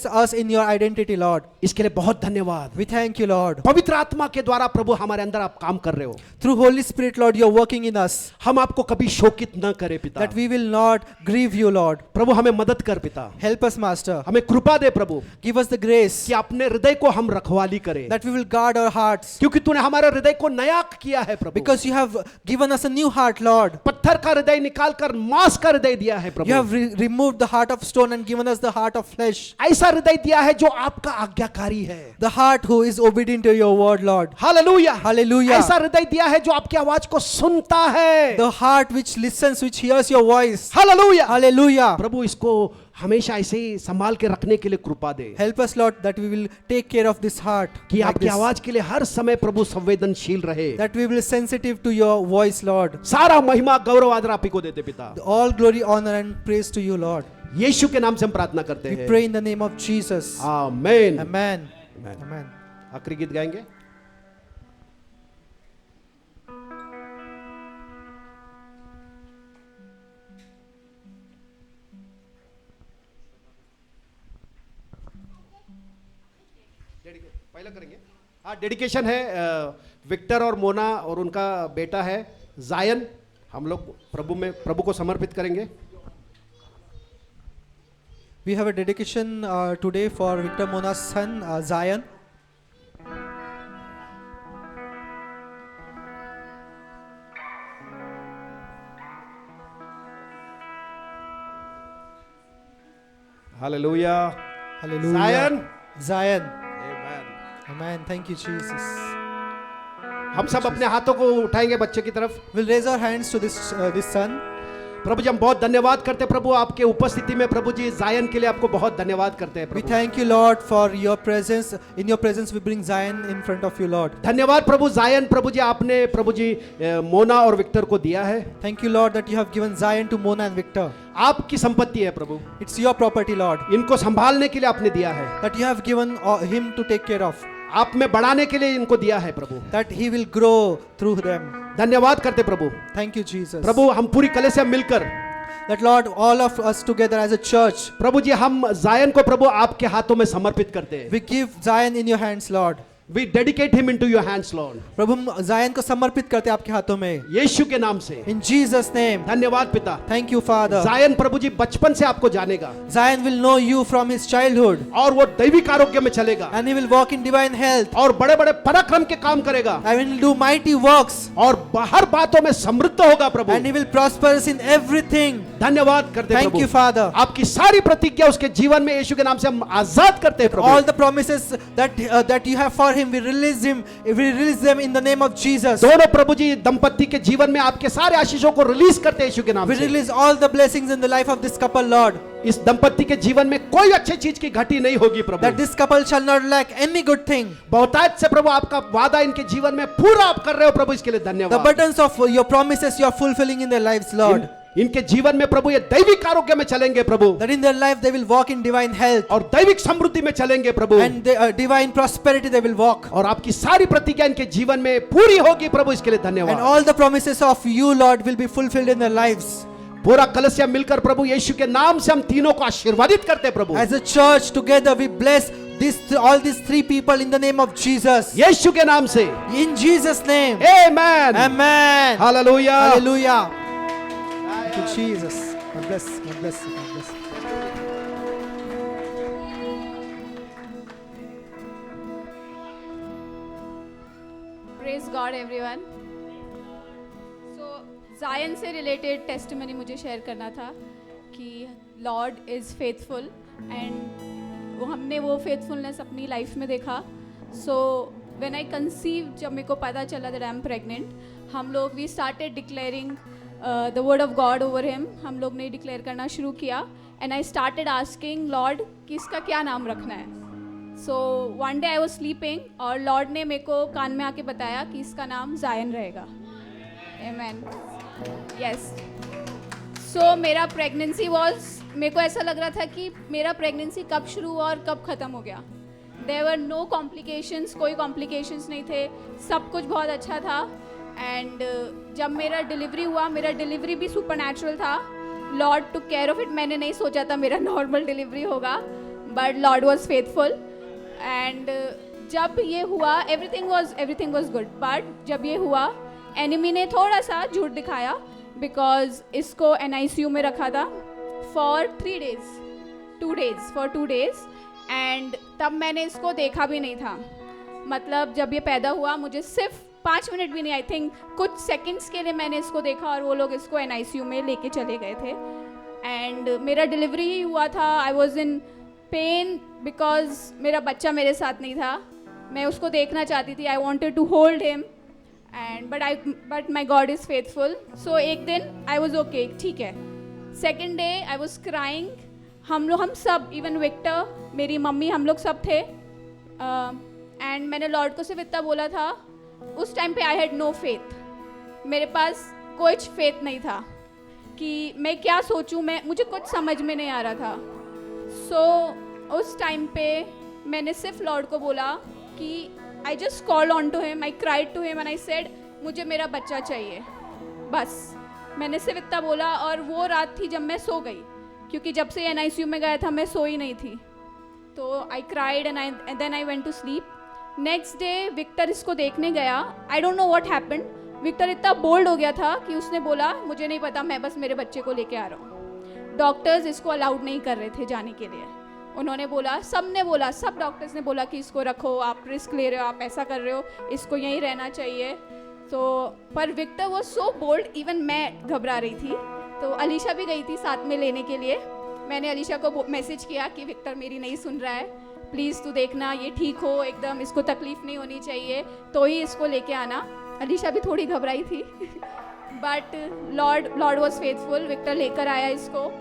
us in your identity, Lord. इसके लिए बहुत धन्यवाद। We thank you, Lord. पवित्र आत्मा के द्वारा प्रभु हमारे अंदर आप काम कर रहे हो। Through Holy Spirit, Lord, you are working in us, हम आपको कभी शोकित न करें पिता। that we will not grieve you, Lord. प्रभु हमें मदद कर पिता, Help us, Master. हमें कृपा दे प्रभु Give us the grace कि अपने हृदय को हम रखवाली करें, that we will guard our hearts, क्योंकि तूने हमारे हृदय को नया किया है प्रभु। because you have given us a new heart, Lord. पत्थर का हृदय निकाल कर मांस का हृदय दिया है You Prabhu. have removed the heart of stone and given us the heart of flesh, ऐसा हृदय दिया है जो आपका आज्ञाकारी है। the heart who is obedient to your word, Lord. Hallelujah, Hallelujah. ऐसा हृदय दिया है जो आपकी आवाज को सुनता है। The heart which listens, which hears your voice. Hallelujah, Hallelujah. प्रभु इसको हमेशा ऐसे ही संभाल के रखने के लिए कृपा दे, Help us, Lord, that we will take care of this heart, कि like आपकी this, आवाज के लिए हर समय प्रभु संवेदनशील रहे। that we will be sensitive to your voice, Lord. सारा महिमा गौरव आदर आप ही को देते पिता। All glory, honor and praise to you, Lord. यीशु के नाम से हम प्रार्थना करते We हैं, pray in the name of Jesus. आमीन। Amen. Amen. Amen. आखिरी गीत गाएंगे। पहले करेंगे, हाँ डेडिकेशन है विक्टर और मोना और उनका बेटा है जायन, हम लोग प्रभु को समर्पित करेंगे। We have a dedication today for Victor Mona's son, Zion. Hallelujah, Hallelujah. Zion. Zion. Amen. Amen. Thank you, Jesus. हम सब अपने हाथों को उठाएंगे बच्चे की तरफ। We'll raise our hands to this son. प्रभु जी हम बहुत धन्यवाद करते हैं प्रभु आपके उपस्थिति में, प्रभु जी जायन के लिए आपको बहुत धन्यवाद करते हैं We Prabhu. thank you, Lord, for your presence. In your presence, we bring Zion in front of you, Lord. धन्यवाद प्रभु जायन, प्रभु जी आपने प्रभु जी मोना और विक्टर को दिया है। Thank you, Lord, that you have given Zion to Mona and Victor. आपकी संपत्ति है प्रभु, It's your property, Lord, इनको संभालने के लिए आपने दिया है, that you have given him to take care of, आप में बढ़ाने के लिए इनको दिया है प्रभु। that he will grow through them. धन्यवाद करते प्रभु। Thank you, Jesus. प्रभु हम पूरी कलीसिया मिलकर That, Lord, all of us together as a church, प्रभु जी हम जायन को प्रभु आपके हाथों में समर्पित करते हैं। we give Zion in your hands, Lord. We dedicate him into your hands, Lord. प्रभु हम Zion को समर्पित करते हैं आपके हाथों में. यीशु के नाम से In Jesus' name. धन्यवाद पिता। Thank you, Father. जायन प्रभु जी बचपन से आपको जानेगा Zion will know you from his childhood, और वो दैविक आरोग्य में चलेगा and he will walk in divine health, और बड़े बड़े पराक्रम के काम करेगा and will do mighty works, और हर बातों में समृद्ध होगा प्रभु। and he will prosper us in everything. धन्यवाद करते हैं Thank प्रभु। you, Father. आपकी सारी प्रतिज्ञा उसके जीवन में यीशु के नाम से हम आजाद करते हैं प्रभु। All the promises that you have for him, we release them in the name of Jesus. दोनों प्रभु जी दंपति के जीवन में आपके सारे आशीषों को रिलीज करते हैं यीशु के नाम We से। release all the blessings in the life of this couple, Lord. इस दंपति के जीवन में कोई अच्छी चीज की घटी नहीं होगी प्रभु। That this couple shall not lack any good thing. बहुतायत से प्रभु आपका वादा इनके जीवन में पूरा आप कर रहे हो प्रभु, इसके लिए The धन्यवाद। burdens of your promises you are fulfilling in their lives, Lord. इनके जीवन में प्रभु ये दैविक आरोग्य में चलेंगे प्रभु, That in their life they will walk in divine health, और दैविक समृद्धि में चलेंगे प्रभु, and divine prosperity they will walk. और आपकी सारी प्रतिज्ञा इनके जीवन में पूरी होगी प्रभु, इसके लिए And धन्यवाद। all the promises of you, Lord, will be fulfilled in their lives. पूरा कलीसिया मिलकर प्रभु यीशु के नाम से हम तीनों को आशीर्वादित करते हैं प्रभु। As a church together we bless all these three people in the name of Jesus. यीशु के नाम से In Jesus' name. Amen. Amen. Hallelujah. Hallelujah. Thank you, Jesus. God bless. God bless. God bless. Praise God everyone. So Zion से related testimony मुझे share करना था कि Lord is faithful and हमने वो फेथफुलनेस अपनी लाइफ में देखा। सो व्हेन आई कंसीव, जब मेरे को पता चला दैट आई एम प्रेग्नेंट, हम लोग we started declaring the word of God over him. हम लोग ने डिक्लेयर करना शुरू किया and I started asking lord कि इसका क्या नाम रखना है। So one day I was sleeping और लॉर्ड ने मेरे को कान में आके बताया कि इसका नाम जायन रहेगा। आमेन। यस। सो मेरा प्रेगनेंसी वॉज, मेरे को ऐसा लग रहा था कि मेरा प्रेगनेंसी कब शुरू हुआ और कब ख़त्म हो गया। देयर वर नो कॉम्प्लिकेशंस, कोई कॉम्प्लिकेशंस नहीं थे, सब कुछ बहुत अच्छा था। एंड जब मेरा डिलीवरी भी सुपर नेचुरल था. Lord took care of it. मैंने नहीं सोचा था मेरा नॉर्मल डिलीवरी होगा, but lord was faithful. And जब ये हुआ एवरीथिंग वॉज गुड. बट जब ये हुआ एनिमी ने थोड़ा सा झूठ दिखाया, बिकॉज इसको NICU में रखा था फॉर 2 days. एंड तब मैंने इसको देखा भी नहीं था. मतलब जब ये पैदा हुआ मुझे सिर्फ 5 मिनट भी नहीं, आई थिंक कुछ सेकंड्स के लिए मैंने इसको देखा और वो लोग इसको NICU में लेके चले गए थे. एंड मेरा डिलीवरी ही हुआ था. I was in pain because मेरा बच्चा मेरे साथ नहीं था. मैं उसको देखना चाहती थी. I wanted to hold him and but my God is faithful. So एक दिन आई वॉज ओके, ठीक है. Second day I was crying. हम सब, इवन विक्टर, मेरी मम्मी, हम लोग सब थे. एंड मैंने लॉर्ड को सिर्फ इतना बोला था. उस टाइम पे आई हैड नो फेथ. मेरे पास कोई फेथ नहीं था कि मैं क्या सोचूं. मुझे कुछ समझ में नहीं आ रहा था. सो उस टाइम पे मैंने सिर्फ लॉर्ड को बोला कि I just call on to him, I cried to him and I said मुझे मेरा बच्चा चाहिए. बस मैंने सिर्फ इतना बोला. और वो रात थी जब मैं सो गई, क्योंकि जब से NICU में गया था मैं सोई नहीं थी. तो I cried and then I went to sleep. Next day Victor इसको देखने गया. I don't know what happened. Victor इतना बोल्ड हो गया था कि उसने बोला मुझे नहीं पता, मैं बस मेरे बच्चे को लेके आ रहा हूँ. डॉक्टर्स इसको अलाउड नहीं कर रहे थे जाने के लिए. उन्होंने बोला, सब डॉक्टर्स ने बोला कि इसको रखो, आप रिस्क ले रहे हो, आप ऐसा कर रहे हो, इसको यहीं रहना चाहिए. तो पर विक्टर वो सो बोल्ड, इवन मैं घबरा रही थी. तो अलीशा भी गई थी साथ में लेने के लिए. मैंने अलीशा को मैसेज किया कि विक्टर मेरी नहीं सुन रहा है, प्लीज़ तू देखना ये ठीक हो एकदम, इसको तकलीफ़ नहीं होनी चाहिए, तो ही इसको लेके आना. अलीशा भी थोड़ी घबराई थी. But lord was faithful. Victor लेकर आया इसको.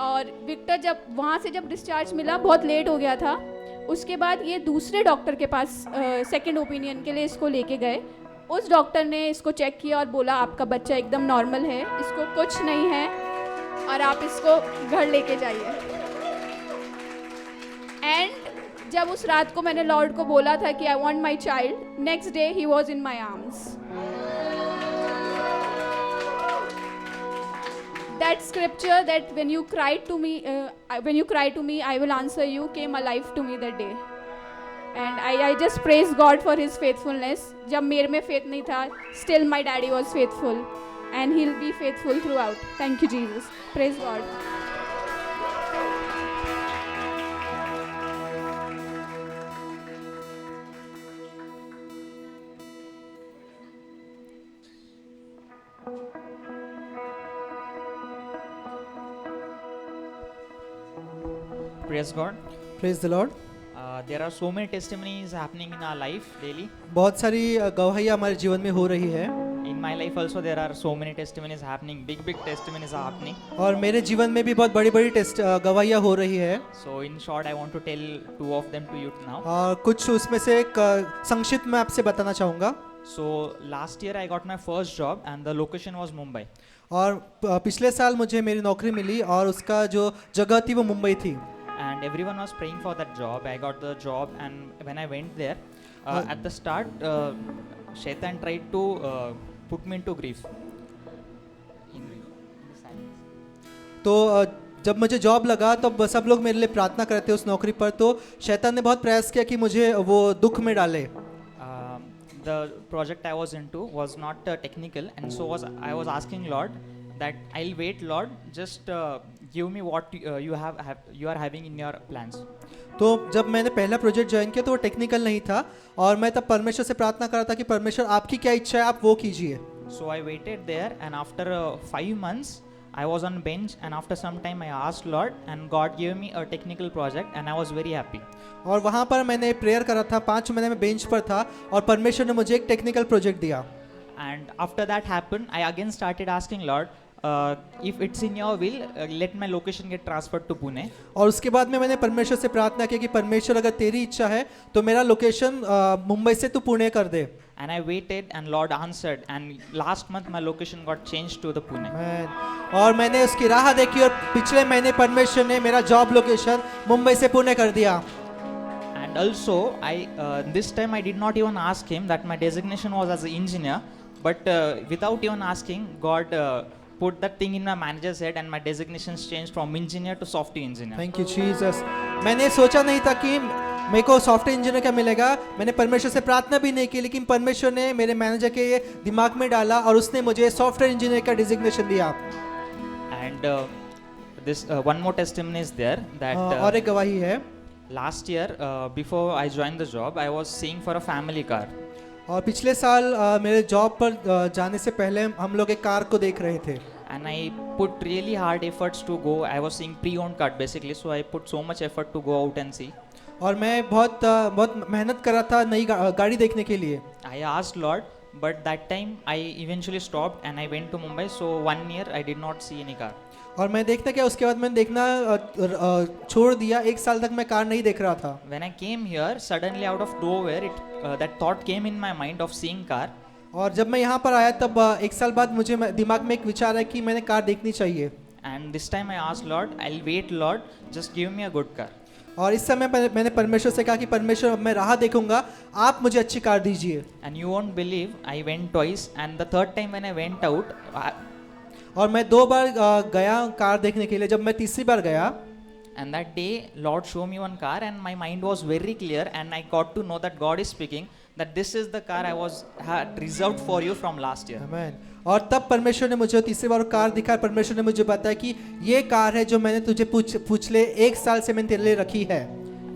और विक्टर जब डिस्चार्ज मिला बहुत लेट हो गया था. उसके बाद ये दूसरे डॉक्टर के पास सेकंड ओपिनियन के लिए इसको लेके गए. उस डॉक्टर ने इसको चेक किया और बोला आपका बच्चा एकदम नॉर्मल है, इसको कुछ नहीं है और आप इसको घर लेके जाइए. एंड जब उस रात को मैंने लॉर्ड को बोला था कि I want my child, next day he was in my arms. That scripture that when you cry to me, I will answer you came alive to me that day. And I just praise God for His faithfulness. जब मेरे में faith नहीं था, still my daddy was faithful, and He'll be faithful throughout. Thank you, Jesus. Praise God. Praise God. Praise the Lord. There are so many testimonies happening in our life daily. बहुत सारी गवाहियाँ हमारे जीवन में हो रही है. In my life also there are so many testimonies happening. Big testimonies are happening. और मेरे जीवन में भी बहुत बड़ी गवाहियाँ हो रही है. So in short, I want to tell 2 of them to you now. और कुछ उसमें से एक संक्षिप्त में आपसे बताना चाहूँगा. So last year I got my first job and the location was Mumbai. और पिछले साल मुझे मेरी नौकरी मिली और उसका जो जगह थी वो मुंबई थी. And everyone was praying for that job. I got the job, and when I went there, at the start, Shaitan tried to put me into grief. In the silence. तो जब मुझे जॉब लगा तब सब लोग मेरे लिए प्रार्थना करते थे उस नौकरी पर. तो शैतान ने बहुत प्रयास किया कि मुझे वो दुख में डाले. The project I was into was not technical, and so I was asking Lord that I'll wait, Lord, just give me what you are having in your plans. तो जब मैंने पहला प्रोजेक्ट ज्वाइन किया तो वो टेक्निकल नहीं था और मैं तब परमेश्वर से प्रार्थना कर रहा था कि परमेश्वर आपकी क्या इच्छा है, आप वो कीजिए. So I waited there, and after 5 months I was on bench, and after some time I asked Lord, and God gave me a technical project, and I was very happy. और वहाँ पर मैंने प्रेयर करा था. 5 महीने में bench पर था और परमेश्वर ने मुझे एक टेक्निकल प्रोजेक्ट दिया. And after that happened, I again started asking Lord, if it's in your will, let my location get transferred to Pune. और उसके बाद में मैंने परमेश्वर से प्रार्थना की कि परमेश्वर अगर तेरी इच्छा है तो मेरा लोकेशन मुंबई से तू पुणे कर दे. And I waited, and Lord answered, and last month my location got changed to the Pune. और मैंने उसकी राह देखी और पिछले महीने परमेश्वर ने मेरा जॉब लोकेशन मुंबई से पुणे कर दिया. And also, this time I did not even ask him that my designation was as an engineer, but without even asking, God put that thing in my manager's head, and my designations changed from engineer to software engineer. Thank you Jesus. मैंने सोचा नहीं था कि मेरे को software engineer का मिलेगा। मैंने परमेश्वर से प्रार्थना भी नहीं की, लेकिन परमेश्वर ने मेरे मैनेजर के दिमाग में डाला और उसने मुझे सॉफ्टवेयर इंजीनियर का डिजिग्नेशन दिया। And this one more testimony is there that और एक गवाही है। last year before I joined the job, I was seeing for a family car. और पिछले साल मेरे जॉब पर जाने से पहले हम लोग एक कार को देख रहे थे। And I put really hard efforts to go. I was seeing pre-owned car basically, so I put so much effort to go out and see. और मैं बहुत मेहनत कर रहा था नई गाड़ी देखने के लिए। I asked Lord, but that time I eventually stopped and I went to Mumbai. So 1 year I did not see any car. और मैं देखना क्या, उसके बाद मैंने देखना छोड़ दिया। 1 साल तक मैं कार नहीं देख रहा था। When I came here, suddenly out of nowhere, that thought came in my mind of seeing car. और जब मैं यहाँ पर आया तब 1 साल बाद मुझे दिमाग में एक विचार है कि मैंने कार देखनी चाहिए। And this time I asked Lord, I'll wait Lord, just give me a good car. और इस समय मैंने परमेश्वर से कहा कि परमेश्वर अब मैं राह देखूंगा, आप मुझे अच्छी कार दीजिए। And you won't believe, I went twice, and the third time when I went out, और मैं 2 बार गया कार देखने के लिए। जब मैं तीसरी बार गया, and that day Lord showed me one car, and my mind was very clear, and I got to know that God is speaking, that this is the car I had reserved for you from last year. आमीन। और तब परमेश्वर ने मुझे तीसरी बार car दिखाया। परमेश्वर ने मुझे बताया कि ये कार है जो मैंने तुझे पिछले 1 साल से मैंने तेरे लिए रखी है।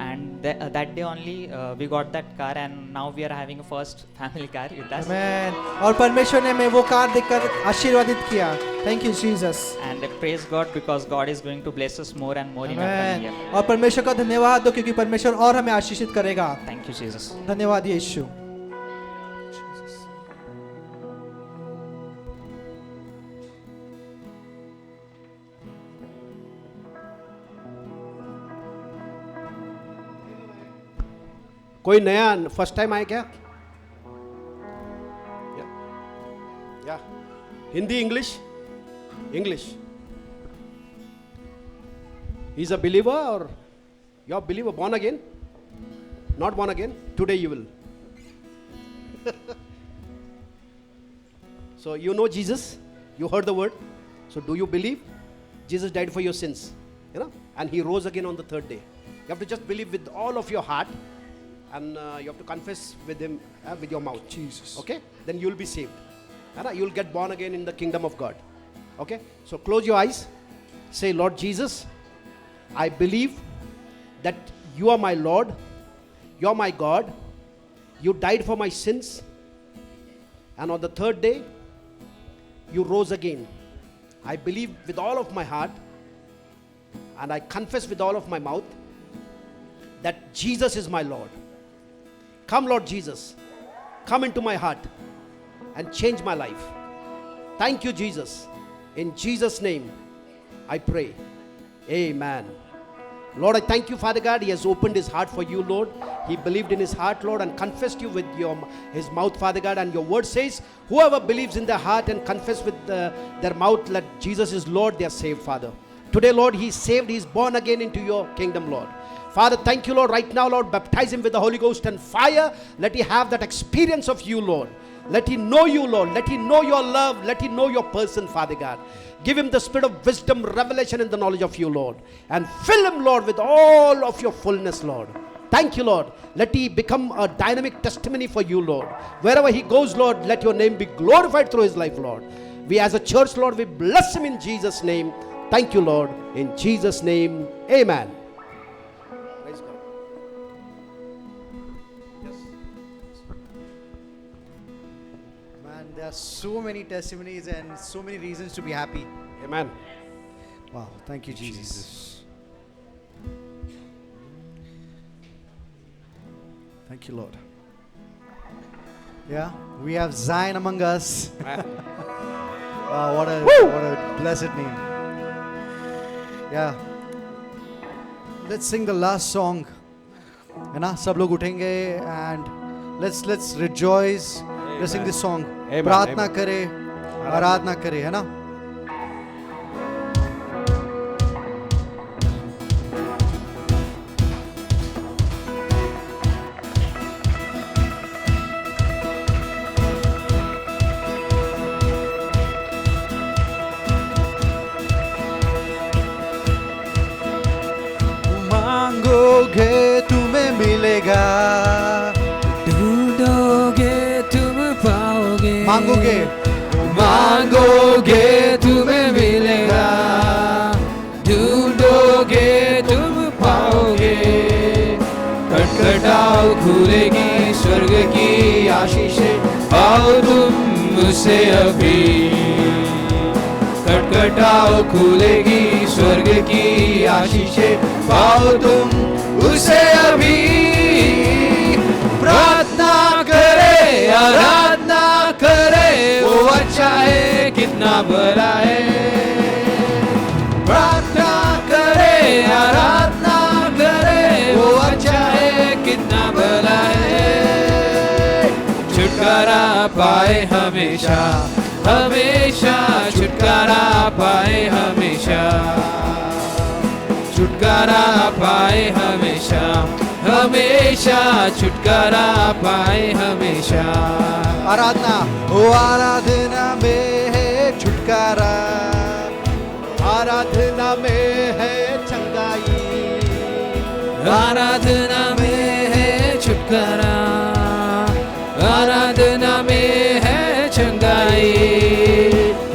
And that day only we got that car, and now we are having a first family car with us. आमीन। और परमेश्वर ने मैं वो कार देखकर आशीर्वादित किया। Thank you Jesus. And I praise God because God is going to bless us more and more in our coming year. आमीन। और परमेश्वर का धन्यवाद दो, क्योंकि परमेश्वर और हमें आशीषित करेगा। Thank you, Jesus. धन्यवाद यीशु। कोई नया फर्स्ट टाइम आए क्या? या Hindi, English? English. He's a believer or you're a believer, born again? Not born again? Today you will. So you know Jesus, you heard the word. So do you believe Jesus died for your sins? You know, and he rose again on the 3rd day. You have to just believe with all of your heart, and you have to confess with him with your mouth. Jesus. Okay? Then you will be saved. You will get born again in the kingdom of God. Okay? So close your eyes. Say, Lord Jesus, I believe that you are my Lord, you are my God, you died for my sins, and on the 3rd day, you rose again. I believe with all of my heart, and I confess with all of my mouth that Jesus is my Lord. Come, Lord Jesus, come into my heart and change my life. Thank you, Jesus. In Jesus' name, I pray. Amen. Lord, I thank you, Father God. He has opened his heart for you, Lord. He believed in his heart, Lord, and confessed you with his mouth, Father God. And your word says, whoever believes in their heart and confess with their mouth that Jesus is Lord, they are saved, Father. Today, Lord, he is saved. He is born again into your kingdom, Lord. Father, thank you, Lord. Right now, Lord, baptize him with the Holy Ghost and fire. Let he have that experience of you, Lord. Let him know you, Lord. Let him know your love. Let him know your person, Father God. Give him the spirit of wisdom, revelation, and the knowledge of you, Lord. And fill him, Lord, with all of your fullness, Lord. Thank you, Lord. Let he become a dynamic testimony for you, Lord. Wherever he goes, Lord, let your name be glorified through his life, Lord. We as a church, Lord, we bless him in Jesus' name. Thank you, Lord. In Jesus' name, amen. Praise God. Man, there are so many testimonies and so many reasons to be happy. Amen. Wow, thank you, Jesus. Thank you, Lord. Yeah, we have Zion among us. Wow, what a blessed name. Yeah. Let's sing the last song. है ना, सब लोग उठेंगे and let's rejoice. Let's sing this song. Amen. प्रार्थना करे, आराधना करे, है ना? मांगोगे तुम्हें मिलेगा, ढूंढोगे तुम पाओगे, मांगोगे मांगोगे तुम्हें मिलेगा, ढूंढोगे तुम पाओगे, खटखटाओ खुलेगी स्वर्ग की आशीषें, पाओ तुम उसे अभी, खटखटाओ खुलेगी स्वर्ग की आशीषें, पाओ तुम उसे अभी। प्रार्थना करे आराधना करे, वो अच्छा है कितना भला है, प्रार्थना करे आराधना करे, वो अच्छा है कितना भला है, छुटकारा पाए हमेशा हमेशा, छुटकारा पाए हमेशा, छुटकारा पाए हमेशा हमेशा, छुटकारा पाए हमेशा। आराधना, ओ आराधना में है छुटकारा, आराधना में है चंगाई, आराधना में है छुटकारा, आराधना में है चंगाई,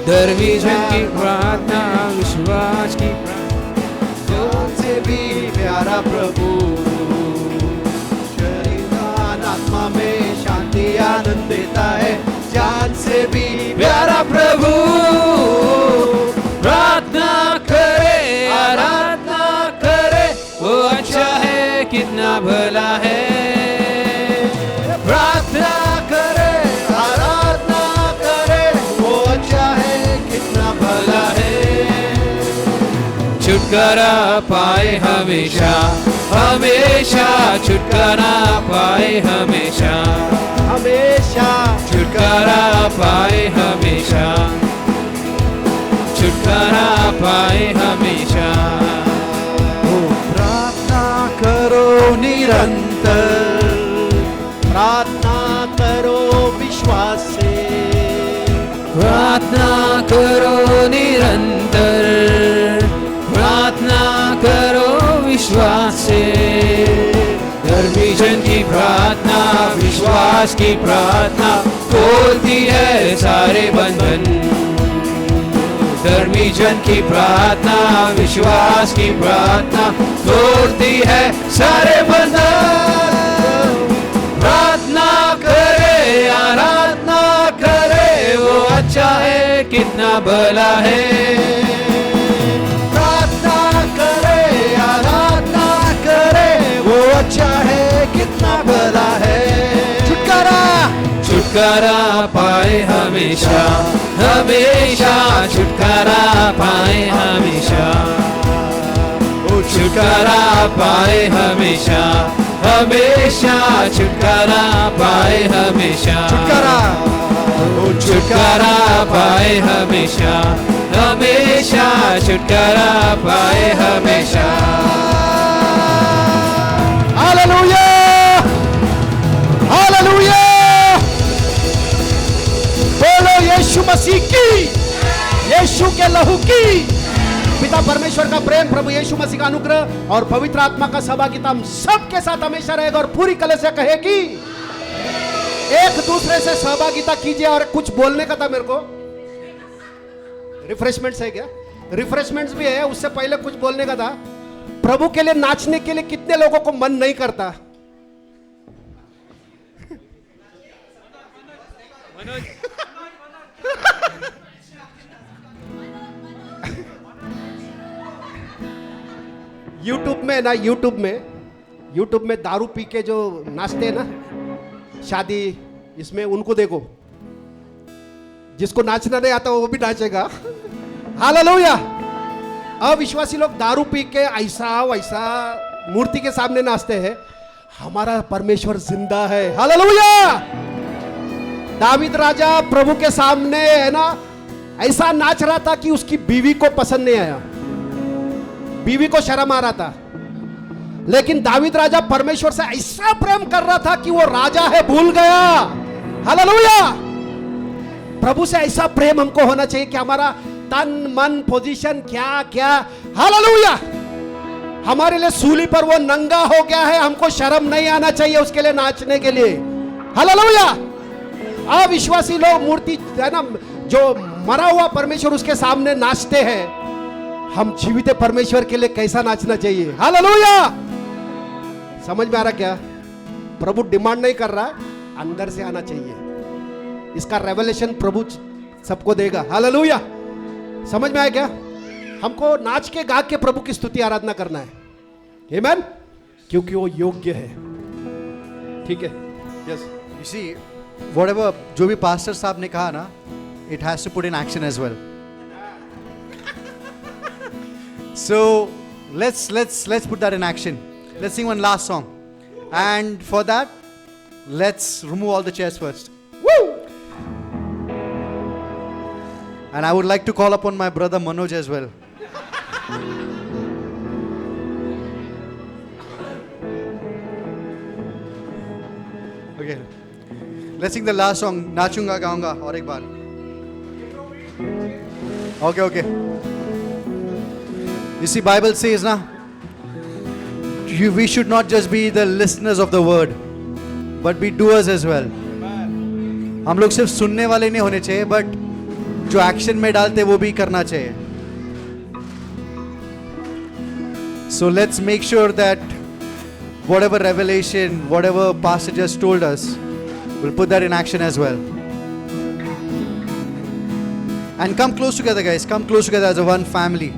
धर्मी जन की प्रार्थना विश्वास की प्रार्थना से भी प्यारा प्रभु, शरीर आत्मा में शांति आनंद देता है, जान से भी प्यारा प्रभु, प्रार्थना करे आराधना करे, वो अच्छा है कितना भला है, प्रार्थना करे आराधना करे, वो अच्छा है कितना भला है, छुटकारा पाए हमेशा हमेशा, छुटकारा पाए हमेशा हमेशा छुटकारा पाए हमेशा, छुटकारा पाए हमेशा। प्रार्थना करो निरंतर, प्रार्थना करो विश्वास से, प्रार्थना करो निरंतर, प्रार्थना करो विश्वास से, धर्मी जन की प्रार्थना विश्वास की प्रार्थना तोड़ती है सारे बंधन, धर्मी जन की प्रार्थना विश्वास की प्रार्थना तोड़ती है सारे बंधन, प्रार्थना करे आराधना करे, वो अच्छा है कितना भला है, प्रार्थना करे आराधना करे, वो अच्छा है कितना भला है, छुटकारा छुटकारा पाए हमेशा हमेशा, छुटकारा पाए हमेशा, छुटकारा पाए हमेशा हमेशा, छुटकारा पाए हमेशा, छुटकारा पाए हमेशा हमेशा, छुटकारा पाए हमेशा। हालेलुया हालेलुया, बोलो यीशु मसीह की, यीशु के लहू की। पिता परमेश्वर का प्रेम, प्रभु यीशु मसीह का अनुग्रह और पवित्र आत्मा का सहभागिता हम सबके साथ हमेशा रहेगा। और पूरी कलीसिया कहेगी एक दूसरे से सहभागिता कीजिए। और कुछ बोलने का था मेरे को, रिफ्रेशमेंट्स है क्या? रिफ्रेशमेंट्स भी है, उससे पहले कुछ बोलने का था। प्रभु के लिए नाचने के लिए कितने लोगों को मन नहीं करता? यूट्यूब में दारू पी के जो नाचते हैं ना शादी, इसमें उनको देखो, जिसको नाचना नहीं आता वो भी नाचेगा। हालेलुया। अविश्वासी लोग दारू पी के ऐसा वैसा मूर्ति के सामने नाचते हैं। हमारा परमेश्वर जिंदा है। हालेलुया। दावीद राजा प्रभु के सामने है ना ऐसा नाच रहा था कि उसकी बीवी को पसंद नहीं आया, बीवी को शर्म आ रहा था। लेकिन दावीद राजा परमेश्वर से ऐसा प्रेम कर रहा था कि वो राजा है भूल गया। हालेलुया। प्रभु से ऐसा प्रेम हमको होना चाहिए कि हमारा तन मन पोजीशन क्या क्या, हालेलुया, हमारे लिए सूली पर वो नंगा हो गया है, हमको शर्म नहीं आना चाहिए उसके लिए नाचने के लिए। हालेलुया। अविश्वासी लोग मूर्ति है ना, जो मरा हुआ परमेश्वर उसके सामने नाचते हैं, हम जीवित परमेश्वर के लिए कैसा नाचना चाहिए। हालेलुया। समझ में आ रहा क्या? प्रभु डिमांड नहीं कर रहा, अंदर से आना चाहिए। इसका रेवलेशन प्रभु सबको देगा। हालेलुया। समझ में आया क्या? हमको नाच के गा के प्रभु की स्तुति आराधना करना है। आमीन। क्योंकि वो योग्य है। ठीक है। यस। You see, whatever जो भी पास्टर साहब ने कहा ना, it has to put in action as well. So let's put that in action. Let's sing one last song, and for that, let's remove all the chairs first. Woo! And I would like to call upon my brother Manoj as well. Okay, let's sing the last song. नाचूंगा गाऊंगा और एक बार. Okay. You see, Bible says ना, we should not just be the listeners of the word, but be doers as well. हम लोग सिर्फ सुनने वाले नहीं होने चाहिए, but जो एक्शन में डालते वो भी करना चाहिए. So let's make sure that whatever revelation, whatever pastor just told us, we'll put that in action as well. And come close together, guys. Come close together as a one family.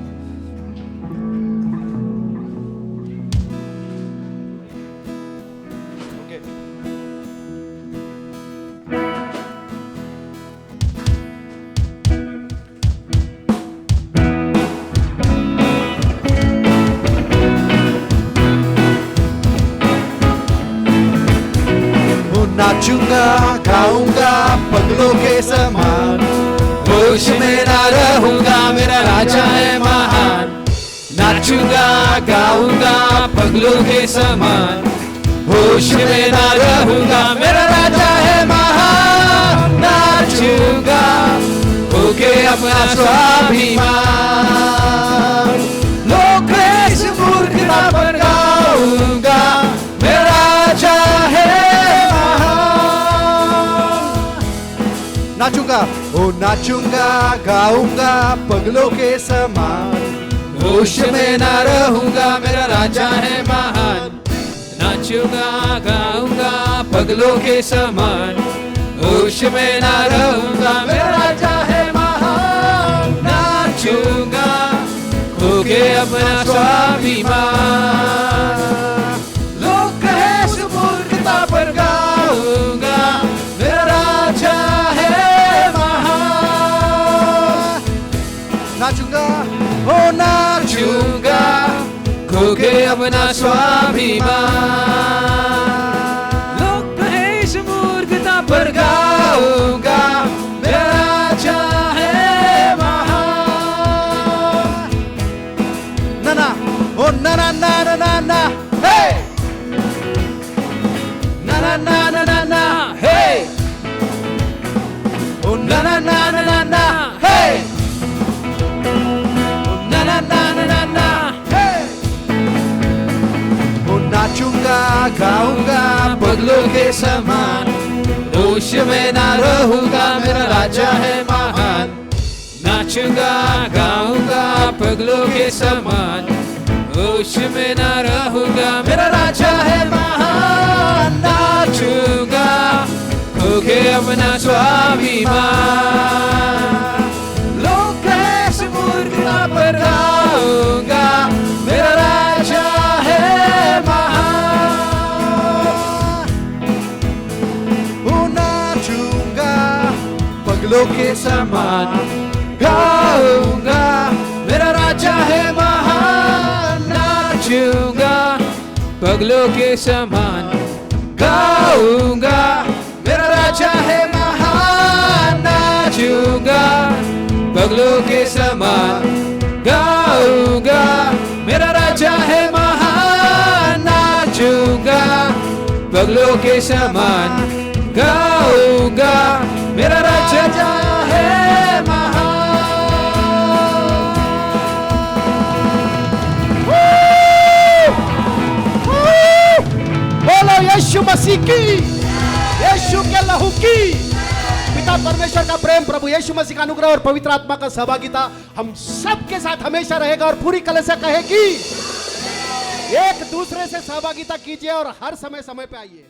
नाचूंगा गाऊंगा पगलों के समान, होश में ना रहूंगा, मेरा राजा है महान। नाचूंगा गाऊंगा पगलों के समान, होश में ना रहूंगा, मेरा राजा है महान। नाचूंगा होके अपना स्वाभिमान, लोक इस मूर्खता पर गाऊंगा, मेरा राजा है। नाचूंगा ओ नाचूंगा गाऊंगा पगलों के समान, होश में ना रहूंगा, मेरा राजा है महान। नाचूंगा गाऊंगा पगलों के समान, होश में ना रहूंगा, मेरा राजा है महान। नाचूंगा होके अपना स्वाभिमान, लोग कहे मूर्खता पर गाऊंगा, मेरा राजा है महान। नाचूंगा ओ नाचूंगा खोके अपना स्वाभिमान, लोग कहे इस मूर्खता पर गाऊंगा, मेरा राजा है महान। ना ओ ना ना हे ना हे ओ ना हे ना हे। ओ नाचूंगा गाऊंगा पगलों के समान, होश में ना रहूंगा, मेरा राजा है महान। नाचूंगा गाऊंगा पगलों के समान, होश में ना रहूंगा, मेरा राजा है महान। नाचूंगा होके अपना स्वाभिमान, लोग कैसे मूर्खता पर गाऊंगा, मेरा राजा है महान। ओ नाचूंगा पगलों के समान गाऊंगा, मेरा राजा है महान। नाचूंगा पगलों के समान गाऊंगा, मेरा राजा है महान। नाचूंगा पगलों के समान गाऊंगा, मेरा राजा है महान। नाचूंगा पगलों के समान गाऊंगा, मेरा राजा है महान। शादी की, यीशु के लहू की। पिता परमेश्वर का प्रेम, प्रभु यीशु मसीह का अनुग्रह और पवित्र आत्मा का सहभागिता हम सब के साथ हमेशा रहेगा। और पूरी कलीसिया कहेगी, एक दूसरे से सहभागिता कीजिए और हर समय पे आइए।